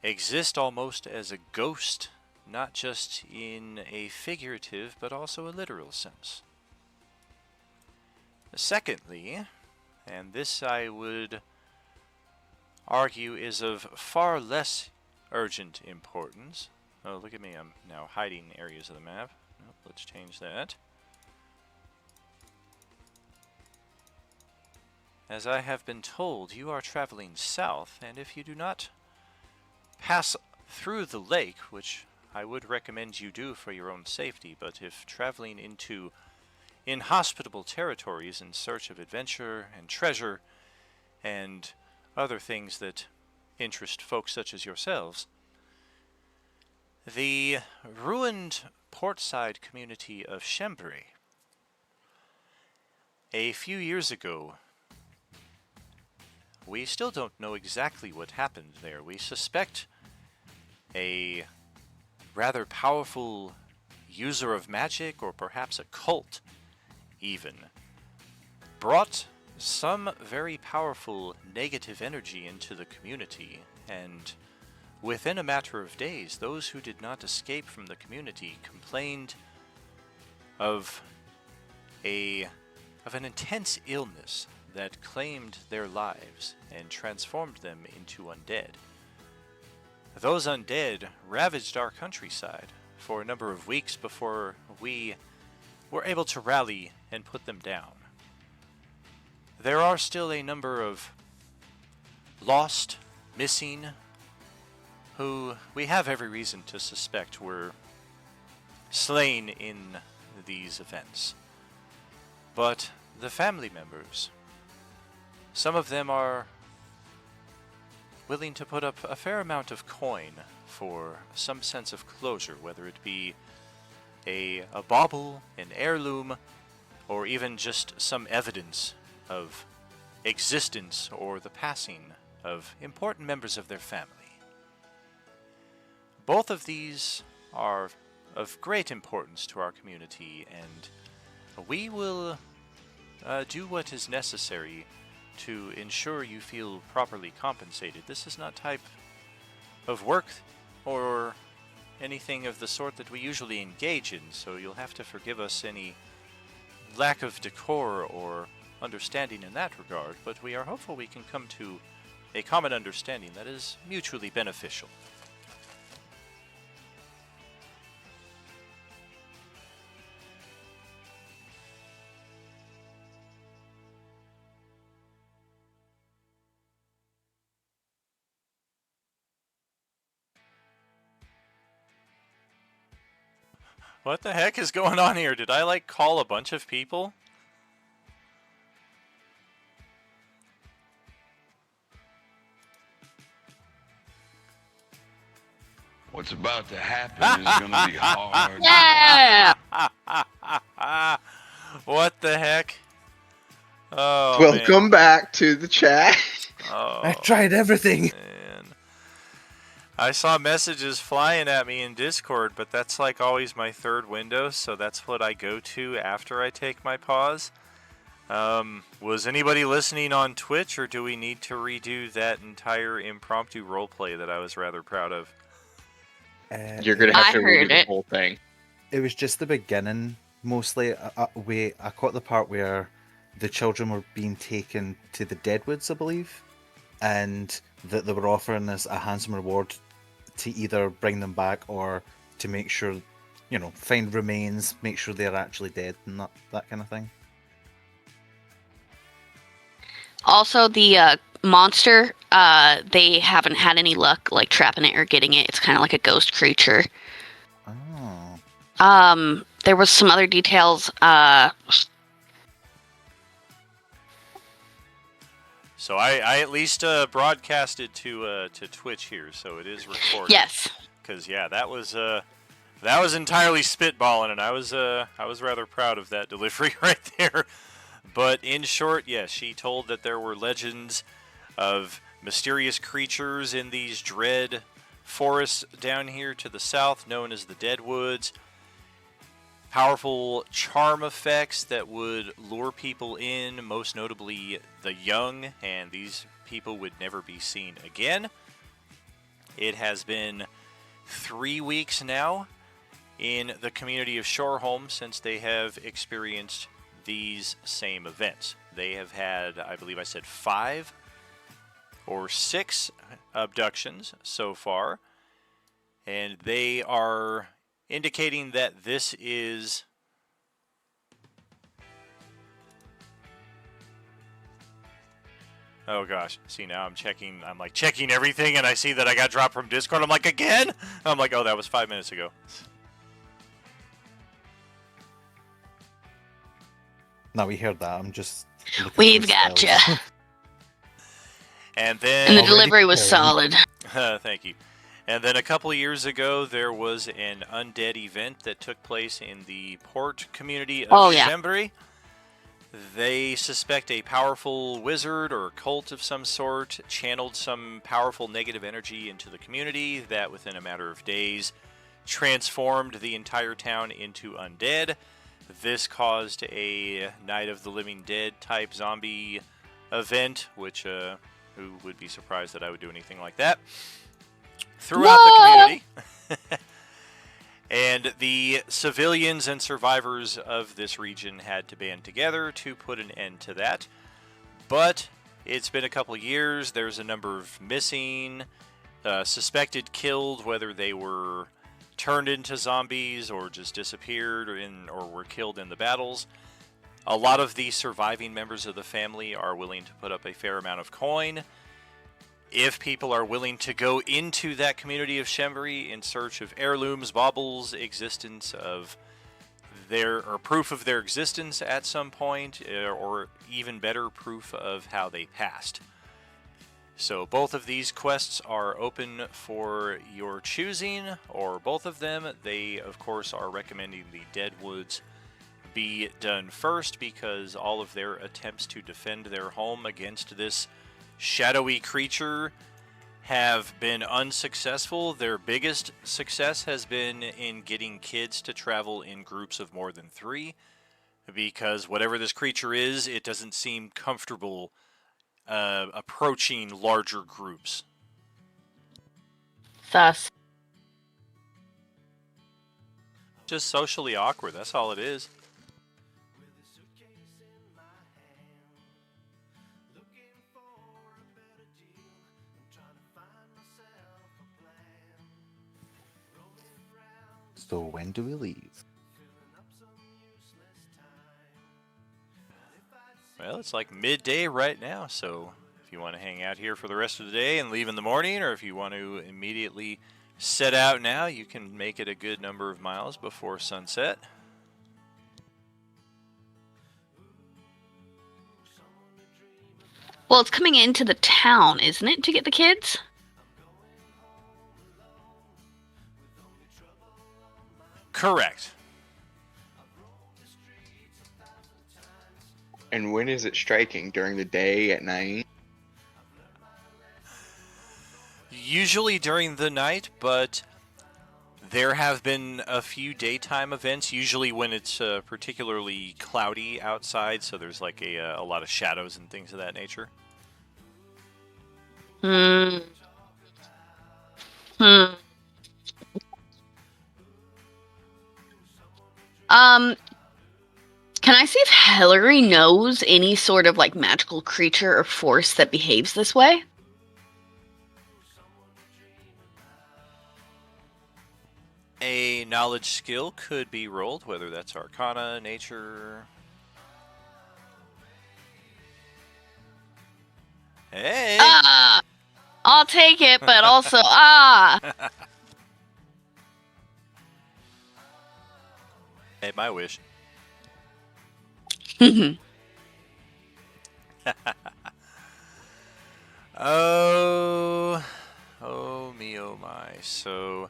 exist almost as a ghost, not just in a figurative but also a literal sense. Secondly, and this I would argue is of far less urgent importance. Oh, look at me, I'm now hiding areas of the map. Nope, let's change that. As I have been told, you are traveling south, and if you do not pass through the lake, which I would recommend you do for your own safety, but if traveling into inhospitable territories in search of adventure and treasure and other things that interest folks such as yourselves, the ruined portside community of Chembray, a few years ago, we still don't know exactly what happened there. We suspect a rather powerful user of magic, or perhaps a cult even, brought some very powerful negative energy into the community, and within a matter of days, those who did not escape from the community complained of an intense illness that claimed their lives and transformed them into undead. Those undead ravaged our countryside for a number of weeks before we were able to rally and put them down. There are still a number of lost, missing, who we have every reason to suspect were slain in these events. But the family members, some of them are willing to put up a fair amount of coin for some sense of closure, whether it be a bauble, an heirloom, or even just some evidence of existence or the passing of important members of their family. Both of these are of great importance to our community, and we will do what is necessary to ensure you feel properly compensated. This is not type of work or anything of the sort that we usually engage in, so you'll have to forgive us any lack of decor or understanding in that regard, but we are hopeful we can come to a common understanding that is mutually beneficial. What the heck is going on here? Did I, like, call a bunch of people? What's about to happen is going to be hard. Yeah. What the heck? Oh, Welcome man. back to the chat. Oh, I tried everything. man. I saw messages flying at me in Discord, but that's like always my third window, so that's what I go to after I take my pause. Was anybody listening on Twitch, or do we need to redo that entire impromptu roleplay that I was rather proud of? You're gonna have I to heard redo the it. whole thing. It was just the beginning, mostly. I caught the part where the children were being taken to the Deadwoods, I believe, and that they were offering us a handsome reward to either bring them back or to make sure, find remains, make sure they're actually dead, and that kind of thing. Also, the monster, they haven't had any luck like trapping it or getting it. It's kind of like a ghost creature. Oh. There was some other details. So I at least broadcasted to Twitch here, so it is recorded. Yes. Because yeah, that was entirely spitballing, and I was rather proud of that delivery right there. But in short, yes, she told that there were legends of mysterious creatures in these dread forests down here to the south, known as the Deadwoods. Powerful charm effects that would lure people in, most notably the young, and these people would never be seen again. It has been 3 weeks now in the community of Shoreholm since they have experienced these same events. They have had, I believe I said 5 or 6 abductions so far, and they are indicating that this is oh gosh, see now I'm checking everything, and I see that I got dropped from Discord. I'm like, again? I'm like, oh, that was 5 minutes ago. No, we heard that. I'm just. We've got you. And then And the Already delivery was prepared. solid. thank you. And then a couple of years ago, there was an undead event that took place in the port community of Oh, yeah. Chembry. They suspect a powerful wizard or cult of some sort channeled some powerful negative energy into the community that within a matter of days transformed the entire town into undead. This caused a Night of the Living Dead type zombie event, which who would be surprised that I would do anything like that, throughout the community. And the civilians and survivors of this region had to band together to put an end to that. But it's been a couple years. There's a number of missing, suspected killed, whether they were turned into zombies or just disappeared or were killed in the battles. A lot of the surviving members of the family are willing to put up a fair amount of coin if people are willing to go into that community of Chembry in search of heirlooms, baubles, existence of or proof of their existence at some point, or even better, proof of how they passed. So both of these quests are open for your choosing, or both of them. They, of course, are recommending the Deadwoods be done first because all of their attempts to defend their home against this shadowy creature have been unsuccessful. Their biggest success has been in getting kids to travel in groups of more than 3, because whatever this creature is, it doesn't seem comfortable approaching larger groups. Sus. Just socially awkward, that's all it is. So when do we leave? Well, it's like midday right now, so if you want to hang out here for the rest of the day and leave in the morning, or if you want to immediately set out now, you can make it a good number of miles before sunset. Well, it's coming into the town, isn't it, to get the kids? Correct. And when is it striking? During the day, at night? Usually during the night, but there have been a few daytime events, usually when it's particularly cloudy outside, so there's like a lot of shadows and things of that nature. Hmm. Hmm. Can I see if Hillary knows any sort of like magical creature or force that behaves this way? A knowledge skill could be rolled, whether that's Arcana, Nature. Hey! Ah! I'll take it, but also Hey, my wish. Oh me, oh my. So,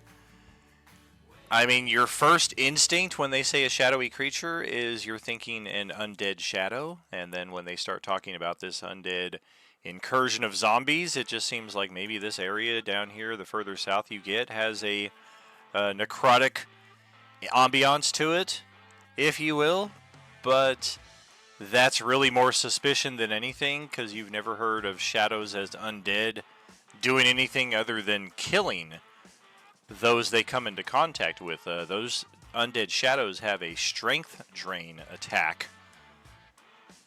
I mean, your first instinct when they say a shadowy creature is you're thinking an undead shadow, and then when they start talking about this undead incursion of zombies, it just seems like maybe this area down here, the further south you get, has a necrotic ambiance to it, if you will, but that's really more suspicion than anything, because you've never heard of shadows as undead doing anything other than killing those they come into contact with. Those undead shadows have a strength drain attack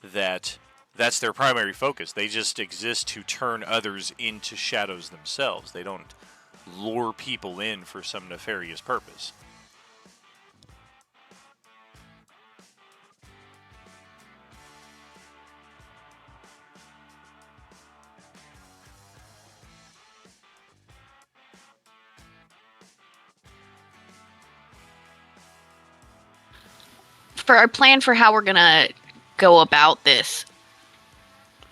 that's their primary focus. They just exist to turn others into shadows themselves. They don't lure people in for some nefarious purpose. for our plan for how we're gonna go about this,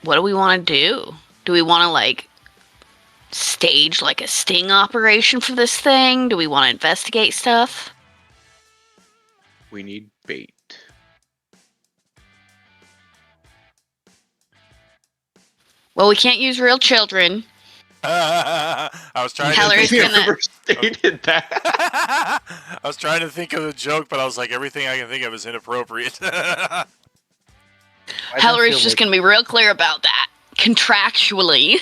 what do we want to do? Do we want to like stage like a sting operation for this thing? Do we want to investigate stuff? We need bait. Well, we can't use real children. I was trying Heller's to think gonna- Never stated that. I was trying to think of a joke, but I was like, everything I can think of is inappropriate. Hillary's just gonna be real clear about that contractually.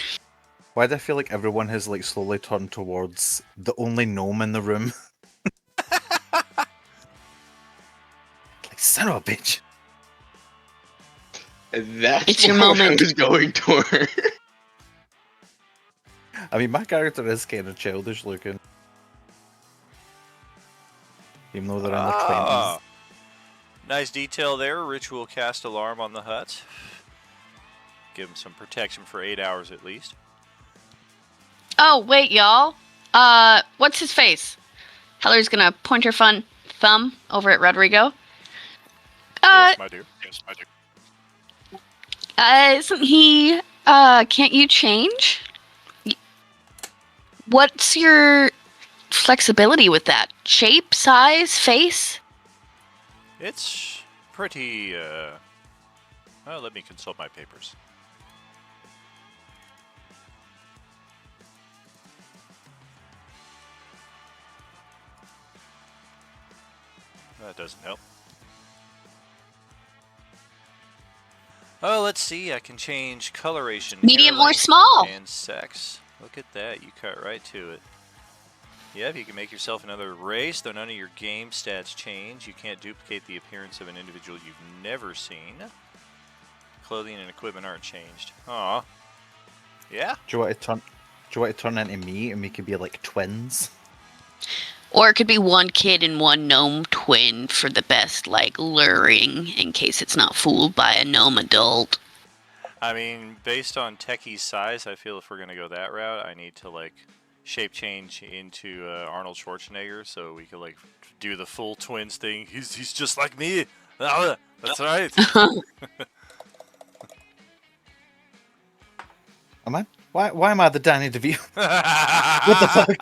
Why do I feel like everyone has like slowly turned towards the only gnome in the room? Like, son of a bitch. That's It's your what I moment. was going toward. I mean, my character is kind of childish looking. Even though they're in their 20s. Nice detail there. Ritual cast alarm on the hut. Give them some protection for 8 hours at least. Oh wait, y'all. What's his face? Hillary's gonna point her fun thumb over at Rodrigo. Yes, my dear. Yes, my dear. Isn't he? Can't you change? What's your flexibility with that? Shape, size, face? It's pretty, well, let me consult my papers. That doesn't help. Oh, let's see. I can change coloration, Medium hair or length, small? and sex. Look at that. You cut right to it. Yep, you can make yourself another race, though none of your game stats change. You can't duplicate the appearance of an individual you've never seen. Clothing and equipment aren't changed. Aw. Yeah? Do you want to turn into me and we could be like twins? Or it could be one kid and one gnome twin for the best, like, luring in case it's not fooled by a gnome adult. I mean, based on Techie's size, I feel if we're going to go that route, I need to, like, shape change into Arnold Schwarzenegger so we could, like, do the full twins thing. He's just like me. Ah, that's right. Am I? Why am I the Danny DeVito? What the fuck?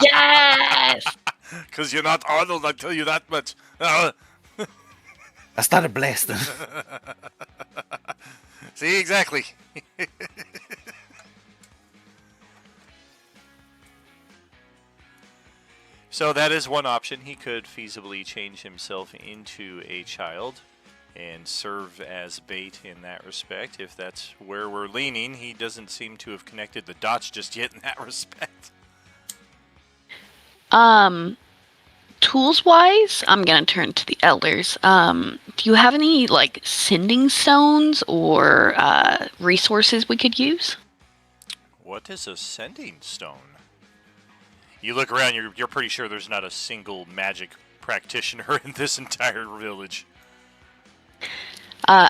Yes! Because you're not Arnold, I tell you that much. Ah. I started blasting. See, exactly. So that is one option. He could feasibly change himself into a child and serve as bait in that respect. If that's where we're leaning, he doesn't seem to have connected the dots just yet in that respect. Tools wise, I'm gonna turn to the elders. Do you have any like sending stones or resources we could use? What is a sending stone? You look around, you're pretty sure there's not a single magic practitioner in this entire village.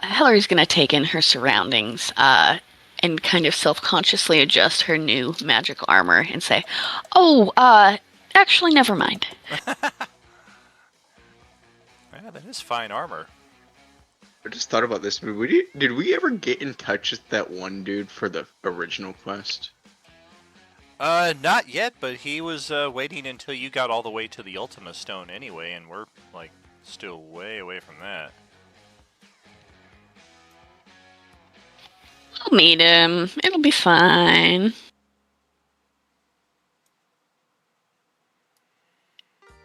Hillary's gonna take in her surroundings and kind of self-consciously adjust her new magic armor and say, "Oh, actually, never mind." Yeah, that is fine armor. I just thought about this. Did we ever get in touch with that one dude for the original quest? Not yet, but he was waiting until you got all the way to the Ultima Stone anyway, and we're, like, still way away from that. I'll meet him. It'll be fine.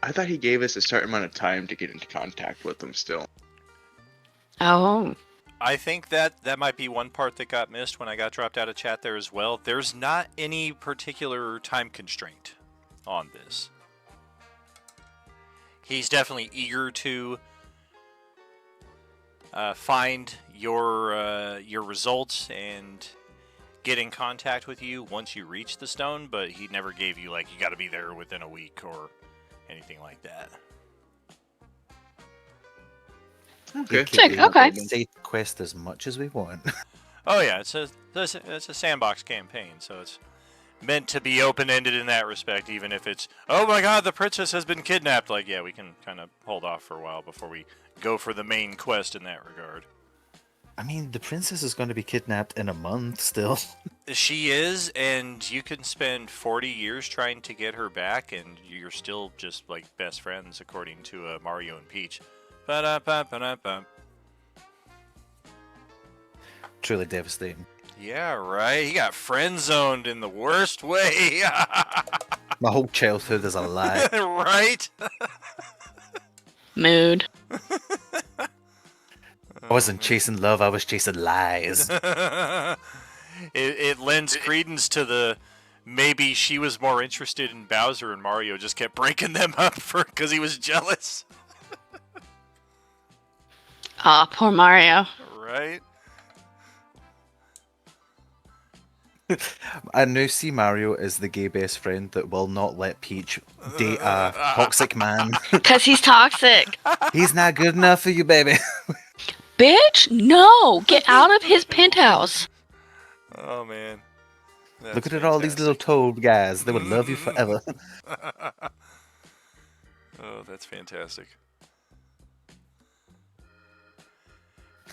I thought he gave us a certain amount of time to get into contact with him still. Oh. I think that might be one part that got missed when I got dropped out of chat there as well. There's not any particular time constraint on this. He's definitely eager to find your results and get in contact with you once you reach the stone, but he never gave you, like, you got to be there within a week or anything like that. Okay. Sick, okay. Say quest as much as we want. Oh yeah, it's a sandbox campaign, so it's meant to be open-ended in that respect, even if it's, oh my god, the princess has been kidnapped. Like, yeah, we can kind of hold off for a while before we go for the main quest in that regard. I mean, the princess is going to be kidnapped in a month still. She is, and you can spend 40 years trying to get her back, and you're still just, like, best friends, according to Mario and Peach. Ba-da-ba-ba-da-ba. Truly devastating. Yeah, right. He got friend-zoned in the worst way. My whole childhood is a lie. Right? Mood. I wasn't chasing love, I was chasing lies. It lends credence to the maybe she was more interested in Bowser and Mario just kept breaking them up because he was jealous. Aw, poor Mario. Right? I now see Mario as the gay best friend that will not let Peach date a toxic man. Because he's toxic. He's not good enough for you, baby. Bitch, no! Get out of his penthouse. Oh, man. Look at all these little toad guys. They would love you forever. Oh, that's fantastic.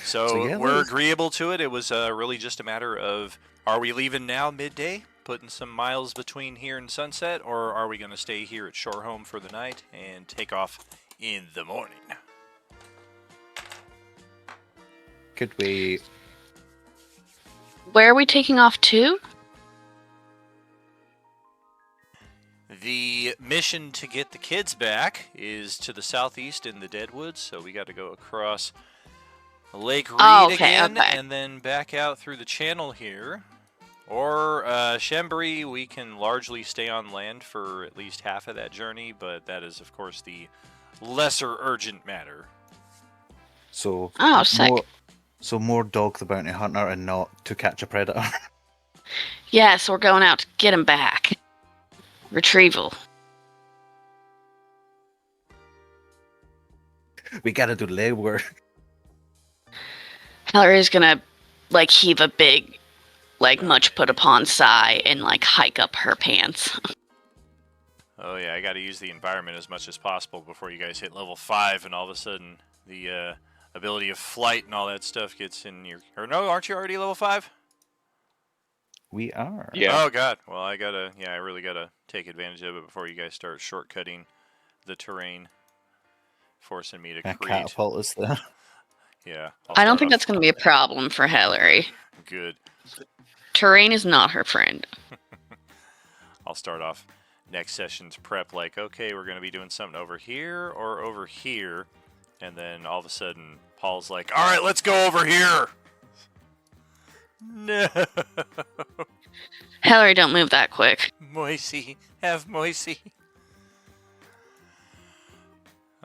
So yeah, we're Liz. agreeable to it. It was really just a matter of, are we leaving now, midday? putting some miles between here and Sunset, or are we going to stay here at Shorehome for the night and take off in the morning? Could we? Where are we taking off to? The mission to get the kids back is to the southeast in the Deadwoods, so we got to go across Lake Reed again, and then back out through the channel here. Or Chambéry, we can largely stay on land for at least half of that journey, but that is, of course, the lesser urgent matter. So Sick. more Dog the Bounty Hunter and not To Catch a Predator. Yes, we're going out to get him back. Retrieval. We gotta do leg work. Hillary's gonna, heave a big, much put upon sigh and, hike up her pants. Oh yeah, I got to use the environment as much as possible before you guys hit level 5, and all of a sudden the ability of flight and all that stuff gets in your... Or no, aren't you already level 5? We are. Yeah. Oh god. Well, I really gotta take advantage of it before you guys start shortcutting the terrain, forcing me to A create. catapult is there. Yeah. I don't think that's going to be a problem for Hillary. Good. Terrain is not her friend. I'll start off next session's prep like, okay, we're going to be doing something over here or over here. And then all of a sudden, Paul's like, all right, let's go over here. No. Hillary, don't move that quick. Moisey. Have Moisey.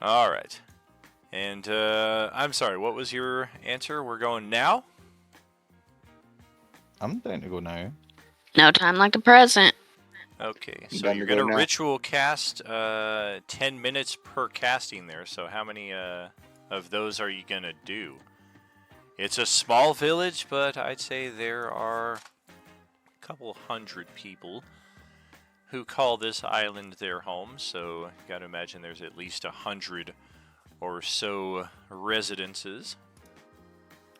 All right. And I'm sorry, what was your answer? We're going now? I'm down to go now. No time like the present. Okay, You so done you're to go going to now? ritual cast 10 minutes per casting there. So how many of those are you going to do? It's a small village, but I'd say there are a couple hundred people who call this island their home. So you got to imagine there's at least 100 or so residences.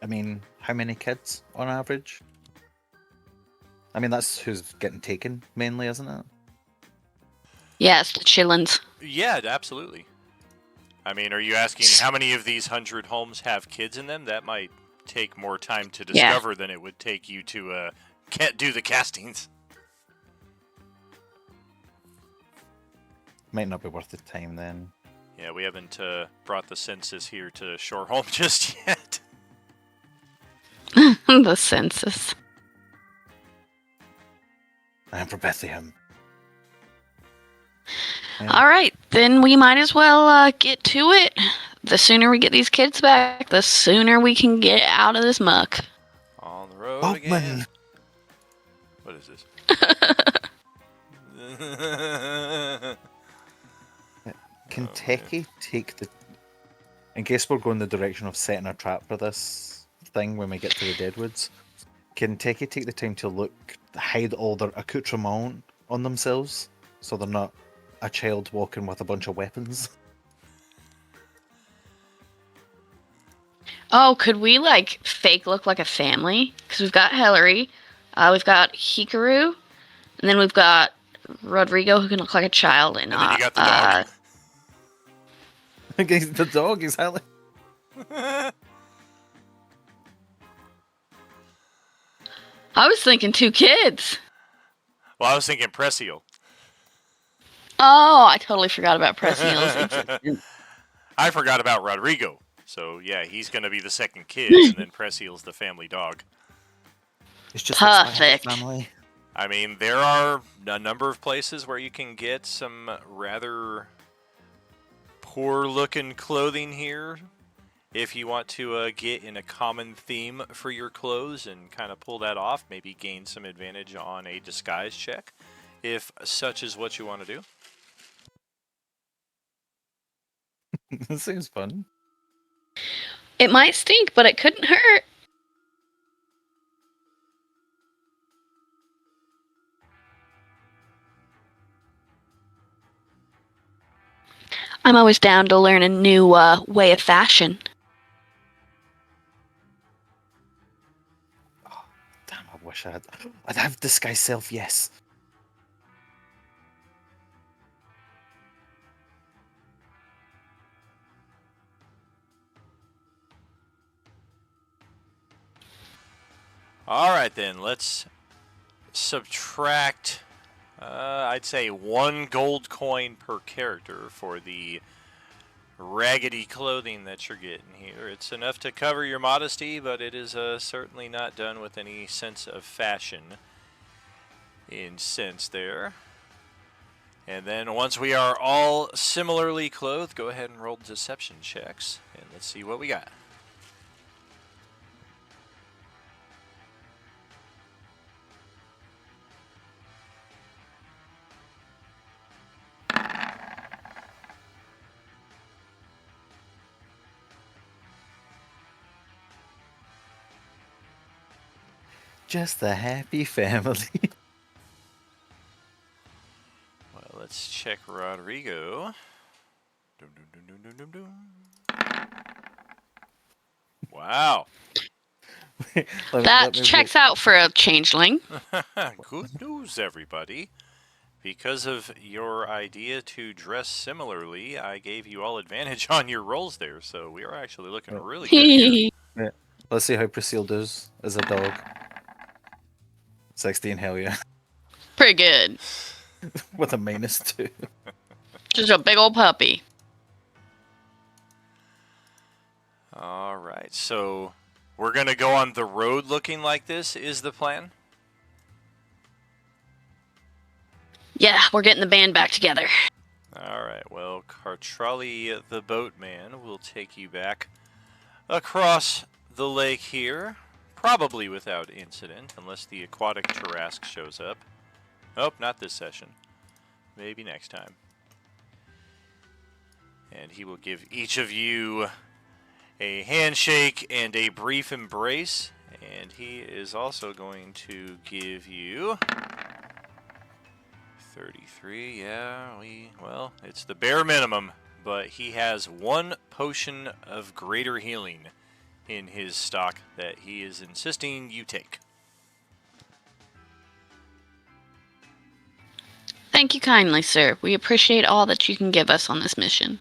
I mean, how many kids on average? I mean, that's who's getting taken mainly, isn't it? Yes, the chillins. Yeah, absolutely. I mean, are you asking how many of these 100 homes have kids in them? That might take more time to discover than it would take you to do the castings. Might not be worth the time then. Yeah, we haven't brought the census here to Shorehome just yet. The census. I am for Bethlehem. Yeah. All right, then we might as well get to it. The sooner we get these kids back, the sooner we can get out of this muck. On the road Boatman. again. What is this? Can Techie take the... In case we're going the direction of setting a trap for this thing when we get to the Deadwoods, can Techie take the time to hide all their accoutrement on themselves so they're not a child walking with a bunch of weapons? Oh, could we fake look like a family? Because we've got Hillary, we've got Hikaru, and then we've got Rodrigo who can look like a child, and then you got the dog. Against the dog, exactly. I was thinking 2 kids. Well, I was thinking Presiel. Oh, I totally forgot about Presiels. I forgot about Rodrigo. So, yeah, he's going to be the second kid, and then Presiel's the family dog. It's just Perfect. family. I mean, there are a number of places where you can get some rather poor-looking clothing here. If you want to get in a common theme for your clothes and kind of pull that off, maybe gain some advantage on a disguise check, if such is what you want to do. This seems fun. It might stink, but it couldn't hurt. I'm always down to learn a new way of fashion. Damn, I wish I had. I'd have disguise self. Yes. All right, then. Let's subtract, I'd say, 1 gold coin per character for the raggedy clothing that you're getting here. It's enough to cover your modesty, but it is certainly not done with any sense of fashion in sense there. And then once we are all similarly clothed, go ahead and roll deception checks, and let's see what we got. Just a happy family. Well, let's check Rodrigo. Dum, dum, dum, dum, dum, dum, dum. Wow. That checks out for a changeling. Good news, everybody. Because of your idea to dress similarly, I gave you all advantage on your rolls there, so we are actually looking really good here. Yeah. Let's see how Priscilla does as a dog. 16, hell yeah. Pretty good. With a -2. Just a big old puppy. All right, so we're going to go on the road looking like this, is the plan? Yeah, we're getting the band back together. All right, well, Cartrali the boatman will take you back across the lake here, probably without incident, unless the aquatic Tarrasque shows up. Oh, not this session. Maybe next time. And he will give each of you a handshake and a brief embrace, and he is also going to give you 33. Well, it's the bare minimum, but he has 1 potion of greater healing in his stock that he is insisting you take. Thank you kindly, sir. We appreciate all that you can give us on this mission.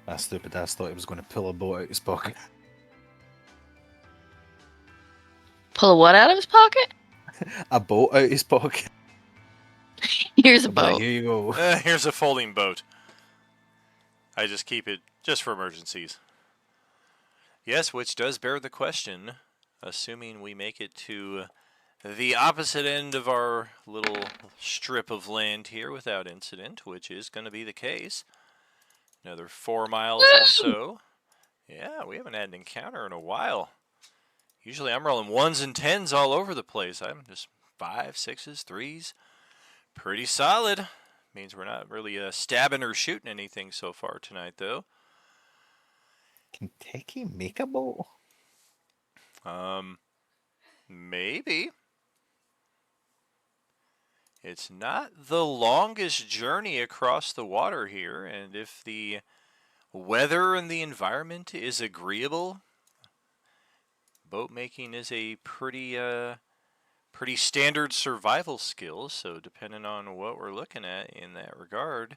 That stupid ass thought he was going to pull a boat out his pocket. Pull a what out of his pocket? A boat out his pocket. Here's a I'll be like, boat. here you go. Here's a folding boat. I just keep it just for emergencies. Yes, which does bear the question, assuming we make it to the opposite end of our little strip of land here without incident, which is going to be the case. Another 4 miles or so. Yeah, we haven't had an encounter in a while. Usually I'm rolling 1s and 10s all over the place. I'm just 5s, 6s, 3s. Pretty solid. Means we're not really stabbing or shooting anything so far tonight, though. Can Techie make a boat? Maybe. It's not the longest journey across the water here, and if the weather and the environment is agreeable, boat making is a pretty standard survival skill, so depending on what we're looking at in that regard,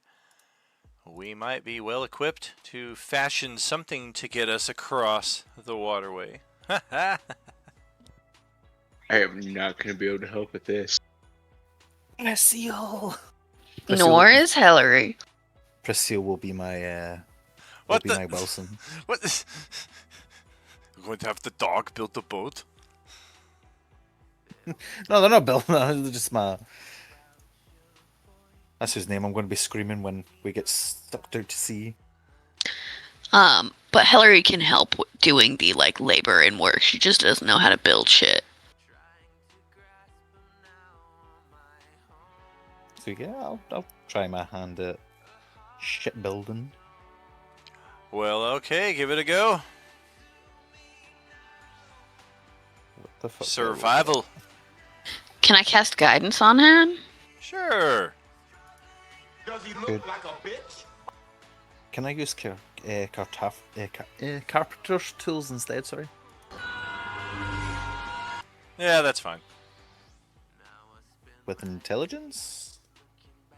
we might be well equipped to fashion something to get us across the waterway. I am not going to be able to help with this. Priscilla! Nor is Hillary. Priscilla will be my, What will be the- my Wilson. What? We're going to have the dog build the boat? No, they're not building that. They're just my... That's his name. I'm going to be screaming when we get sucked out to sea. But Hillary can help doing the labor and work. She just doesn't know how to build shit. So yeah, I'll try my hand at shipbuilding. Well, okay, give it a go. What the fuck? Survival. Can I cast guidance on him? Sure. Does he Good. look like a bitch? Can I use carpenter's tools instead. Sorry. Yeah, that's fine. With intelligence.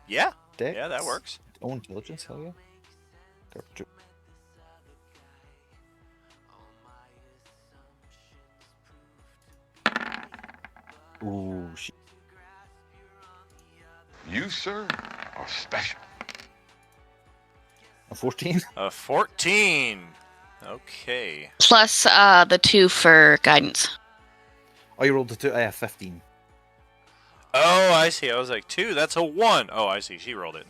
Yeah. Dex? Yeah, that works. Oh, intelligence. Hell yeah. Carpenter. Ooh, shit. You, sir, are special. A 14. A 14. Okay. Plus the 2 for guidance. Oh, you rolled a 2. I have 15. Oh, I see. I was like, 2, that's a 1. Oh, I see. She rolled it.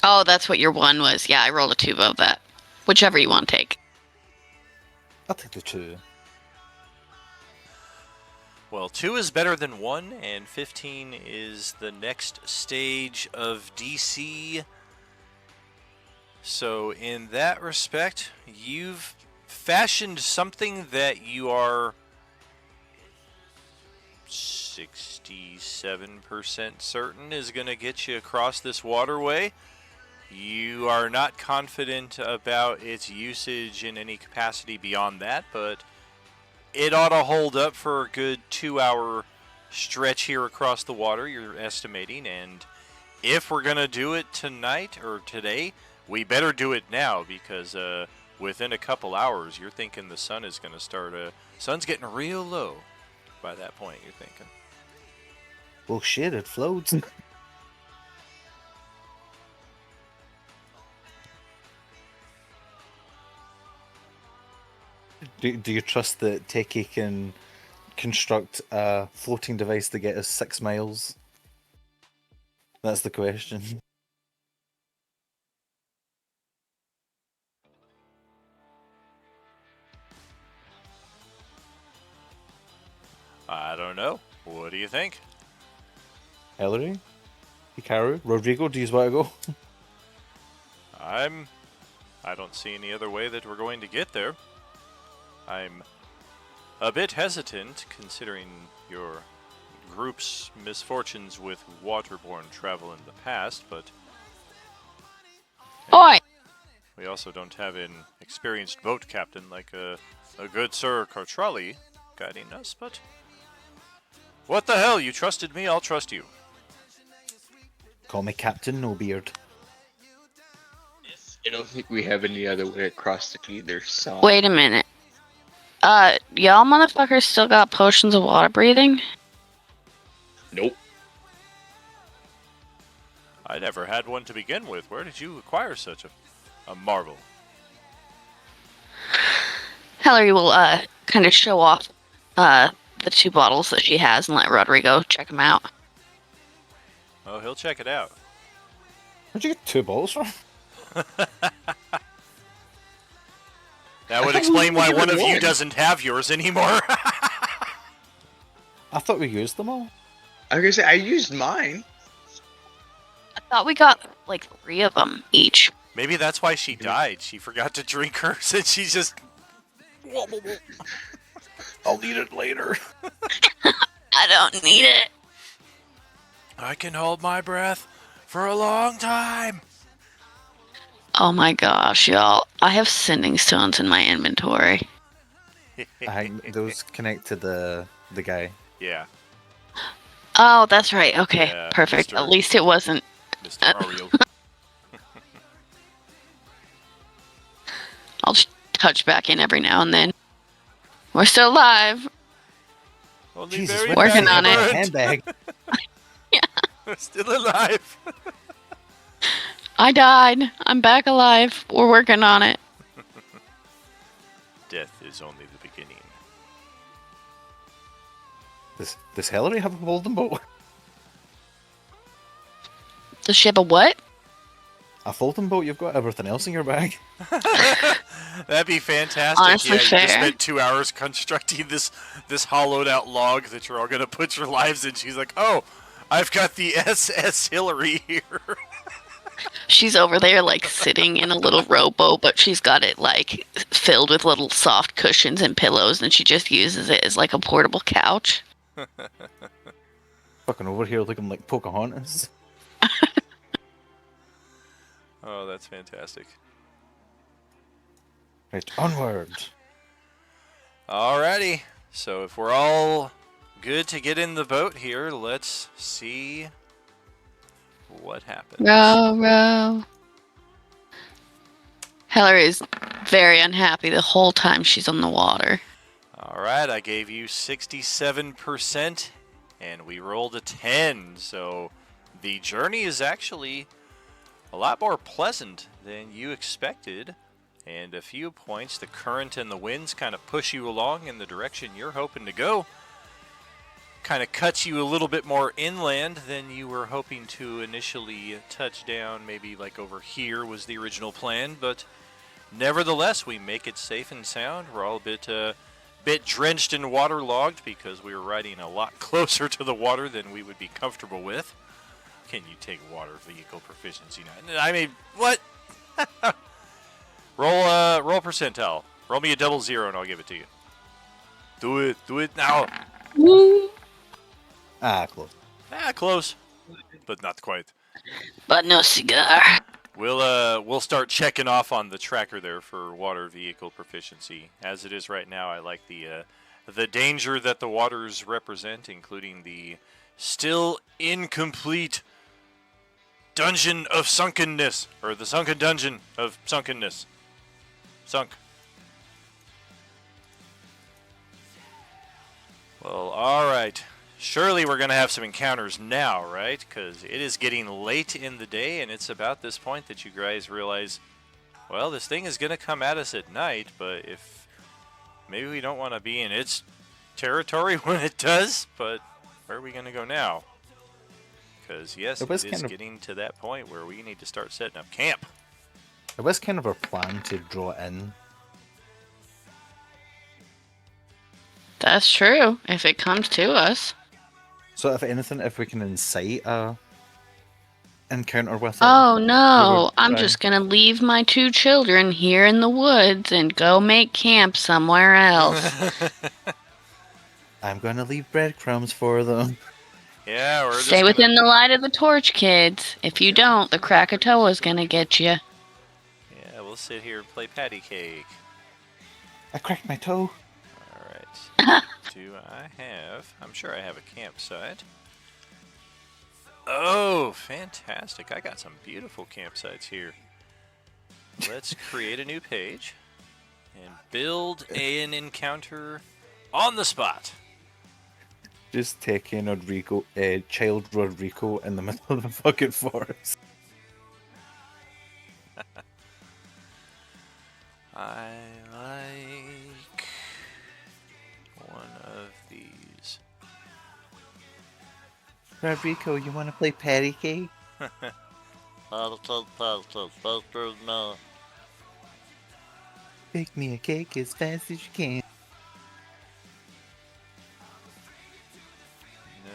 Oh, that's what your 1 was. Yeah, I rolled a 2 above that. Whichever you want to take. I'll take the 2. Well, 2 is better than 1, and 15 is the next stage of DC. So, in that respect, you've fashioned something that you are 67% certain is going to get you across this waterway. You are not confident about its usage in any capacity beyond that, but it ought to hold up for a good 2-hour stretch here across the water, you're estimating. And if we're going to do it tonight or today, we better do it now, because within a couple hours, you're thinking the sun is going to start... sun's getting real low by that point, you're thinking. Well, shit, it floats. Do you trust that Teki can construct a floating device to get us 6 miles? That's the question. I don't know. What do you think? Ellery? Hikaru? Rodrigo, do you want to go? I don't see any other way that we're going to get there. I'm a bit hesitant, considering your group's misfortunes with waterborne travel in the past, but Oi! we also don't have an experienced boat captain like a good Sir Cartrali guiding us, but what the hell? You trusted me, I'll trust you. Call me Captain No Beard. I don't think we have any other way across it either, so... Wait a minute. Y'all motherfuckers still got potions of water breathing? Nope. I never had one to begin with. Where did you acquire such a marvel? Hillary will, kind of show off, the 2 bottles that she has and let Rodrigo check them out. Oh, he'll check it out. Where'd you get 2 bottles from? That would explain why one of you doesn't have yours anymore. I thought we used them all. I was gonna say, I used mine. I thought we got, like, 3 of them each. Maybe that's why she died. She forgot to drink hers, and she just... I'll need it later. I don't need it. I can hold my breath for a long time. Oh my gosh, y'all. I have sending stones in my inventory. Those connect to the guy. Yeah, Oh, that's right. Okay, Yeah, perfect. Mr. At least it wasn't. Mr. Mario. I'll just touch back in every now and then. We're still alive. Only Jesus, very Working on it. bad. Handbag. Still alive. I died. I'm back alive. We're working on it. Death is only the beginning. Does Hillary have a golden boat? Does she have a what? A folding boat? You've got everything else in your bag. That'd be fantastic. Honestly, yeah, you just fair. spent 2 hours constructing this hollowed out log that you're all gonna put your lives in. She's like, oh, I've got the SS Hillary here. She's over there, like, sitting in a little rowboat, but she's got it, like, filled with little soft cushions and pillows, and she just uses it as, like, a portable couch. Fucking over here looking like Pocahontas. Oh, that's fantastic. Right, onward. Alrighty. So if we're all good to get in the boat here, let's see what happens. Row, row. Heller is very unhappy the whole time she's on the water. Alright, I gave you 67%, and we rolled a 10, so the journey is actually a lot more pleasant than you expected. And a few points, the current and the winds kind of push you along in the direction you're hoping to go. Kind of cuts you a little bit more inland than you were hoping to initially touch down. Maybe like over here was the original plan, but nevertheless, we make it safe and sound. We're all a bit drenched and waterlogged because we were riding a lot closer to the water than we would be comfortable with. Can you take water vehicle proficiency? I mean, what? Roll percentile. Roll me a 00 and I'll give it to you. Do it now. Woo. Close. Close, but not quite. But no cigar. We'll start checking off on the tracker there for water vehicle proficiency. As it is right now, I like the danger that the waters represent, including the still incomplete dungeon of sunkenness, or the sunken dungeon of sunkenness. Sunk. Well, alright. Surely we're going to have some encounters now, right? Because it is getting late in the day, and it's about this point that you guys realize, well, this thing is going to come at us at night, but if maybe we don't want to be in its territory when it does, but where are we going to go now? Because, yes, it is getting to that point where we need to start setting up camp. It was kind of our plan to draw in. That's true, if it comes to us. So if anything, if we can incite a encounter with it. Oh no, I'm try. just gonna leave my 2 children here in the woods and go make camp somewhere else. I'm gonna leave breadcrumbs for them. Yeah, we're just Stay within the light of the torch, kids. If you don't, the Krakatoa's gonna get you. Yeah, we'll sit here and play patty cake. I cracked my toe. Alright. Do I have... I'm sure I have a campsite. Oh, fantastic. I got some beautiful campsites here. Let's create a new page and build an encounter on the spot. Just taking child Rodrigo in the middle of the fucking forest. I like one of these. Rodrigo, you want to play patty cake? Bake me a cake as fast as you can. No.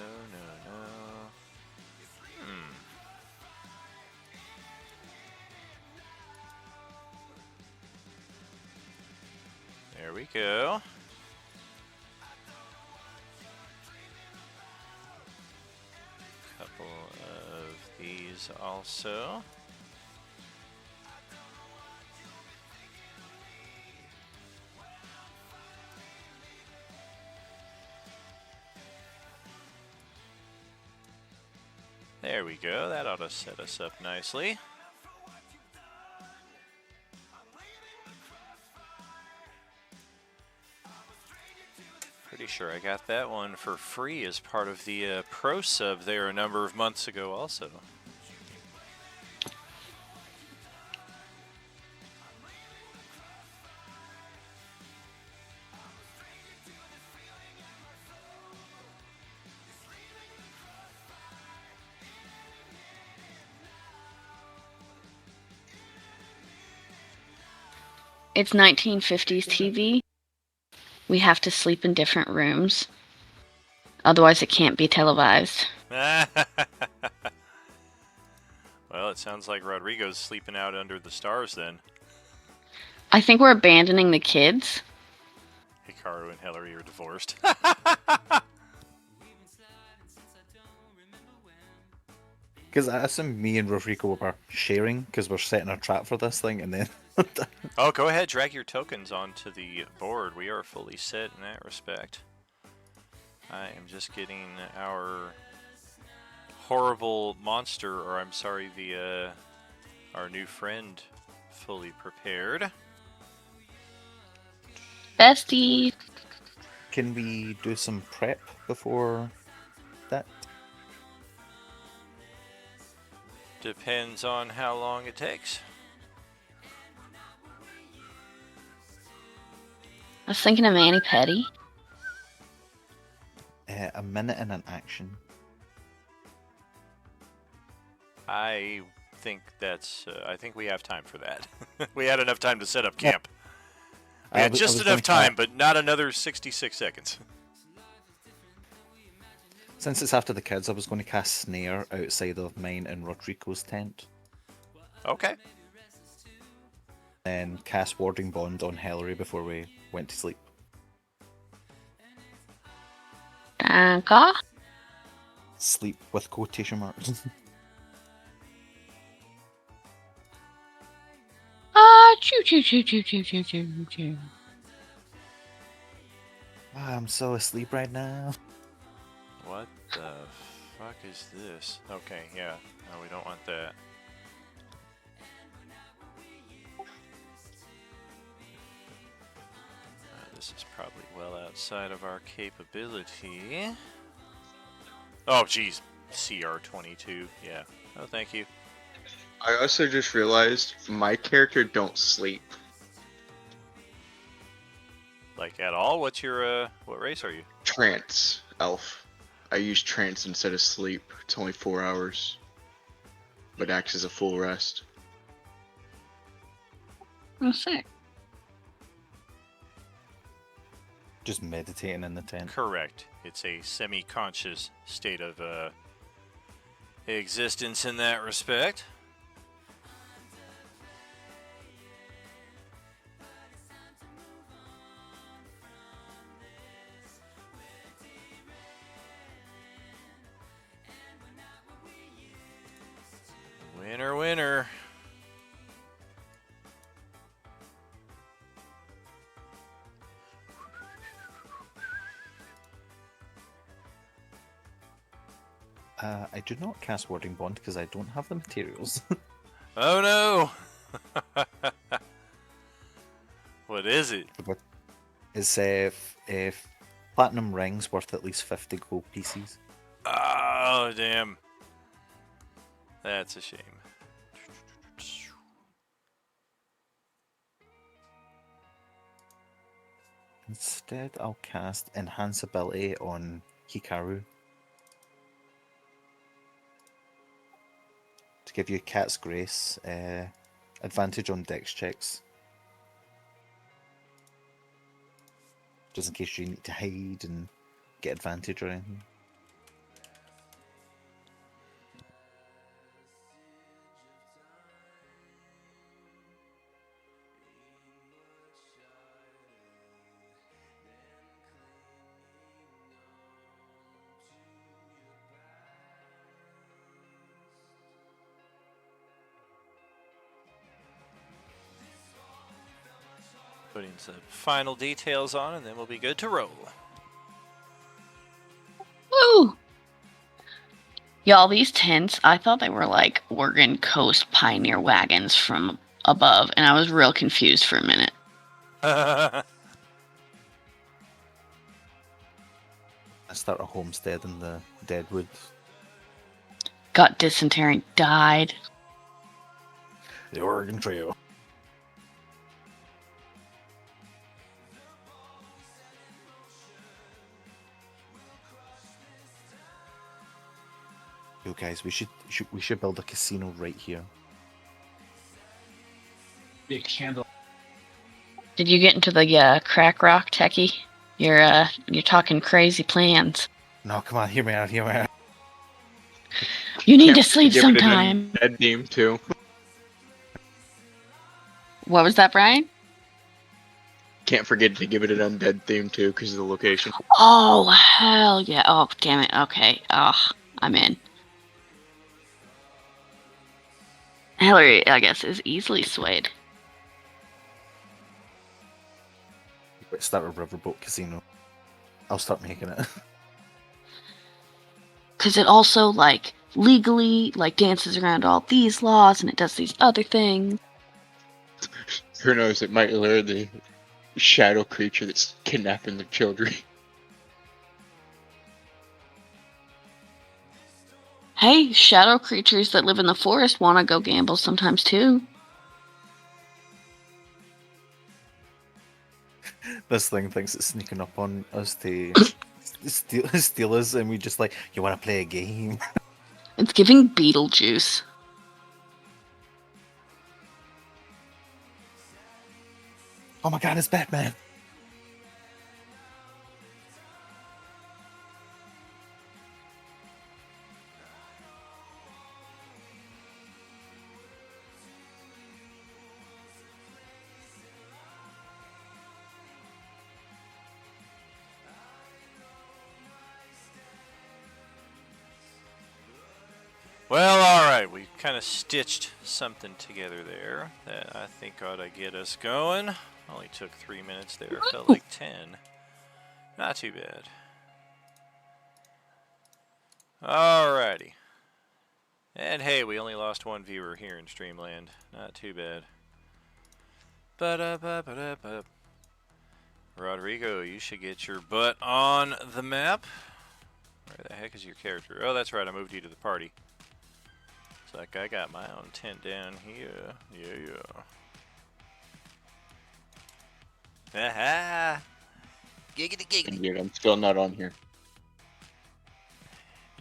There we go. Couple of these also. There we go. That ought to set us up nicely. Pretty sure I got that one for free as part of the pro sub there a number of months ago also. It's 1950s TV. We have to sleep in different rooms. Otherwise, it can't be televised. Well, it sounds like Rodrigo's sleeping out under the stars then. I think we're abandoning the kids. Hikaru and Hillary are divorced. Because I assume me and Rodrigo were sharing because we're setting a trap for this thing, and then Oh, go ahead, drag your tokens onto the board. We are fully set in that respect. I am just getting our horrible monster, or I'm sorry, the our new friend fully prepared. Bestie. can we do some prep before that? Depends on how long it takes. I was thinking of Manny Petty. A minute in an action. I think that's. I think we have time for that. We had enough time to set up camp. We I had was- I just was enough gonna time, but not another 66 seconds. Since it's after the kids, I was going to cast Snare outside of mine and Rodrigo's tent, Okay. and cast Warding Bond on Hillary before we went to sleep. Danka. Sleep with quotation marks. Ah, choo choo choo choo choo choo choo choo. I'm so asleep right now. What the fuck is this? Okay, yeah. No, we don't want that. This is probably well outside of our capability. Oh, jeez. CR22. Yeah. Oh, thank you. I also just realized my character don't sleep. Like, at all? What's your, what race are you? Trance elf. I use trance instead of sleep. It's only 4 hours, but acts as a full rest. Oh, sick. Just meditating in the tent. Correct. It's a semi-conscious state of, existence in that respect. Winner, winner. I do not cast Warding Bond because I don't have the materials. Oh no! What is it? It's if platinum rings worth at least 50 gold pieces. Oh, damn. That's a shame. Instead, I'll cast Enhance Ability on Hikaru to give you Cat's Grace, advantage on dex checks, just in case you need to hide and get advantage or anything. Putting some final details on, and then we'll be good to roll. Woo! Y'all, these tents, I thought they were like Oregon Coast Pioneer wagons from above, and I was real confused for a minute. I start a homestead in the Deadwoods. Got dysentery, died. The Oregon Trail. Yo guys, we should build a casino right here. Big candle. Did you get into the crack rock, Techie? You're talking crazy plans. No, come on, hear me out, hear me out. You need Can't to wait sleep give it an sometime. undead theme too. What was that, Brian? Can't forget to give it an undead theme too, because of the location. Oh, hell yeah. Oh, damn it. Okay. Oh, I'm in. Hillary, I guess, is easily swayed. Start a riverboat casino. I'll start making it. Because it also, like, legally, like, dances around all these laws and it does these other things. Who knows? It might lure the shadow creature that's kidnapping the children. Hey, shadow creatures that live in the forest want to go gamble sometimes, too. This thing thinks it's sneaking up on us to steal us, and we just like, you want to play a game? It's giving Beetlejuice. Oh my god, it's Batman! Well, alright, we kind of stitched something together there that I think ought to get us going. Only took 3 minutes there, felt like 10. Not too bad. Alrighty. And hey, we only lost one viewer here in Streamland. Not too bad. Ba-da-ba-ba-da-ba. Rodrigo, you should get your butt on the map. Where the heck is your character? Oh, that's right, I moved you to the party. It's like I got my own tent down here. Yeah. Aha! Giggity giggity. Dude, I'm still not on here.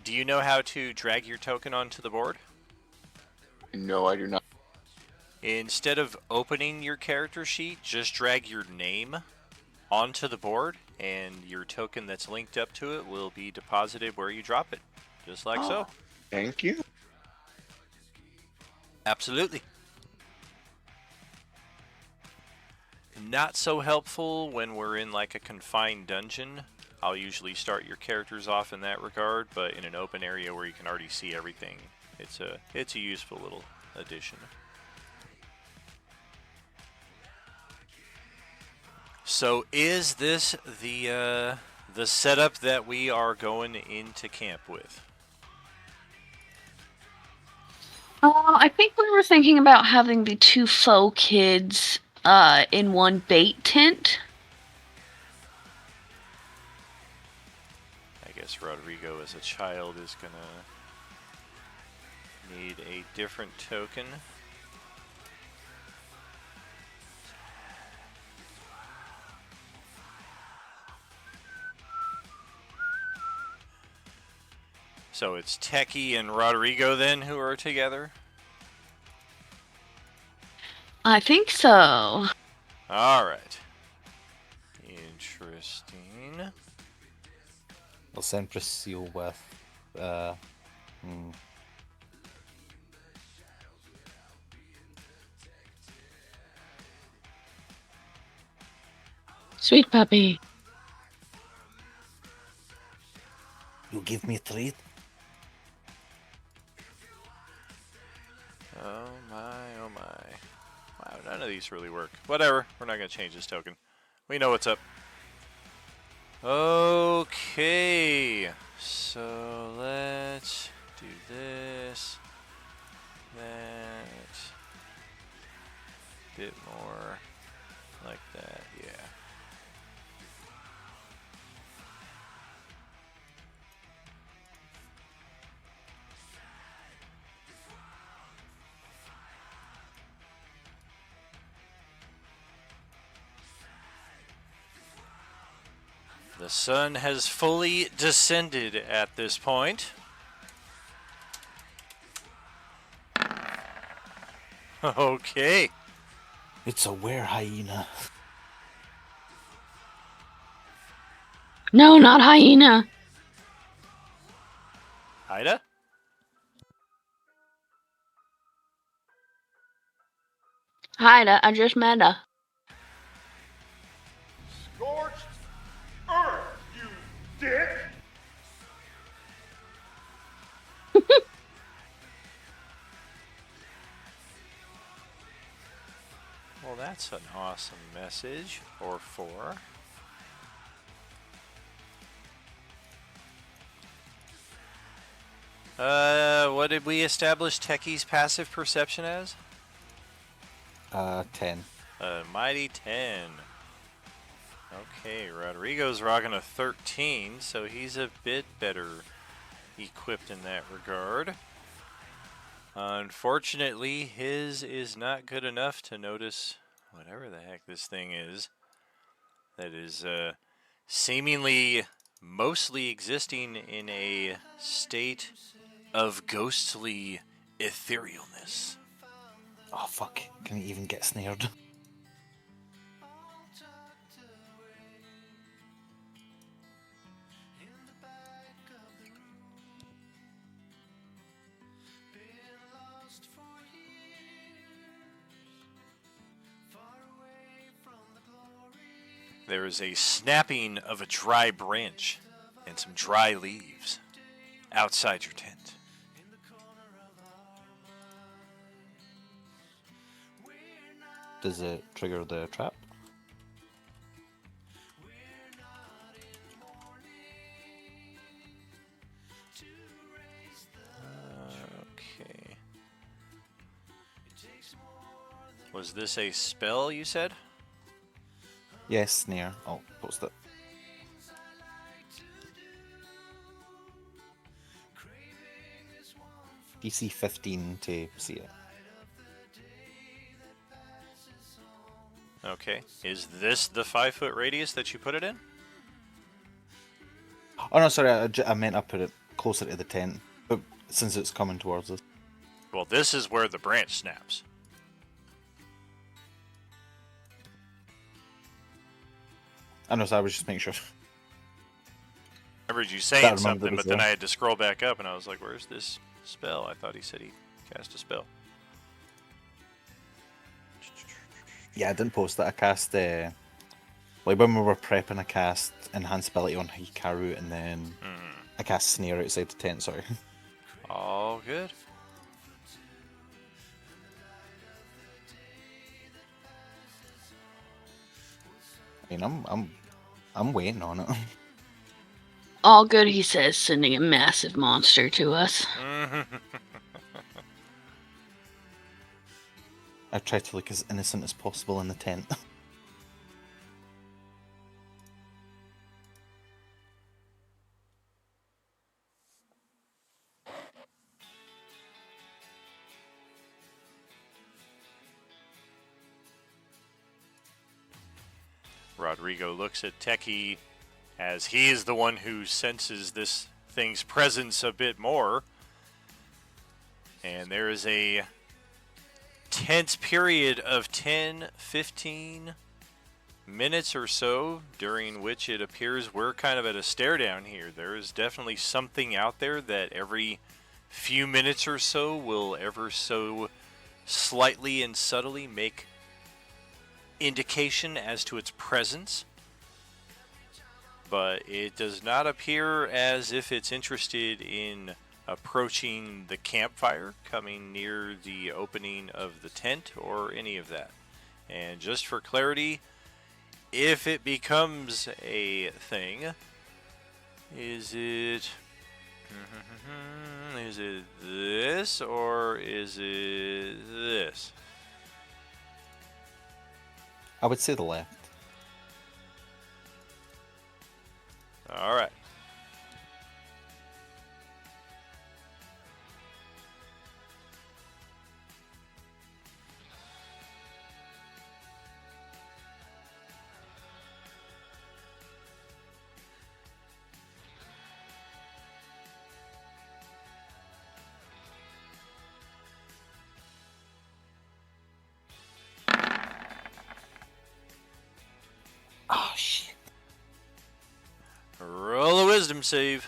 Do you know how to drag your token onto the board? No, I do not. Instead of opening your character sheet, just drag your name onto the board, and your token that's linked up to it will be deposited where you drop it. Just like so. Thank you. Absolutely. Not so helpful when we're in like a confined dungeon. I'll usually start your characters off in that regard, but in an open area where you can already see everything, it's a useful little addition. So is this the setup that we are going into camp with? I think we were thinking about having the two faux kids in one bait tent. I guess Rodrigo as a child is gonna need a different token. So it's Techie and Rodrigo then who are together? I think so. Alright. Interesting. I'll send Priscilla with, Sweet puppy. You give me a treat? Oh my, oh my. Wow, none of these really work. Whatever, we're not going to change this token. We know what's up. Okay, so let's do this, that, bit more like that, yeah. The sun has fully descended at this point. Okay. It's a were hyena. No, not hyena. Ida? Hyena, I just met her. Scorched earth, you dick! Well, that's an awesome message. Or 4. What did we establish Techie's passive perception as? 10. A mighty 10. Okay, Rodrigo's rocking a 13, so he's a bit better equipped in that regard. Unfortunately, his is not good enough to notice whatever the heck this thing is that is seemingly mostly existing in a state of ghostly etherealness. Oh, fuck. Can he even get snared? There is a snapping of a dry branch and some dry leaves outside your tent. Does it trigger the trap? Okay. Was this a spell, you said? Yes, snare. I'll post it. DC 15 to see it. Okay. Is this the 5-foot radius that you put it in? Oh no, sorry, I meant I put it closer to the tent, but since it's coming towards us. Well, this is where the branch snaps. I know, so I was just making sure. I heard you That saying reminded something, us but then there. I had to scroll back up and I was like, where's this spell? I thought he said he cast a spell. Yeah, I didn't post it. I cast, like when we were prepping, I cast Enhanceability on Hikaru, and then I cast Snare outside the tent, sorry. All good. I mean, I'm waiting on it. All good, he says, sending a massive monster to us. I try to look as innocent as possible in the tent. Rodrigo looks at Techie as he is the one who senses this thing's presence a bit more. And there is a tense period of 10, 15 minutes or so during which it appears we're kind of at a stare down here. There is definitely something out there that every few minutes or so will ever so slightly and subtly make indication as to its presence, but it does not appear as if it's interested in approaching the campfire, coming near the opening of the tent, or any of that. And just for clarity, if it becomes a thing, is it this or is it this? I would say the left. All right. Oh shit. Roll a wisdom save.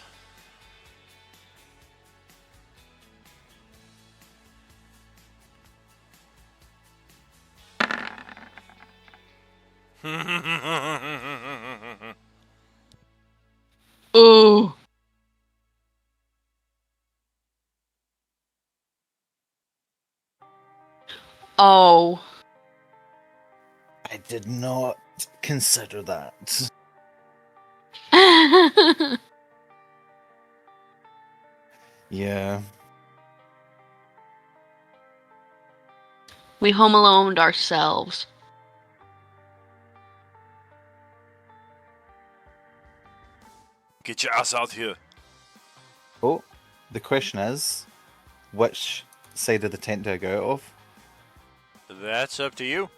Ooh. Oh. did not consider that. Yeah. We home aloned ourselves. Get your ass out here. Oh, the question is, which side of the tent do I go out of? That's up to you.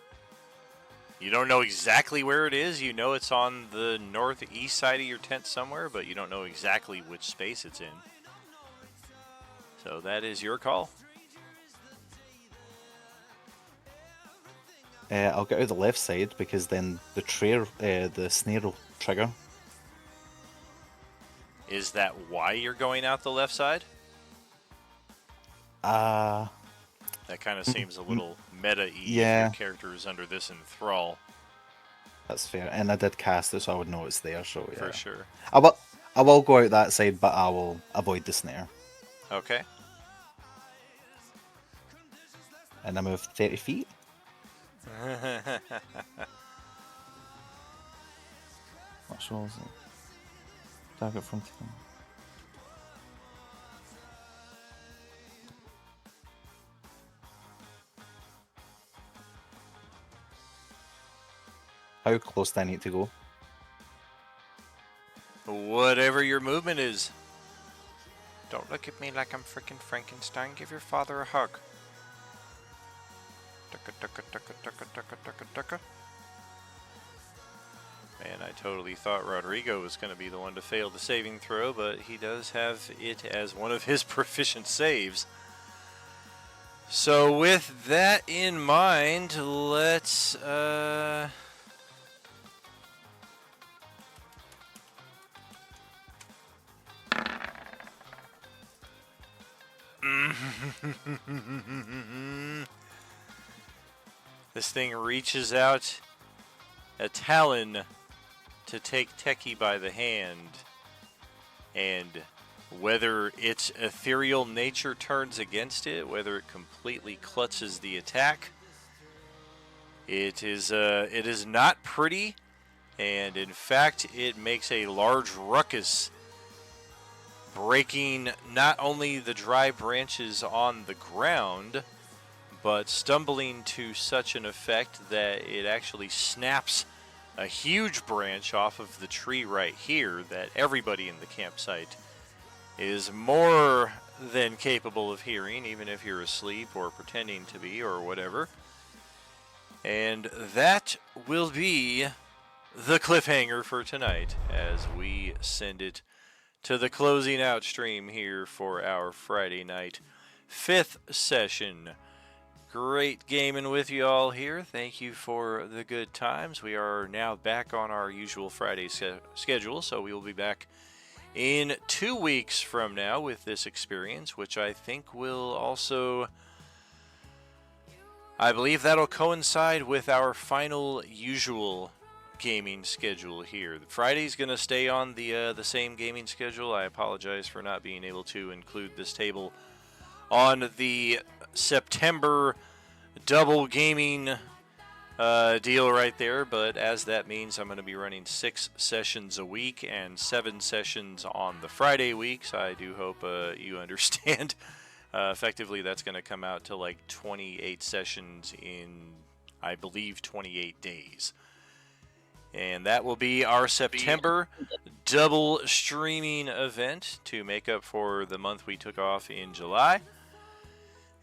You don't know exactly where it is. You know it's on the northeast side of your tent somewhere, but you don't know exactly which space it's in. So that is your call. I'll get out the left side because then the snare will trigger. Is that why you're going out the left side? Uh, That kind of seems a little meta-y if yeah. your character is under this enthrall, That's fair. And I did cast it, so I would know it's there, so yeah. for sure. I will go out that side, but I will avoid the snare. Okay. And I move 30 feet. What roll is it? Target from team. How close do I need to go? Whatever your movement is. Don't look at me like I'm freaking Frankenstein. Give your father a hug. Man, I totally thought Rodrigo was going to be the one to fail the saving throw, but he does have it as one of his proficient saves. So with that in mind, let's this thing reaches out a talon to take Teki by the hand, and whether its ethereal nature turns against it, whether it completely clutches the attack, it is not pretty, and in fact it makes a large ruckus, breaking not only the dry branches on the ground, but stumbling to such an effect that it actually snaps a huge branch off of the tree right here that everybody in the campsite is more than capable of hearing, even if you're asleep or pretending to be or whatever. And that will be the cliffhanger for tonight as we send it to the closing out stream here for our Friday night 5th session. Great gaming with you all here. Thank you for the good times. We are now back on our usual Friday schedule, so we will be back in 2 weeks from now with this experience, which I think will also, I believe that'll coincide with our final usual gaming schedule here. Friday's going to stay on the same gaming schedule. I apologize for not being able to include this table on the September double gaming deal right there, but as that means I'm going to be running 6 sessions a week and 7 sessions on the Friday weeks. I do hope you understand. Effectively, that's going to come out to like 28 sessions in, I believe, 28 days. And that will be our September double streaming event to make up for the month we took off in July.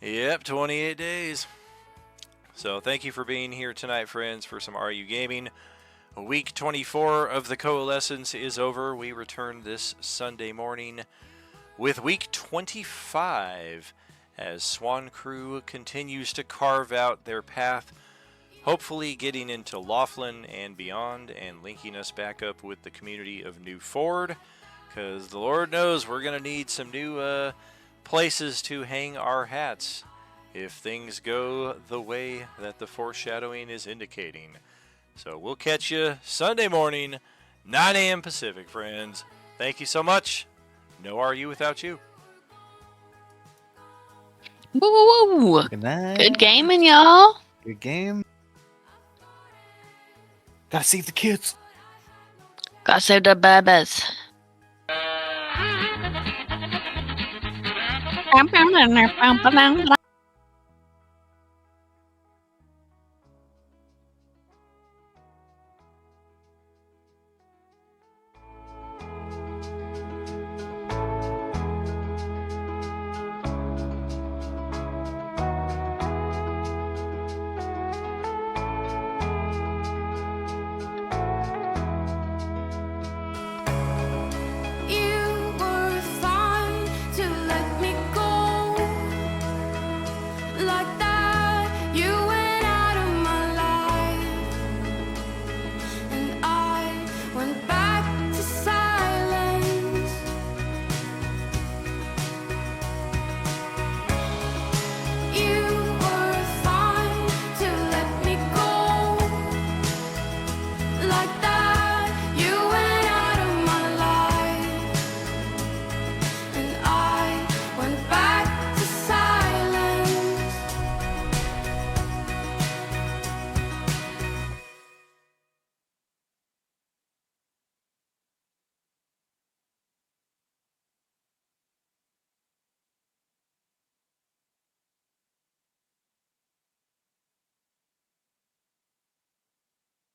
Yep, 28 days. So thank you for being here tonight, friends, for some RU Gaming. Week 24 of the Coalescence is over. We return this Sunday morning with week 25 as Swan Crew continues to carve out their path, hopefully getting into Laughlin and beyond and linking us back up with the community of New Ford, because the Lord knows we're going to need some new places to hang our hats if things go the way that the foreshadowing is indicating. So we'll catch you Sunday morning, 9 a.m. Pacific, friends. Thank you so much. No RU without you. Woo! Good night. Good gaming, y'all. Good game. Gotta save the kids. Gotta save the babies.